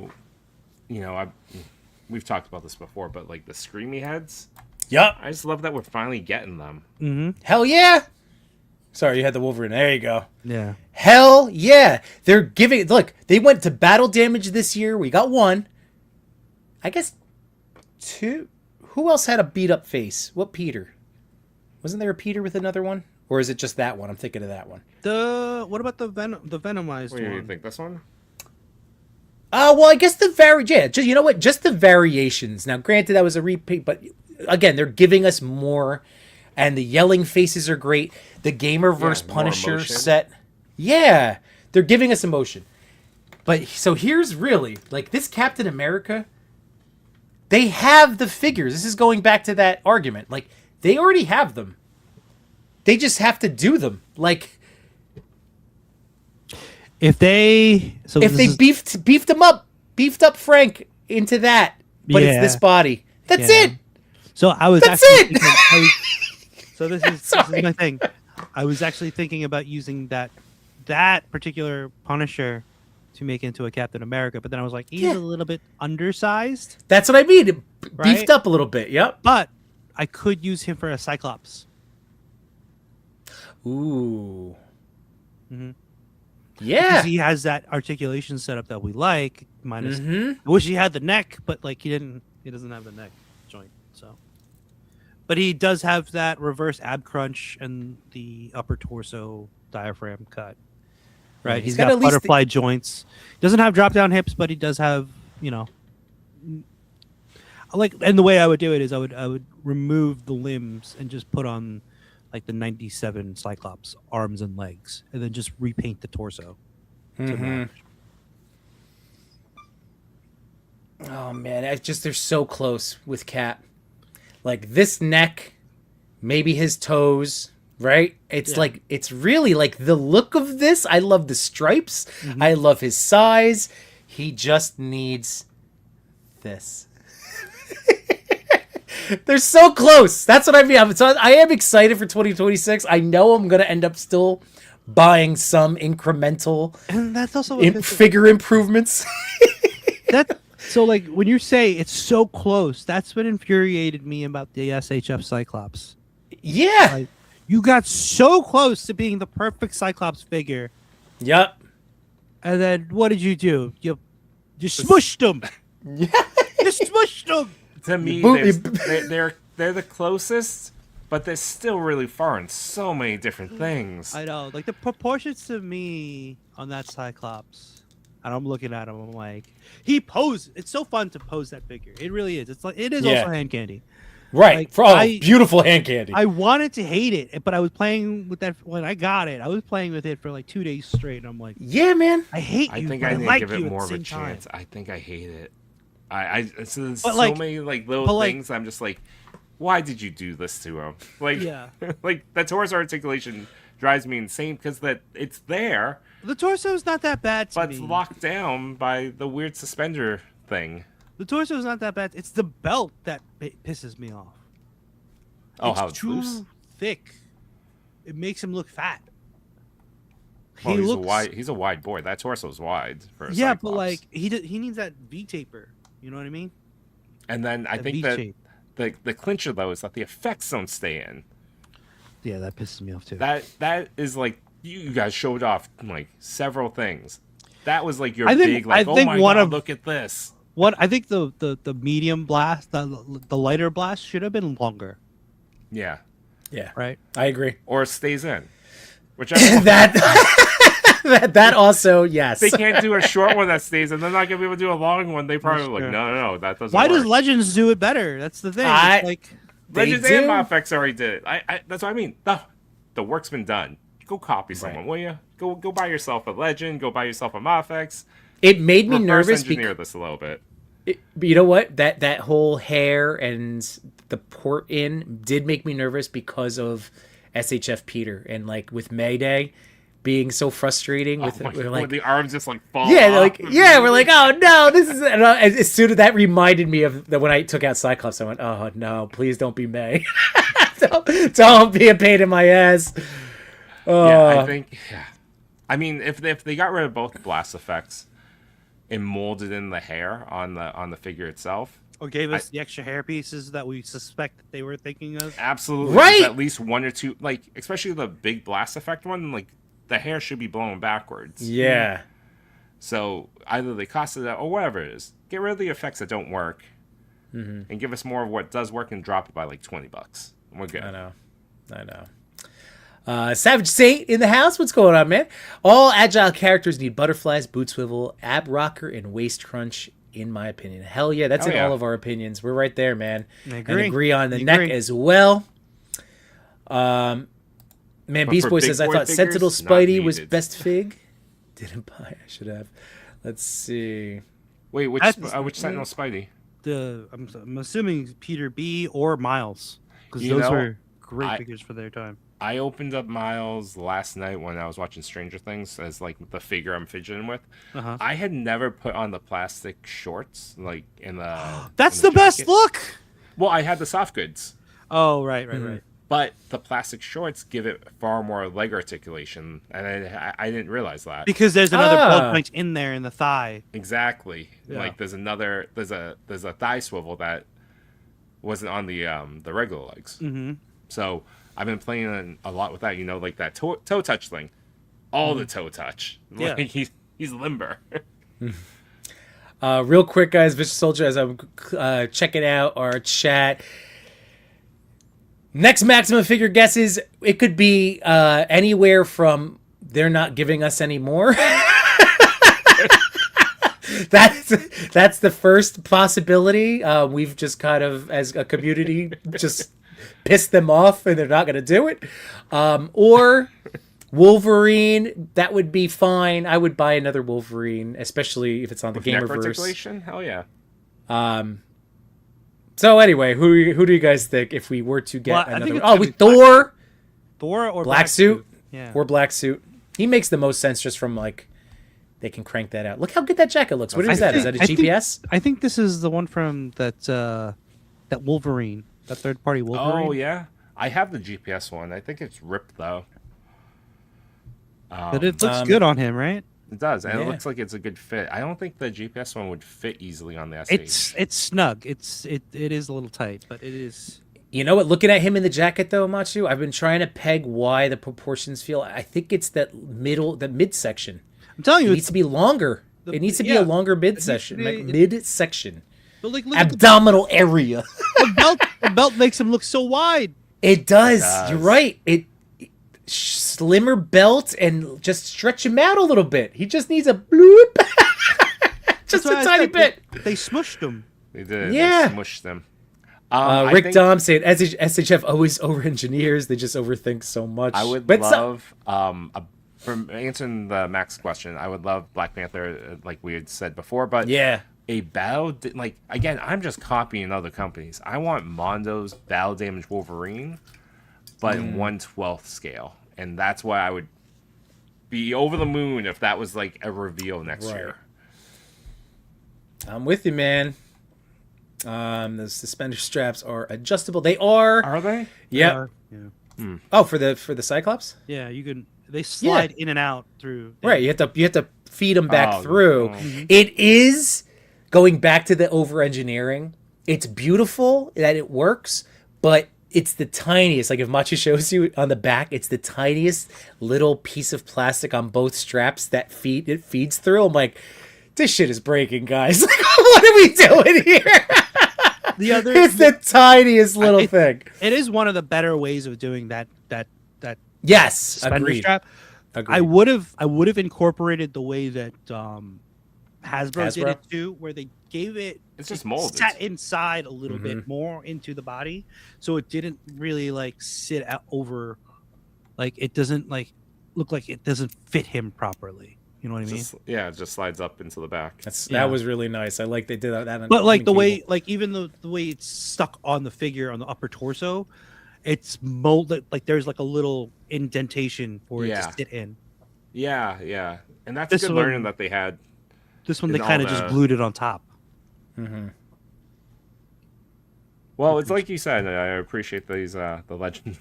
we've talked about this before, but like the Screamy heads. Yep. I just love that we're finally getting them. Mm-hmm. Hell yeah. Sorry, you had the Wolverine. There you go. Yeah. Hell yeah. They're giving. Look, they went to battle damage this year. We got 1. I guess 2. Who else had a beat up face? What Peter? Wasn't there a Peter with another one? Or is it just that one? I'm thinking of that one. What about the Venomized what one? Do you think this one? Well, I guess just the variations. Now, granted, that was a repeat, but again, they're giving us more, and the yelling faces are great. The Gamerverse Punisher set, they're giving us emotion. But so here's really like this Captain America. They have the figures. This is going back to that argument. Like they already have them. They just have to do them. Like if they beefed him up, beefed up Frank into that, but it's this body. That's it. So I was. That's actually it. thinking, this is my thing. I was actually thinking about using that particular Punisher to make into a Captain America, but then I was like, he's Yeah. a little bit undersized, That's what I mean. It Right? beefed up a little bit. Yep. but I could use him for a Cyclops. Ooh. Mhm. Yeah. Because he has that articulation setup that we like. Minus, Mhm. I wish he had the neck, but like he didn't. He doesn't have the neck joint. So, but he does have that reverse ab crunch and the upper torso diaphragm cut. Right, he's he's got got at least the- butterfly joints. Doesn't have drop down hips, but he does have, like. And the way I would do it is I would remove the limbs and just put on like the 97 Cyclops arms and legs, and then just repaint the torso. to match. Oh man, they're so close with Cap. Like this neck, maybe his toes, right? It's Yeah. like it's really like the look of this. I love the stripes. Mm-hmm. I love his size. He just needs this. They're so close. That's what I mean. I am excited for 2026. I know I'm gonna end up still buying some incremental And that's also figure improvements. that. So like when you say it's so close, that's what infuriated me about the SHF Cyclops. Yeah. Like, you got so close to being the perfect Cyclops figure, Yep. and then what did you do? You smushed them. Yeah. You smushed them. To me, Boom. they're the closest, but they're still really far in so many different things. I know, like the proportions to me on that Cyclops, and I'm looking at him. I'm like, he posed. It's so fun to pose that figure. It really is. It's like it is Yeah. also hand candy. Right. Like, Beautiful hand candy. I wanted to hate it, but I was playing with that when I got it. I was playing with it for like 2 days straight, and I'm like, yeah, man. I hate I you. think but I need like to give you it at more the of a same time. chance. I think I hate it. There's But, so like- many like little but, like- things. I'm just like, why did you do this to him? Like, Yeah. like that torso articulation drives me insane because that it's there, The torso's not that bad to but me. it's locked down by the weird suspender thing. The torso's not that bad. It's the belt that pisses me off. Oh, It's how it's too loose. thick. It makes him look fat. Well, he he's looks. he's a wide boy. That torso's wide for a Yeah, Cyclops. but like he needs that V taper. You know what I mean? And then I That think V that shape. the clincher though is that the effects don't stay in. Yeah, that pisses me off too. That is like you guys showed off like several things. That was like your I think- big like I oh think my one god of- look at this. What I think the medium blast, the lighter blast should have been longer, Yeah, Yeah. right? I agree. or it stays in. Whichever. that also, yes. They can't do a short one that stays in. They're not gonna be able to do a long one. They probably That's like true. no, that doesn't. Why work. does Legends do it better? That's the thing. I- It's like They Legends do. and Mafex already did it. That's what I mean. The work's been done. Go copy someone, will you? Go buy yourself a Legend. Go buy yourself a Mafex. It made me Reverse nervous engineer because this a little bit. you know what? That whole hair and the port in did make me nervous because of SHF Peter and like with Mayday being so frustrating with Oh my we're God, like when the arms just like fall. yeah, off. we're like, oh no, this is. And as soon as that reminded me of that when I took out Cyclops, I went, oh no, please don't be May, don't be a pain in my ass. Yeah, I think. Yeah. I mean, if they got rid of both blast effects and molded in the hair on the figure itself, or gave us the extra hair pieces that we suspect that they were thinking of. absolutely, Right. there's at least one or two, like especially the big blast effect one, like the hair should be blown backwards. Yeah, So either they cost it out or whatever it is, get rid of the effects that don't work, and give us more of what does work and drop it by like $20. And we're good. I know. Savage Saint in the house. What's going on, man? All agile characters need butterflies, boot swivel, ab rocker, and waist crunch. In my opinion, hell yeah, that's Oh, in yeah. all of our opinions. We're right there, man. I And agree. agree on the I neck agree. as well. Man, Beast for Boy big says I boy thought figures, Sentinel not Spidey was needed. best fig. Didn't buy. I should have. Let's see. Wait, which That's- Sentinel Spidey? I'm assuming Peter B or Miles, because You those know, were great I- figures for their time. I opened up Miles last night when I was watching Stranger Things as like the figure I'm fidgeting with. Uh-huh. I had never put on the plastic shorts like in the. That's in the best jacket. look. Well, I had the soft goods. Oh, right. but the plastic shorts give it far more leg articulation, and I didn't realize that. Because there's another ball joint in there in the thigh. Exactly. Yeah. Like there's a thigh swivel that wasn't on the regular legs. Mm-hmm. So I've been playing a lot with that. Like that toe touch thing, all the toe touch. Yeah. Like he's limber. Real quick, guys, Vicious Soldier, as I'm checking out our chat. Next maximum figure guesses, it could be anywhere from they're not giving us any more. That's the first possibility. We've just kind of, as a community, just pissed them off and they're not going to do it. Or Wolverine, that would be fine. I would buy another Wolverine, especially if it's on the With neck Gamerverse. articulation? Hell yeah. So anyway, who do you guys think if we were to get Well, I think another? it's Oh, gonna we be Thor or black suit. Yeah. Or black suit. He makes the most sense just from like they can crank that out. Look how good that jacket looks. What is that? Is that a GPS? I think this is the one from that Wolverine, that third party Wolverine. Oh yeah, I have the GPS one. I think it's ripped though. But it looks good on him, right? It does, and Yeah. it looks like it's a good fit. I don't think the GPS one would fit easily on the SH. It's snug. It is a little tight, but it is. You know what? Looking at him in the jacket though, Matsu, I've been trying to peg why the proportions feel. I think it's that mid section. I'm telling It you, needs to be longer. It needs to be a longer mid needs section. to be- Mid section. but like, look at Abdominal area. the belt. The belt makes him look so wide. It does. does. You're right. Slimmer belt and just stretch him out a little bit. He just needs a bloop. Just That's why a I tiny said bit. They smushed him. They did. Yeah. They smushed them. I Rick think Dom saying SHF always over engineers. They just overthink so much. I would But love from answering the Max question. I would love Black Panther, like we had said before. But yeah. a battle like again, I'm just copying other companies. I want Mondo's battle damage Wolverine, but in 1/12 scale, and that's why I would be over the moon if that was like a reveal next Right. year. I'm with you, man. The suspender straps are adjustable. They are. Are they? Yep. Yeah. Oh, for the Cyclops. Yeah, you can. They slide in and out through. Right. You have to feed them back Oh, through. oh. It is going back to the over engineering. It's beautiful that it works, but it's the tiniest. Like if Machi shows you on the back, it's the tiniest little piece of plastic on both straps that it feeds through. I'm like, this shit is breaking, guys. Like, what are we doing here? The other, It's the tiniest little thing. It is one of the better ways of doing that Yes, suspender agreed. strap. Agreed. I would have incorporated the way that Hasbro did it too, where they gave it It's just molded. sat inside a little bit more into the body, so it didn't really like sit out over, like it doesn't like look like it doesn't fit him properly. You know what I mean? It just slides up into the back. That was really nice. I like they did that. On But like the way, cable. like even the way it's stuck on the figure on the upper torso, it's molded. Like there's like a little indentation for it Yeah. to sit in. Yeah. And that's This a good one- learning that they had. This one they And all kind of just the- glued it on top. Well, it's like you said. I appreciate these the legend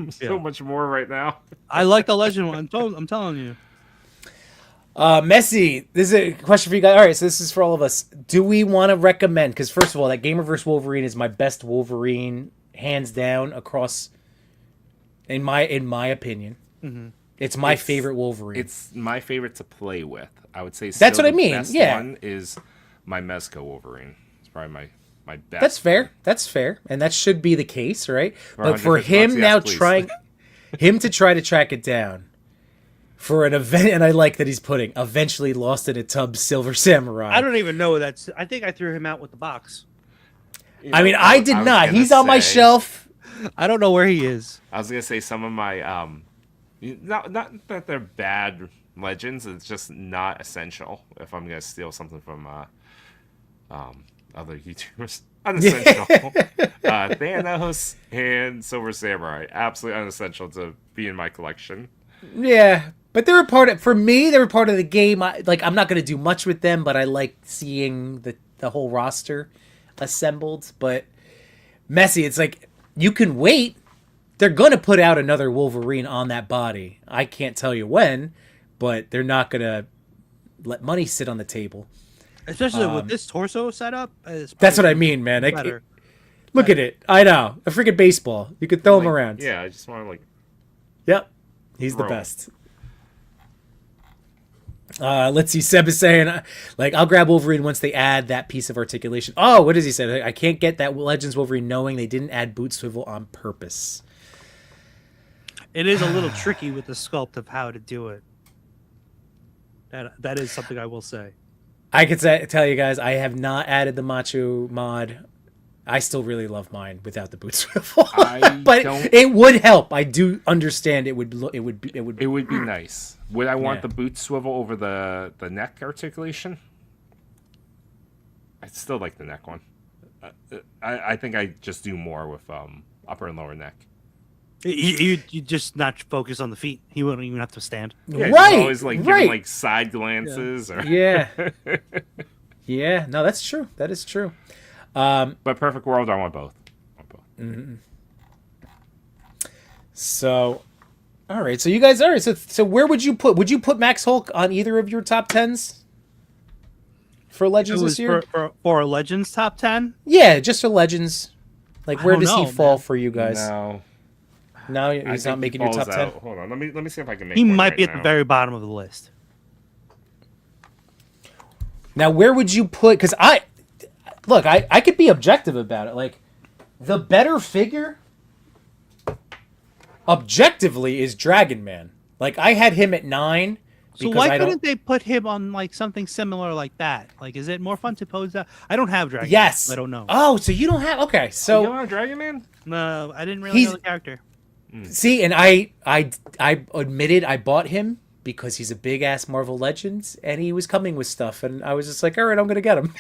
so Yeah. much more right now. I like the legend one. I'm telling you. Messi, this is a question for you guys. All right, so this is for all of us. Do we want to recommend? Because first of all, that Gamerverse Wolverine is my best Wolverine, hands down, across. In my opinion, it's my favorite Wolverine. It's my favorite to play with. I would say That's still what I the mean, best yeah. one is my Mezco Wolverine. It's probably my best. That's fair. That's fair, and that should be the case, right? For But for 150 him bucks, now yes, please. trying, him to try to track it down for an event, and I like that he's putting eventually lost in a tub Silver Samurai. I don't even know that's. I think I threw him out with the box. You I know, mean, I did was not. gonna He's on my say- shelf. I don't know where he is. I was gonna say some of my not that they're bad legends. It's just not essential. If I'm gonna steal something from other YouTubers, unessential. Thanos and Silver Samurai, absolutely unessential to be in my collection. Yeah, but they were part of. For me, they were part of the game. I'm not going to do much with them, but I like seeing the whole roster assembled. But Messi, it's like you can wait they're gonna put out another Wolverine on that body. I can't tell you when, but they're not gonna let money sit on the table. Especially with this torso setup. That's what I mean, man. Better. Look at it. I know. A freaking baseball. You could throw him around. Yeah, I just want to like. Yep. He's the Throw. best. Let's see. Seb is saying, like, I'll grab Wolverine once they add that piece of articulation. Oh, what does he say? I can't get that Legends Wolverine knowing they didn't add boot swivel on purpose. It is a little tricky with the sculpt of how to do it. That is something I will say. I could tell you guys, I have not added the Macho mod. I still really love mine without the boot swivel, but it would help. I do understand it would be nice. Would I want Yeah. the boot swivel over the neck articulation? I still like the neck one. I think I just do more with upper and lower neck. You just not focus on the feet. He wouldn't even have to stand. Yeah, Right, he's always like right. giving like side glances. Or... Yeah. Yeah. No, that's true. That is true. But perfect world, I want both. So, all right. So you guys, all right. So where would you put Max Hulk on either of your top 10s for Legends It was this year? for a Legends top 10. Yeah, just for Legends. Like, I where don't does he know, fall man. for you guys? No, No, I he's think not he making your falls top 10. out. Hold on, let me see if I can make. He one might right be at the now. very bottom of the list. Now, where would you put? Because I could be objective about it. Like, the better figure, objectively, is Dragon Man. Like, I had him at 9. So why couldn't they put him on like something similar like that? Like, is it more fun to pose that? I don't have Dragon. Yes. Man. I don't know. Oh, so you don't have? Okay, so You don't have Dragon Man? No, I didn't really know the character. see, and I admitted I bought him because he's a big ass Marvel Legends, and he was coming with stuff, and I was just like, all right, I'm gonna get him.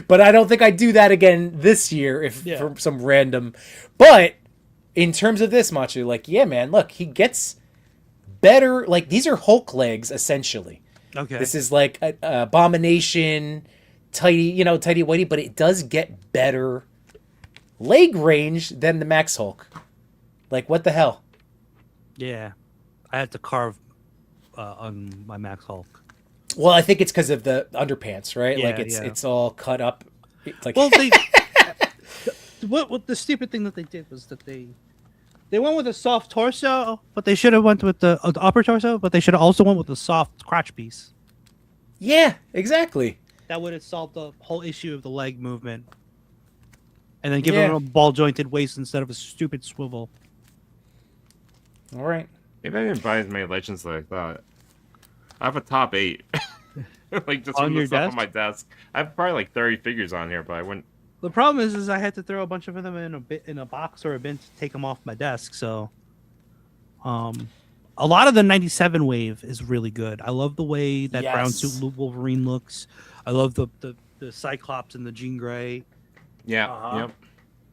But I don't think I'd do that again this year for some random. But in terms of this, Machu, like, yeah, man, look, he gets better. Like, these are Hulk legs essentially. Okay. This is like a Abomination, tidy whitey, but it does get better leg range than the Max Hulk. Like, what the hell? Yeah, I had to carve on my Max Hulk. Well, I think it's because of the underpants, right? Yeah, like it's all cut up. It's like, Well, what the stupid thing that they did was that they went with a soft torso, but they should have went with the upper torso, but they should have also went with the soft crotch piece. yeah, exactly. That would have solved the whole issue of the leg movement. And then give him a ball jointed waist instead of a stupid swivel. All right. Maybe I didn't buy as many Legends as I thought. I have a top 8. Like, just On from your the stuff desk? on my desk. I have probably like 30 figures on here, but I wouldn't. The problem is I had to throw a bunch of them in a box or a bin to take them off my desk. So, a lot of the '97 wave is really good. I love the way that brown Yes. suit Wolverine looks. I love the Cyclops and the Jean Grey. Yeah.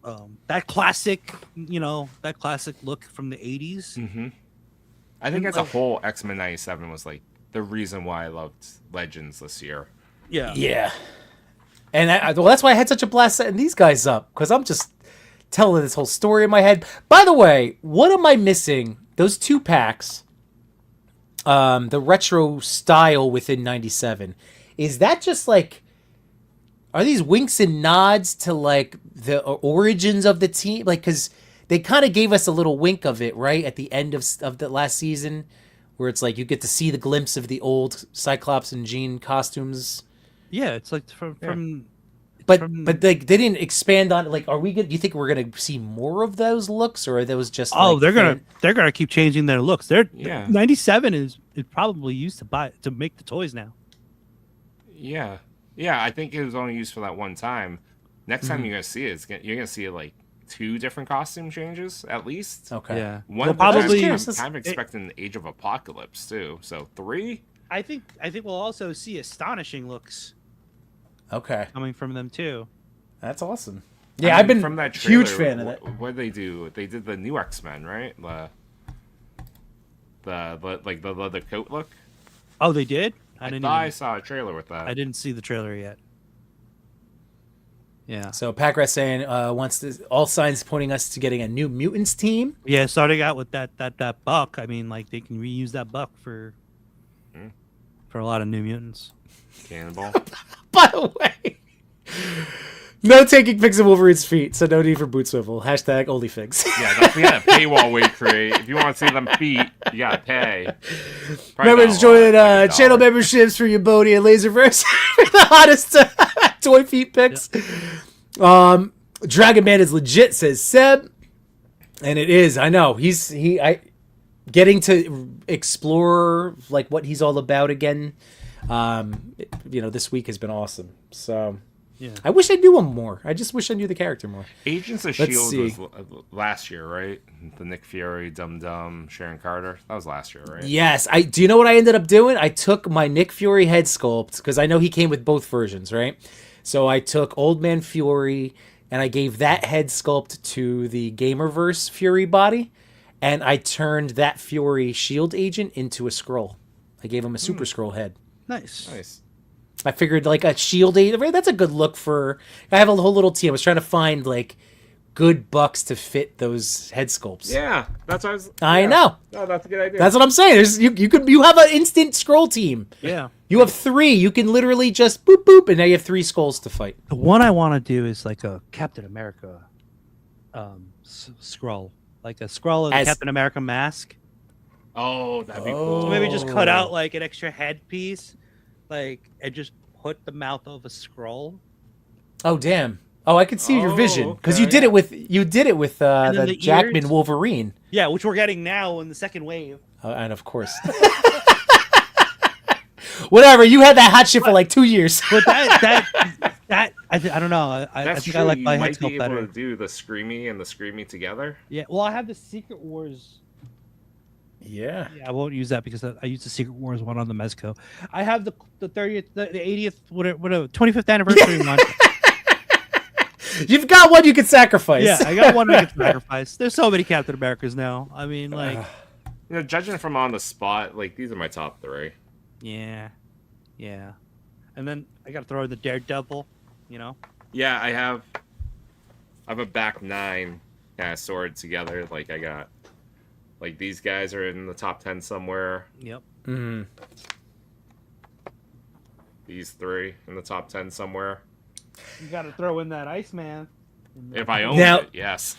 Yep. That classic look from the '80s. Mm-hmm. I think as a whole, X-Men '97 was like the reason why I loved Legends this year. Yeah. Yeah. And that's why I had such a blast setting these guys up, because I'm just telling this whole story in my head. By the way, what am I missing? Those 2 packs, the retro style within '97. Is that just like, are these winks and nods to like the origins of the team? Like, because they kind of gave us a little wink of it, right, at the end of the last season, where it's like you get to see the glimpse of the old Cyclops and Jean costumes. Yeah, it's like from But they didn't expand on it. Like, are we good? Do you think we're gonna see more of those looks, or are those just? Oh, like, they're gonna keep changing their looks. Yeah. 97 is probably used to make the toys now. Yeah. Yeah, I think it was only used for that one time. Next time you're gonna see it, you're gonna see like 2 different costume changes at least. Okay. Yeah. One Well, of the times probably- I'm kind of expecting the Age of Apocalypse too. So 3. I think we'll also see astonishing looks Okay. coming from them too. That's awesome. Yeah, I've been from that huge trailer, fan of that. What did they do? They did the new X-Men, right? The leather coat look. Oh, they did? I saw a trailer with that. I didn't see the trailer yet. Yeah. So Packrat saying wants to, all signs pointing us to getting a new Mutants team. Yeah, starting out with that buck. I mean, like they can reuse that buck for a lot of New Mutants. Cannonball. By the way, no taking pics of Wolverine's feet, so no need for boot swivel. Hashtag OnlyFigs. Yeah, don't forget a paywall we create. If you want to see them feet, you gotta pay. Probably Remember not to a join lot, like channel $1. memberships for Yabodi and Laserverse for the hottest toy feet pics. Dragon Man is legit, says Seb, and it is. I know getting to explore like what he's all about again. This week has been awesome. So Yeah. I wish I knew him more. I just wish I knew the character more. Agents of Let's S.H.I.E.L.D. see. was last year, right? The Nick Fury, Dum Dum, Sharon Carter. That was last year, right? Yes, do you know what I ended up doing? I took my Nick Fury head sculpt because I know he came with both versions, right? So I took Old Man Fury and I gave that head sculpt to the Gamerverse Fury body, and I turned that Fury Shield agent into a Skrull. I gave him a Super Skrull head. Nice. Nice. I figured like a Shield agent, right? That's a good look for. I have a whole little team. I was trying to find like good bucks to fit those head sculpts. Yeah, that's what I know. No, that's a good idea. That's what I'm saying. You have an instant scroll team. Yeah. You have 3. You can literally just boop boop, and now you have 3 skulls to fight. The one I want to do is like a Captain America scroll. Like a scroll of the As- Captain America mask. Oh, that'd be Oh. cool. So maybe just cut out like an extra headpiece, like, and just put the mouth of a scroll. Oh damn! Oh, I could see your Oh, vision because okay, you did it with then the the Jackman ears. Wolverine, Yeah, which we're getting now in the second wave. and of course. Whatever, you had that hot shit for like 2 years. But that I don't know. I That's think true. I like You my head might be sculpt able better. to do the Screamy and the Screamy together. Yeah. Well, I have the Secret Wars. Yeah. Yeah, I won't use that because I used the Secret Wars one on the Mezco. I have the 30th, the 80th, whatever 25th anniversary one. You've got one you can sacrifice. Yeah, I got one we can sacrifice. There's so many Captain Americas now. I mean, like, You know, judging from on the spot, like these are my top 3. yeah. And then I got to throw in the Daredevil, you know? Yeah, I have a back 9 kind of sorted together. Like I got, like these guys are in the top 10 somewhere. Yep. Mm. These 3 in the top 10 somewhere. You got to throw in that Iceman. If I own Now- it, yes.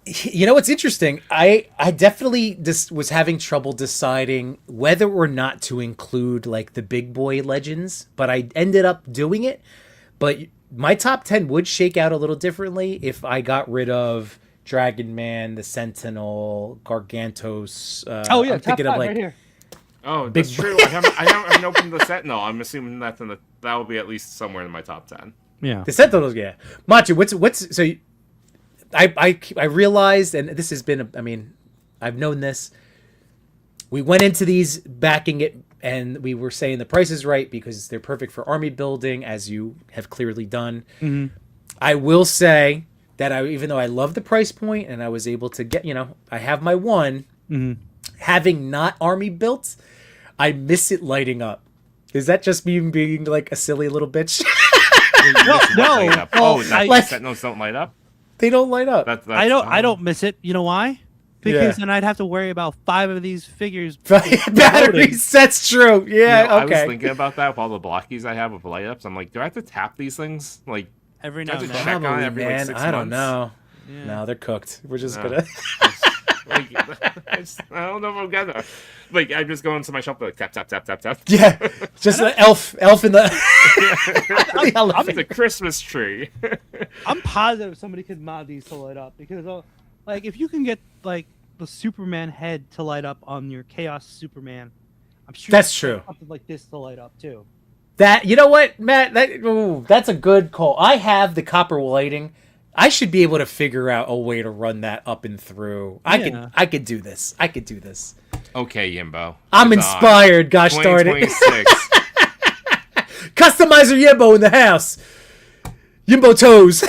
You know what's interesting? I definitely just was having trouble deciding whether or not to include like the big boy legends, but I ended up doing it. But my top 10 would shake out a little differently if I got rid of Dragon Man, the Sentinel, Gargantos. Oh yeah, I'm top thinking 5 of like right here. Oh, Big that's true. I haven't opened the Sentinel. I'm assuming that will be at least somewhere in my top 10. Yeah. the Sentinels. Yeah, Machu. What's so? I realized, and this has been. I mean, I've known this. We went into these backing it, and we were saying the price is right because they're perfect for army building, as you have clearly done. Mhm. I will say that even though I love the price point, and I was able to get, I have my one. Mhm. Having not army built, I miss it lighting up. Is that just me being like a silly little bitch? No, Light up. well, Oh, I- the Sentinels don't light up? They don't light up. That's, I don't miss it. You know why? Because Yeah. then I'd have to worry about 5 of these figures. Batteries. That's true. Yeah. You know, I okay. was thinking about that with all the blockies I have with light ups. I'm like, do I have to tap these things? Like, Every Do now I and have to then. check on it every, like, 6 I don't months? know. Yeah. No, they're cooked. We're just No. gonna. like I don't know if I'm gonna. Like, I just go into my shop, like, tap, tap, tap, tap, tap. Yeah, just an elf in the. the It's elephant. a Christmas tree. I'm positive somebody could mod these to light up because, like, if you can get like the Superman head to light up on your Chaos Superman, I'm sure That's you can true. get something like this to light up too. That you know what, Matt? That's a good call. I have the copper lighting. I should be able to figure out a way to run that up and through. Yeah. I could do this. I could do this. Okay, Yimbo. I'm It's on. inspired. Gosh darn it! 2026. Customizer Yimbo in the house. Yimbo toes.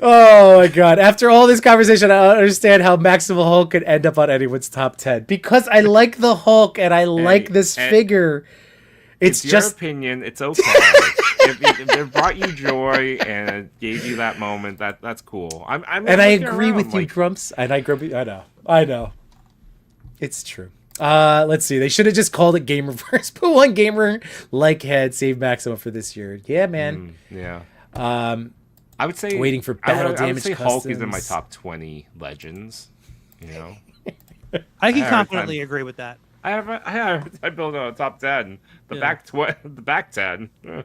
Oh my god. After all this conversation, I don't understand how Maximal Hulk could end up on anyone's top 10. Because I like the Hulk and I like this and- figure. It's your just opinion. It's okay. If it brought you joy and it gave you that moment, that's cool. I'm and I looking agree around, with you, like, Grumps. And I know. It's true. Let's see. They should have just called it Game Reverse. Put one gamer like had save maximum for this year. Yeah, man. Yeah. I would say waiting for battle damage I would say Hulk is in my customs. top 20 legends. You know, I can I confidently have- agree with that. I built a top 10. The Yeah. the back 10. Oh,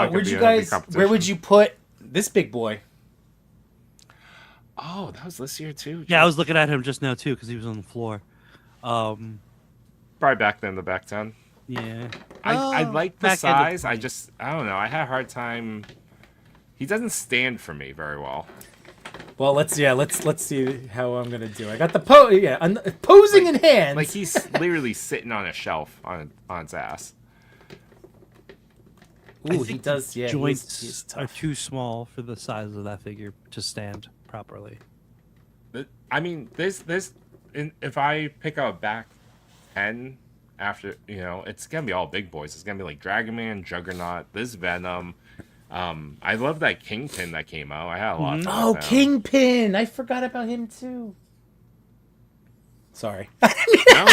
Not where'd gonna you be a healthy guys? competition. Where would you put this big boy? Oh, that was this year too. Yeah, I was looking at him just now too because he was on the floor. Probably back then, the back 10. Yeah. I like the back end of size. I don't know. I had a hard time. He doesn't stand for me very well. Well, let's see how I'm gonna do. I got the posing in hand. Like he's literally sitting on a shelf on its ass. Ooh, I he think does. the Yeah, joints he's are tough. too small for the size of that figure to stand properly. I mean, if I pick out a back 10 after, it's gonna be all big boys. It's gonna be like Dragon Man, Juggernaut, this Venom. I love that Kingpin that came out. I had a lot of fun Oh, with him. Kingpin! I forgot about him too. Sorry. No,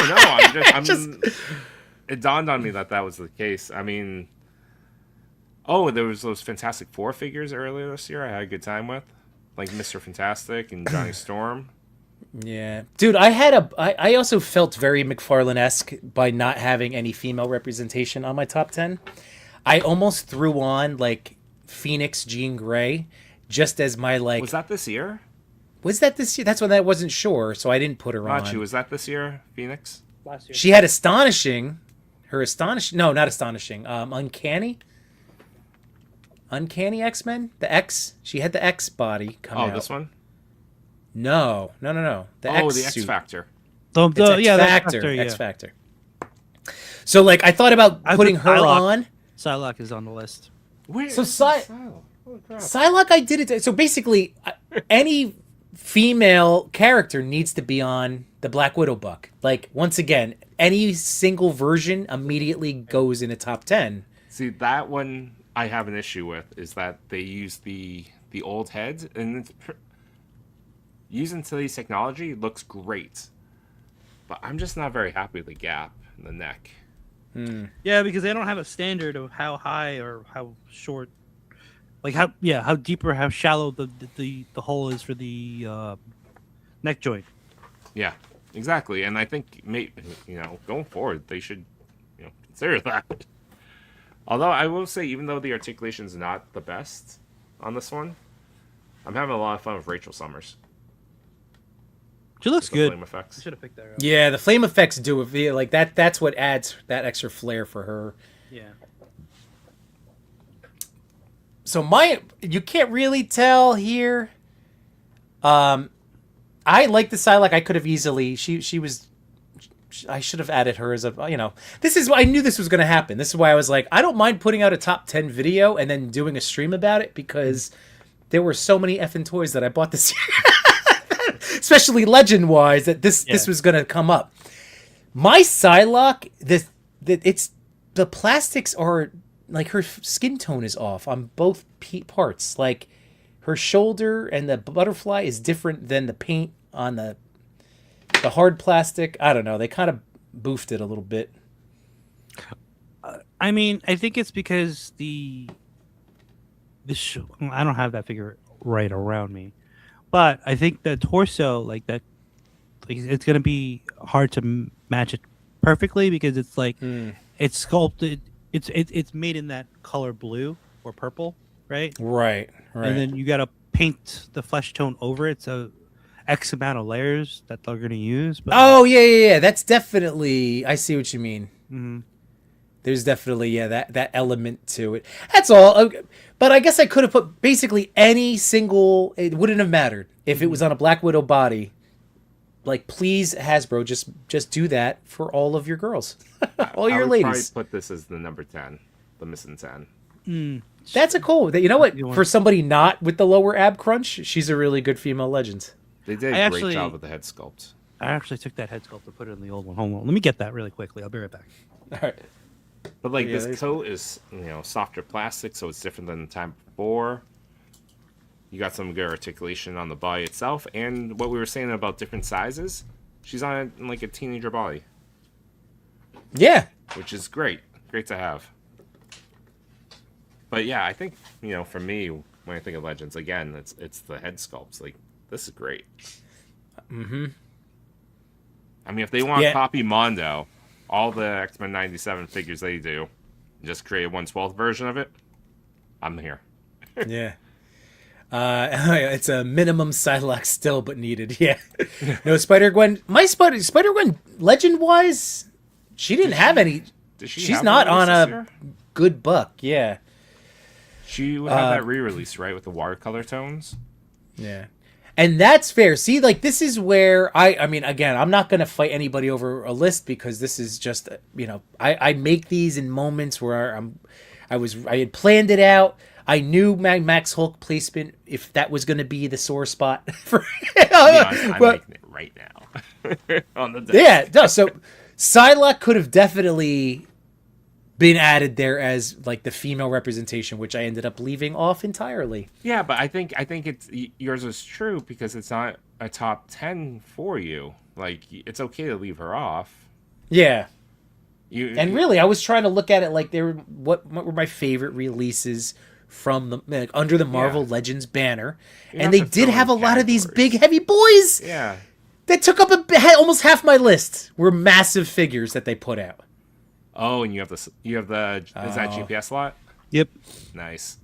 it dawned on me that was the case. I mean, there was those Fantastic Four figures earlier this year I had a good time with. Like Mr. Fantastic and Johnny Storm. Yeah, dude, I also felt very McFarlane-esque by not having any female representation on my top 10. I almost threw on like Phoenix Jean Grey just as my like. Was that this year? Was that this year? That's when I wasn't sure, so I didn't put her on. Machi, was that this year, Phoenix? Last year. She had Uncanny X-Men, the X. She had the X body come out. Oh, this one? No. The The X X suit. Factor. It's Yeah, X that's Factor. Factor, yeah. X Factor. So like I thought about I putting put her Psylocke. on. Psylocke is on the list. Where So is Psy- Psylocke? Holy crap. Psylocke, I did it. So basically, any female character needs to be on the Black Widow buck. Like once again, any single version immediately goes in a top 10. See, that one I have an issue with is that they use the old heads, and using today's technology it looks great, but I'm just not very happy with the gap in the neck. Yeah, because they don't have a standard of how high or how short, like how deep or how shallow the hole is for the neck joint. Yeah, exactly, and I think going forward they should consider that. Although I will say, even though the articulation is not the best on this one, I'm having a lot of fun with Rachel Summers. She looks The good. flame effects. Should have picked that up. Yeah, the flame effects do it. Like that's what adds that extra flair for her. Yeah. So you can't really tell here. I like the Psylocke. I could have easily. She was. I should have added her as a. This is why I knew this was going to happen. This is why I was like, I don't mind putting out a top 10 video and then doing a stream about it because there were so many effing toys that I bought this year, especially legend wise, that this was going to come up. My Psylocke, the plastics are like her skin tone is off on both parts. Like her shoulder and the butterfly is different than the paint on the hard plastic. I don't know. They kind of boofed it a little bit. I mean, I think it's because I don't have that figure right around me, but I think the torso, like that, like, it's gonna be hard to match it perfectly because it's like it's sculpted. It's made in that color blue or purple, right? Right. And then you gotta paint the flesh tone over it, so X amount of layers that they're gonna use. But Oh yeah. That's definitely. I see what you mean. Mhm. There's definitely that element to it. That's all. Okay. But I guess I could have put basically any single. It wouldn't have mattered if it was on a Black Widow body. Like, please, Hasbro, just do that for all of your girls, all your I would ladies. probably put this as the number 10, the missing 10. That's a cool. You know what? You want- For somebody not with the lower ab crunch, she's a really good female legend. They did I a great actually- job with the head sculpt. I actually took that head sculpt to put it in the old one. Hold on, let me get that really quickly. I'll be right back. All right. But like Yeah, this coat is, softer plastic, so it's different than the time before. You got some good articulation on the body itself, and what we were saying about different sizes. She's on like a teenager body, Yeah. which is great to have. But yeah, I think for me, when I think of Legends, again, it's the head sculpts. Like, this is great. Mm-hmm. I mean, if they want to Yeah. copy Mondo, all the X-Men 97 figures they do, just create a 1/12 version of it, I'm here. Yeah. It's a minimum Psylocke still, but needed. Yeah. No, Spider-Gwen. My Spider-Gwen, legend-wise, she didn't have any. Did she She's have not one on this a year? good buck. Yeah. She would have that re-release, right, with the watercolor tones? Yeah. And that's fair. See, like, this is where I mean, again, I'm not going to fight anybody over a list because this is just, I make these in moments where I had planned it out. I knew Max Hulk placement, if that was going to be the sore spot for To be honest, I'm making it right now on the desk. Yeah, no, so Psylocke could have definitely been added there as like the female representation, which I ended up leaving off entirely. Yeah, but I think it's yours is true because it's not a top 10 for you. Like, it's okay to leave her off. Yeah. And Really, I was trying to look at it like what were my favorite releases from under the Marvel Legends banner, You and have they to did fill have a in lot of these categories. big heavy boys Yeah. that took up almost half my list. Were massive figures that they put out. Oh, and you have the is that GPS slot? Yep. Nice.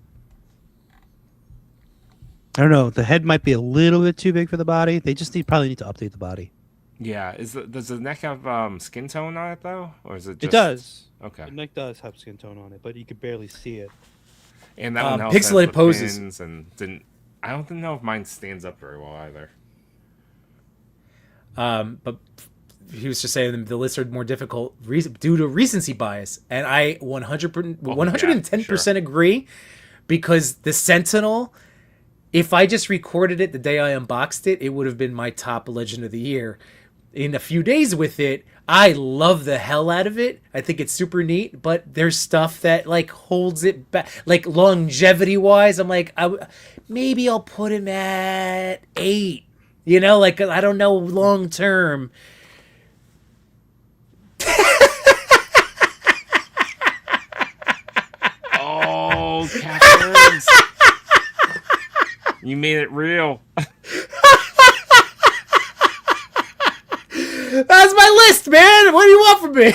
I don't know. The head might be a little bit too big for the body. They just probably need to update the body. Yeah. Does the neck have skin tone on it though, or is it just? It does. Okay. The neck does have skin tone on it, but you could barely see it. And that one also pixelated has the poses. pins and didn't. I don't know if mine stands up very well either. But he was just saying the lists are more difficult due to recency bias, and I 110% agree, because the Sentinel, if I just recorded it the day I unboxed it, it would have been my top Legend of the Year. In a few days with it, I love the hell out of it. I think it's super neat, but there's stuff that like holds it back, like longevity wise. I'm like, maybe I'll put him at 8. Like, I don't know, long term. Oh, Catherine! You made it real. That's my list, man. What do you want from me?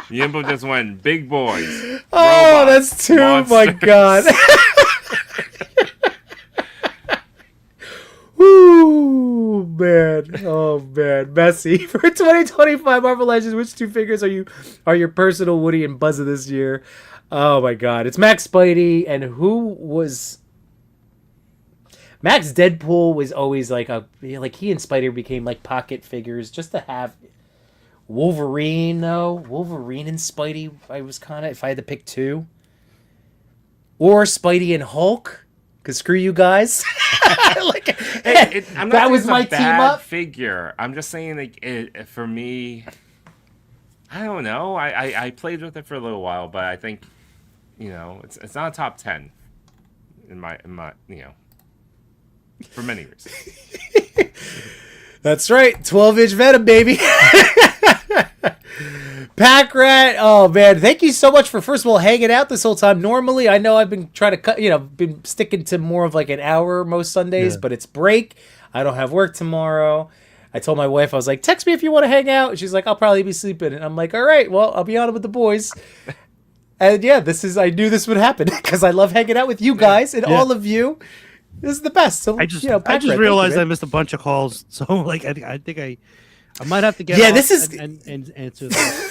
Yimbo just went big boys. Oh, robots, that's too. My monsters. God. Woo, man. Oh man, messy. For 2025 Marvel Legends, which 2 figures are your personal Woody and Buzz of this year? Oh my God, it's Max Spidey, and who was Max Deadpool was always like he and Spider became like pocket figures just to have. Wolverine and Spidey, I was kind of, if I had to pick 2, or Spidey and Hulk, because screw you guys. I'm not that saying was it's my a team bad up. figure. I'm just saying, like, for me, I don't know. I played with it for a little while, but I think, it's not a top 10 in my for many reasons. That's right, 12-inch Venom, baby. Pack Rat, oh man, thank you so much for first of all hanging out this whole time. Normally, I know I've been trying to cut, been sticking to more of like an hour most Sundays, but it's break. I don't have work tomorrow. I told my wife, I was like, text me if you want to hang out. She's like, I'll probably be sleeping. And I'm like, all right, well, I'll be on with the boys. And yeah, I knew this would happen because I love hanging out with you guys and all of you. This is the best. So I just Pack Rat, thank realized you, I man. missed a bunch of calls. So like, I think I might have to get Yeah, off this is- and answer that.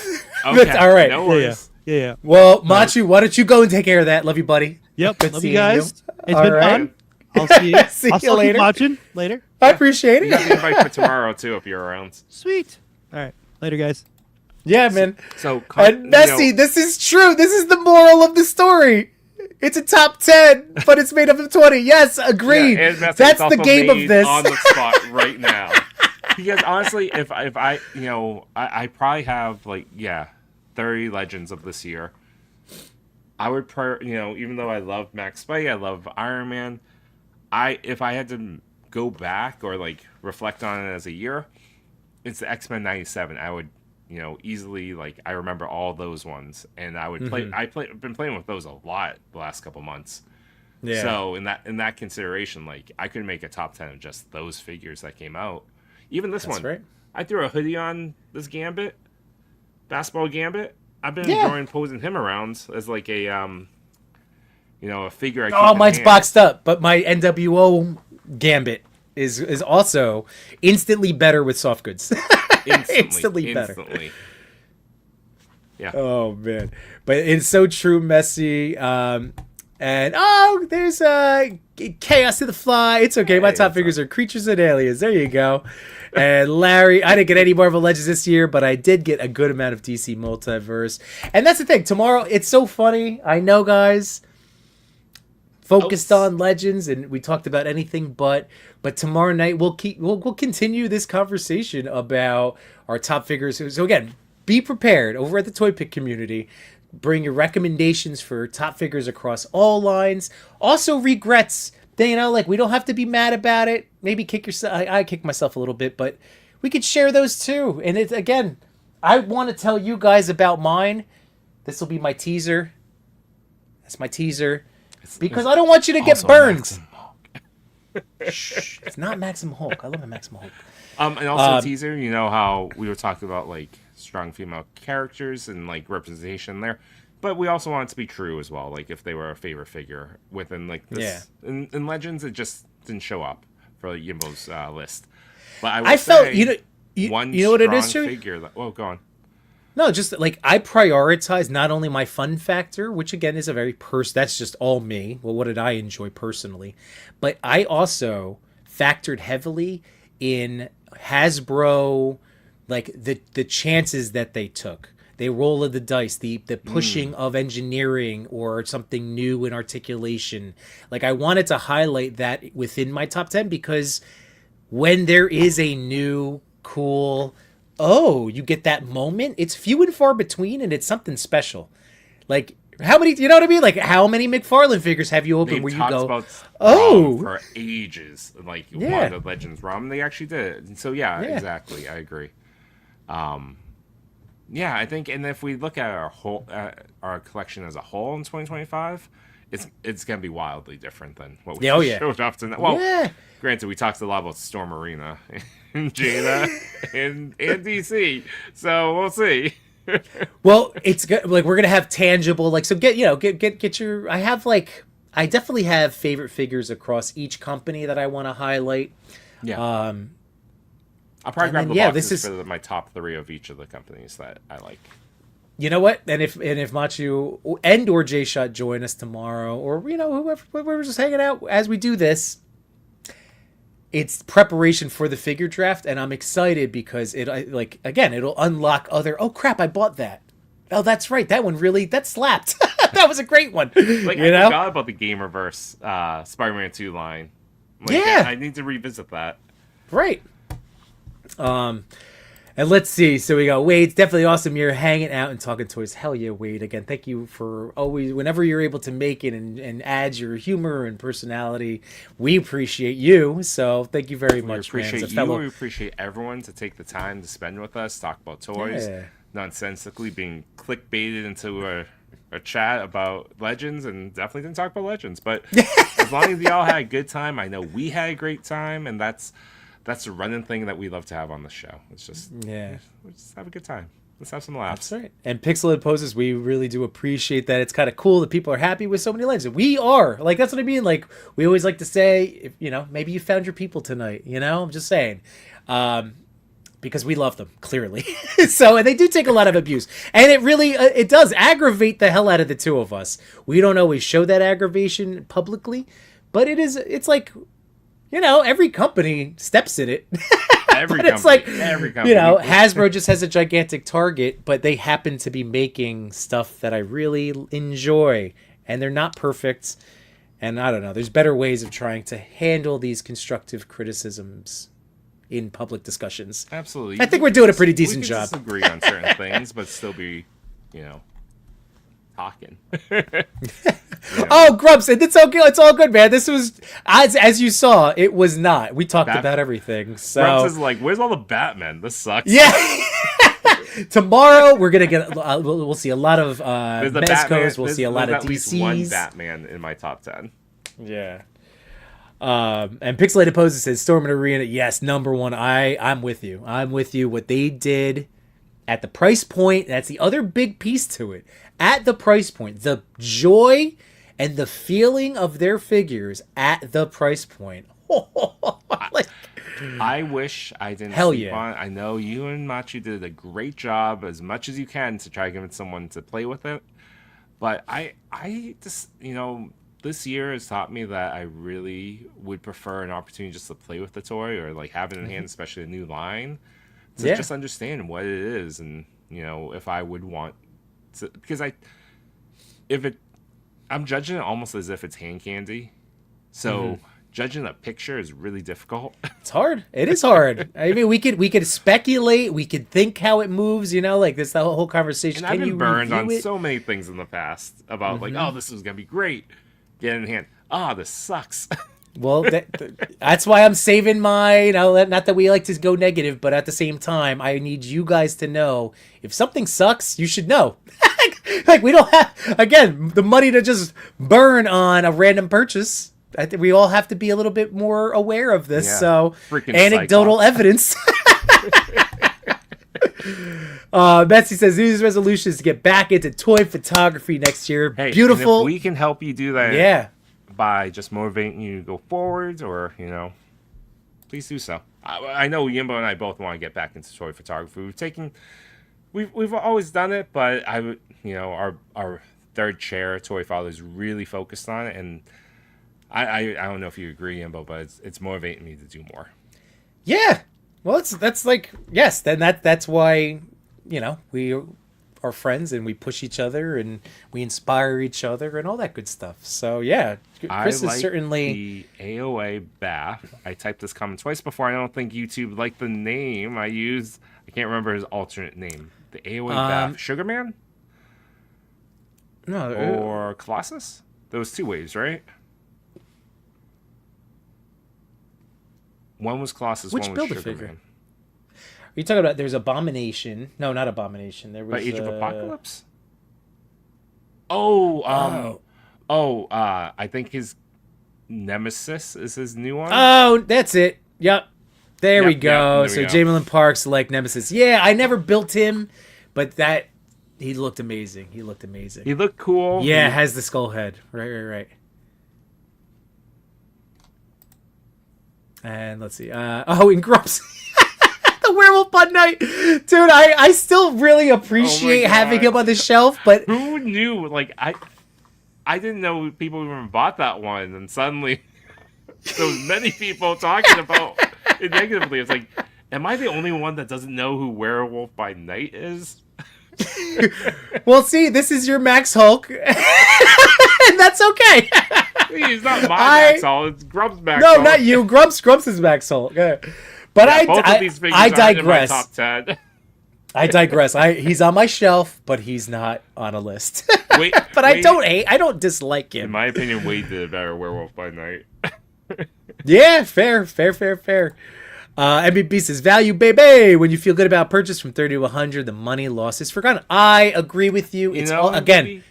Okay, All right. no worries. Yeah. Well, Machu, why don't you go and take care of that? Love you, buddy. Yep. Good Love seeing you guys. you. It's All been right. fun. I'll see you. See I'll you later. keep watching later. I appreciate You got it. the invite for tomorrow too if you're around. Sweet. All right. Later, guys. Yeah, man. So And Nessie, this is true. This is the moral of the story. It's a top 10, but it's made up of 20. Yes, agreed. Yeah, and That's it's the also game of made this. on the spot right now. Because honestly, if I I probably have 30 Legends of this year. I would even though I love Max Spike, I love Iron Man. If I had to go back or reflect on it as a year, it's the X-Men 97. I would easily I remember all those ones, and I would play. I've been playing with those a lot the last couple months. Yeah. So in that consideration, I could make a top 10 of just those figures that came out. Even this one, right. I threw a hoodie on this Gambit, basketball Gambit. I've been enjoying posing him around as a figure. Mine's boxed up, but my NWO Gambit is also instantly better with soft goods. Instantly better. Yeah. Oh man, but it's so true, Messi. And there's Chaos to the Fly. It's okay. My top figures are creatures and aliens. There you go. And Larry, I didn't get any Marvel Legends this year, but I did get a good amount of DC Multiverse. And that's the thing. Tomorrow, it's so funny. I know, guys, focused on Legends, and we talked about anything but tomorrow night we'll continue this conversation about our top figures. So again, be prepared over at the Toy Pick community. Bring your recommendations for top figures across all lines. Also regrets. We don't have to be mad about it. Maybe kick yourself. I kick myself a little bit, but we could share those too. And it's again, I want to tell you guys about mine. This will be my teaser. That's my teaser. Because I don't want you to get burned. Shh, it's not Maximum Hulk. I love my Maximum Hulk. And also teaser, you know how we were talking about strong female characters and representation there, but we also want it to be true as well. If they were a favorite figure within this, in Legends, it just didn't show up for Yimbo's list. But I felt one you know what it is, figure. Go on. No, just I prioritize not only my fun factor, which again is a very that's just all me. Well, what did I enjoy personally? But I also factored heavily in Hasbro, the chances that they took. They roll of the dice, the pushing of engineering or something new in articulation. I wanted to highlight that within my top 10 because when there is a new, cool, you get that moment, it's few and far between and it's something special. How many, you know what I mean? How many McFarlane figures have you opened where you go, about for ages, one of the Legends ROM, they actually did it. And so, exactly. I agree. I think, and if we look at our whole, our collection as a whole in 2025, it's going to be wildly different than what we showed up to now. Well, granted, we talked a lot about Storm Arena and Jada and DC, so we'll see. Well, it's good. We're gonna have tangible, so get your. I have I definitely have favorite figures across each company that I want to highlight. Yeah. I'll probably grab the boxes for my top 3 of each of the companies that I like. You know what? And if Machu and or J Shot join us tomorrow, or whoever's just hanging out as we do this, it's preparation for the figure draft, and I'm excited because it'll unlock other. Oh crap! I bought that. Oh, that's right. That one that slapped. That was a great one. I forgot about the Gamerverse Spider-Man 2 line. I need to revisit that. Right. And let's see. So we got Wade. It's definitely awesome you're hanging out and talking toys. Hell yeah, Wade. Again, thank you for always, whenever you're able to make it and add your humor and personality. We appreciate you. So thank you very much, man. We appreciate you. We appreciate everyone to take the time to spend with us, talk about toys, nonsensically being clickbaited into a chat about Legends, and definitely didn't talk about Legends. But as long as y'all had a good time, I know we had a great time, and that's a running thing that we love to have on the show. It's just let's just have a good time. Let's have some laughs. That's right. And Pixelated Poses, we really do appreciate that. It's kind of cool that people are happy with so many Legends. We are. That's what I mean. We always like to say, maybe you found your people tonight. I'm just saying. Because we love them, clearly. And they do take a lot of abuse. And it really, it does aggravate the hell out of the two of us. We don't always show that aggravation publicly, but it's every company steps in it. Every company. Hasbro just has a gigantic target, but they happen to be making stuff that I really enjoy. And they're not perfect. And I don't know, there's better ways of trying to handle these constructive criticisms. in public discussions. Absolutely. I think we're doing a pretty decent we job. can disagree on certain things, but still be, talking. Oh, Grumps, it's okay. It's all good, man. This was as you saw, it was not. We talked about everything. So Grumps is like, "Where's all the Batman? This sucks." Yeah. Tomorrow we're gonna get. We'll see a lot of Mezcos. We'll see a lot of at least DCs. one Batman in my top 10. Yeah. And Pixelated Poses says Storm and Arena. Yes, number one. I'm with you. I'm with you. What they did at the price point. That's the other big piece to it. At the price point, the joy and the feeling of their figures at the price point. I wish I didn't sleep on. I know you and Machi did a great job, as much as you can, to try to give someone to play with it. But I just, this year has taught me that I really would prefer an opportunity just to play with the toy, or like have it in hand, especially a new line, to just understand what it is, and if I would want to, because I'm judging it almost as if it's hand candy, so. Judging a picture is really difficult. It's hard. It is hard. I mean, we could speculate. We could think how it moves. Like this, the whole conversation. And I've been burned on so many things in the past about like, oh, this is gonna be great. Get it in hand. Ah, this sucks. Well, that's why I'm saving my. Not that we like to go negative, but at the same time, I need you guys to know if something sucks, you should know. Like we don't have the money to just burn on a random purchase. I think we all have to be a little bit more aware of this. Yeah. So, anecdotal evidence. Betsy says, New Year's resolution is to get back into toy photography next year. Hey, beautiful. And if we can help you do that by just motivating you to go forward, or, please do so. I know Yimbo and I both want to get back into toy photography. We've always done it, but our third chair, Toy Father, is really focused on it, and I don't know if you agree, Yimbo, but it's motivating me to do more. Yeah. Well, that's like, yes, then that's why, we are friends and we push each other and we inspire each other and all that good stuff. So, yeah, Chris is certainly... the AOA Bath. I typed this comment twice before. I don't think YouTube liked the name I used. I can't remember his alternate name. The AOA Bath. Sugarman? No. Or Colossus? Those two waves, right? One was Colossus, Which one was Build-A-Figure? Sugarman. Are you talking about, there's Abomination. No, not Abomination. There was Age of Apocalypse? I think his Nemesis is his new one. Oh, that's it. Yep. There we go. There so we go. Jamie Lynn Parks like Nemesis. Yeah, I never built him, but he looked amazing. He looked cool. Yeah, has the skull head. Right. And let's see. In Grumps. The Werewolf by Night. Dude, I still really appreciate having him on the shelf, but who knew? Like, I didn't know people even bought that one, and suddenly there was many people talking about it negatively. It's like, am I the only one that doesn't know who Werewolf by Night is? Well, see, this is your Max Hulk, and that's okay. He's not my Max Hulk. It's Grumps' Max Hulk. No, not you. Grumps is Max Hulk. But I digress. Top 10. I digress. He's on my shelf, but he's not on a list. But I don't dislike him. In my opinion, Wade did a better Werewolf by Night. Yeah, fair. MBB says, value, baby. When you feel good about purchase from 30 to 100, the money lost is forgotten. I agree with you. It's all, again,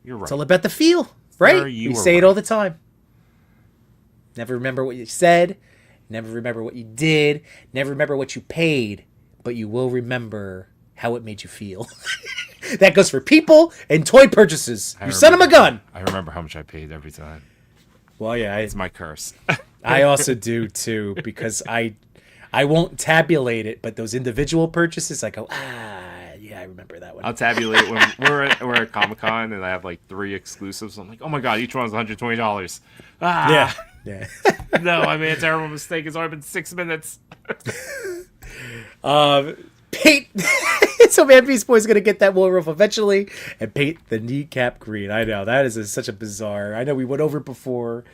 you're right. It's all about the feel, right? We say it all the time. Never remember what you said. Never remember what you did. Never remember what you paid. But you will remember how it made you feel. That goes for people and toy purchases. You sent them a gun. I remember how much I paid every time. Well, yeah. It's my curse. I also do, too, because I won't tabulate it, but those individual purchases, I go, yeah, I remember that one. I'll tabulate when we're at Comic-Con and I have like 3 exclusives. I'm like, oh my god, each one's $120. Yeah. No, I made a terrible mistake. It's already been 6 minutes. Paint. So Man Beast Boy's gonna get that Werewolf eventually and paint the kneecap green. I know that is such a bizarre. I know we went over it before.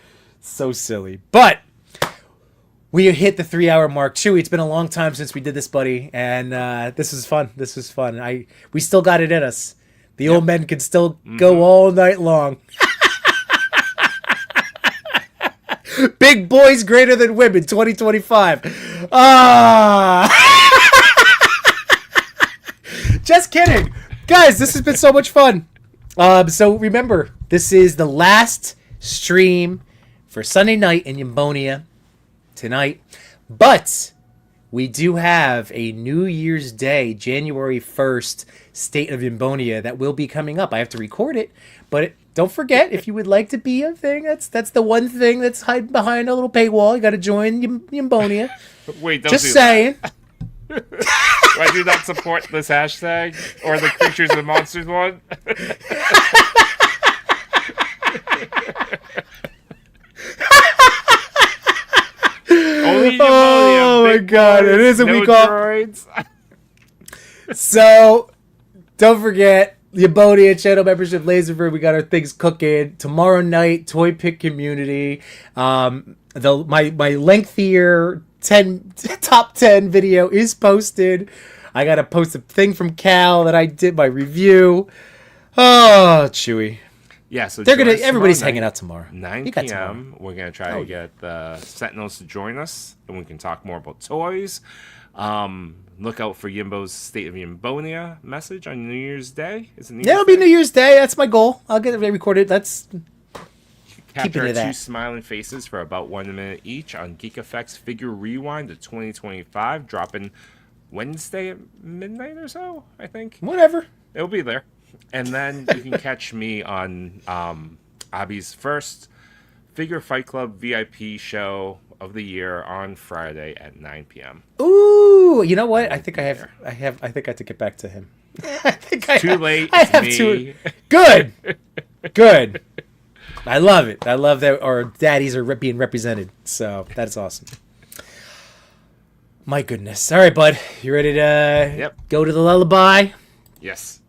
So silly, but we hit the 3-hour mark. Chewy, it's been a long time since we did this, buddy, and this is fun. This was fun. We still got it in us. The old men can still go all night long. Big boys greater than women 2025. Just kidding. Guys, this has been so much fun. So remember, this is the last stream for Sunday night in Yambonia tonight. But we do have a New Year's Day, January 1st, State of Yambonia that will be coming up. I have to record it, but don't forget, if you would like to be a thing, that's the one thing that's hiding behind a little paywall. You got to join Yambonia. Wait, don't Just do saying. That. I do not support this hashtag or the Creatures and Monsters one. Only Oh my God, it is a week off. droids. So, don't forget, the Yambonia channel membership, Laserford, we got our things cooking. Tomorrow night, Toy Pick Community. My lengthier top 10 video is posted. I got to post a thing from Cal that I did my review. Oh, Chewy. Yeah, so everybody's hanging out tomorrow. 9 You got p.m. tomorrow. We're going to try to get the Sentinels to join us, and we can talk more about toys. Look out for Yimbo's State of Yambonia message on New Year's Day. Is it New Yeah, it'll Year's be Day? New Year's Day. That's my goal. I'll get it recorded. That's Capture to our that. 2 smiling faces for about 1 minute each on Geek Effects Figure Rewind of 2025, dropping Wednesday at midnight or so, I think. whatever. It'll be there. And then you can catch me on Abby's first Figure Fight Club VIP show of the year on Friday at 9 p.m. Ooh, you know what? I think I have to get back to him. I think Too late. I It's have me. to. Good. I love it. I love that our daddies are being represented. So that's awesome. My goodness. All right, bud. You ready to go to the lullaby? Yes.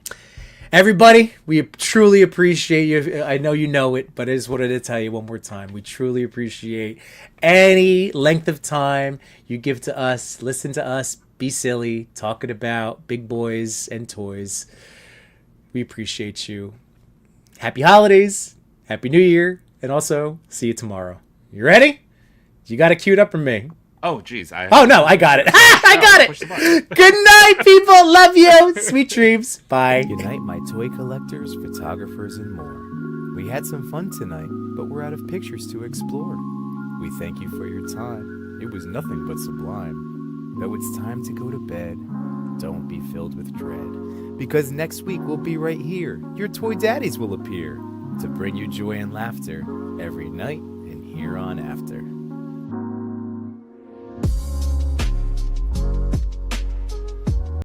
Everybody, we truly appreciate you. I know you know it, but I just wanted to tell you one more time. We truly appreciate any length of time you give to us, listen to us, be silly, talking about big boys and toys. We appreciate you. Happy holidays, Happy New Year, and also see you tomorrow. You ready? You got it queued up for me. Oh, geez. Oh, no, I got it. I got push the it. button. Good night, people. Love you. Sweet dreams. Bye. Good night, my toy collectors, photographers, and more. We had some fun tonight, but we're out of pictures to explore. We thank you for your time. It was nothing but sublime. Though it's time to go to bed, don't be filled with dread. Because next week we'll be right here. Your toy daddies will appear to bring you joy and laughter every night and here on after.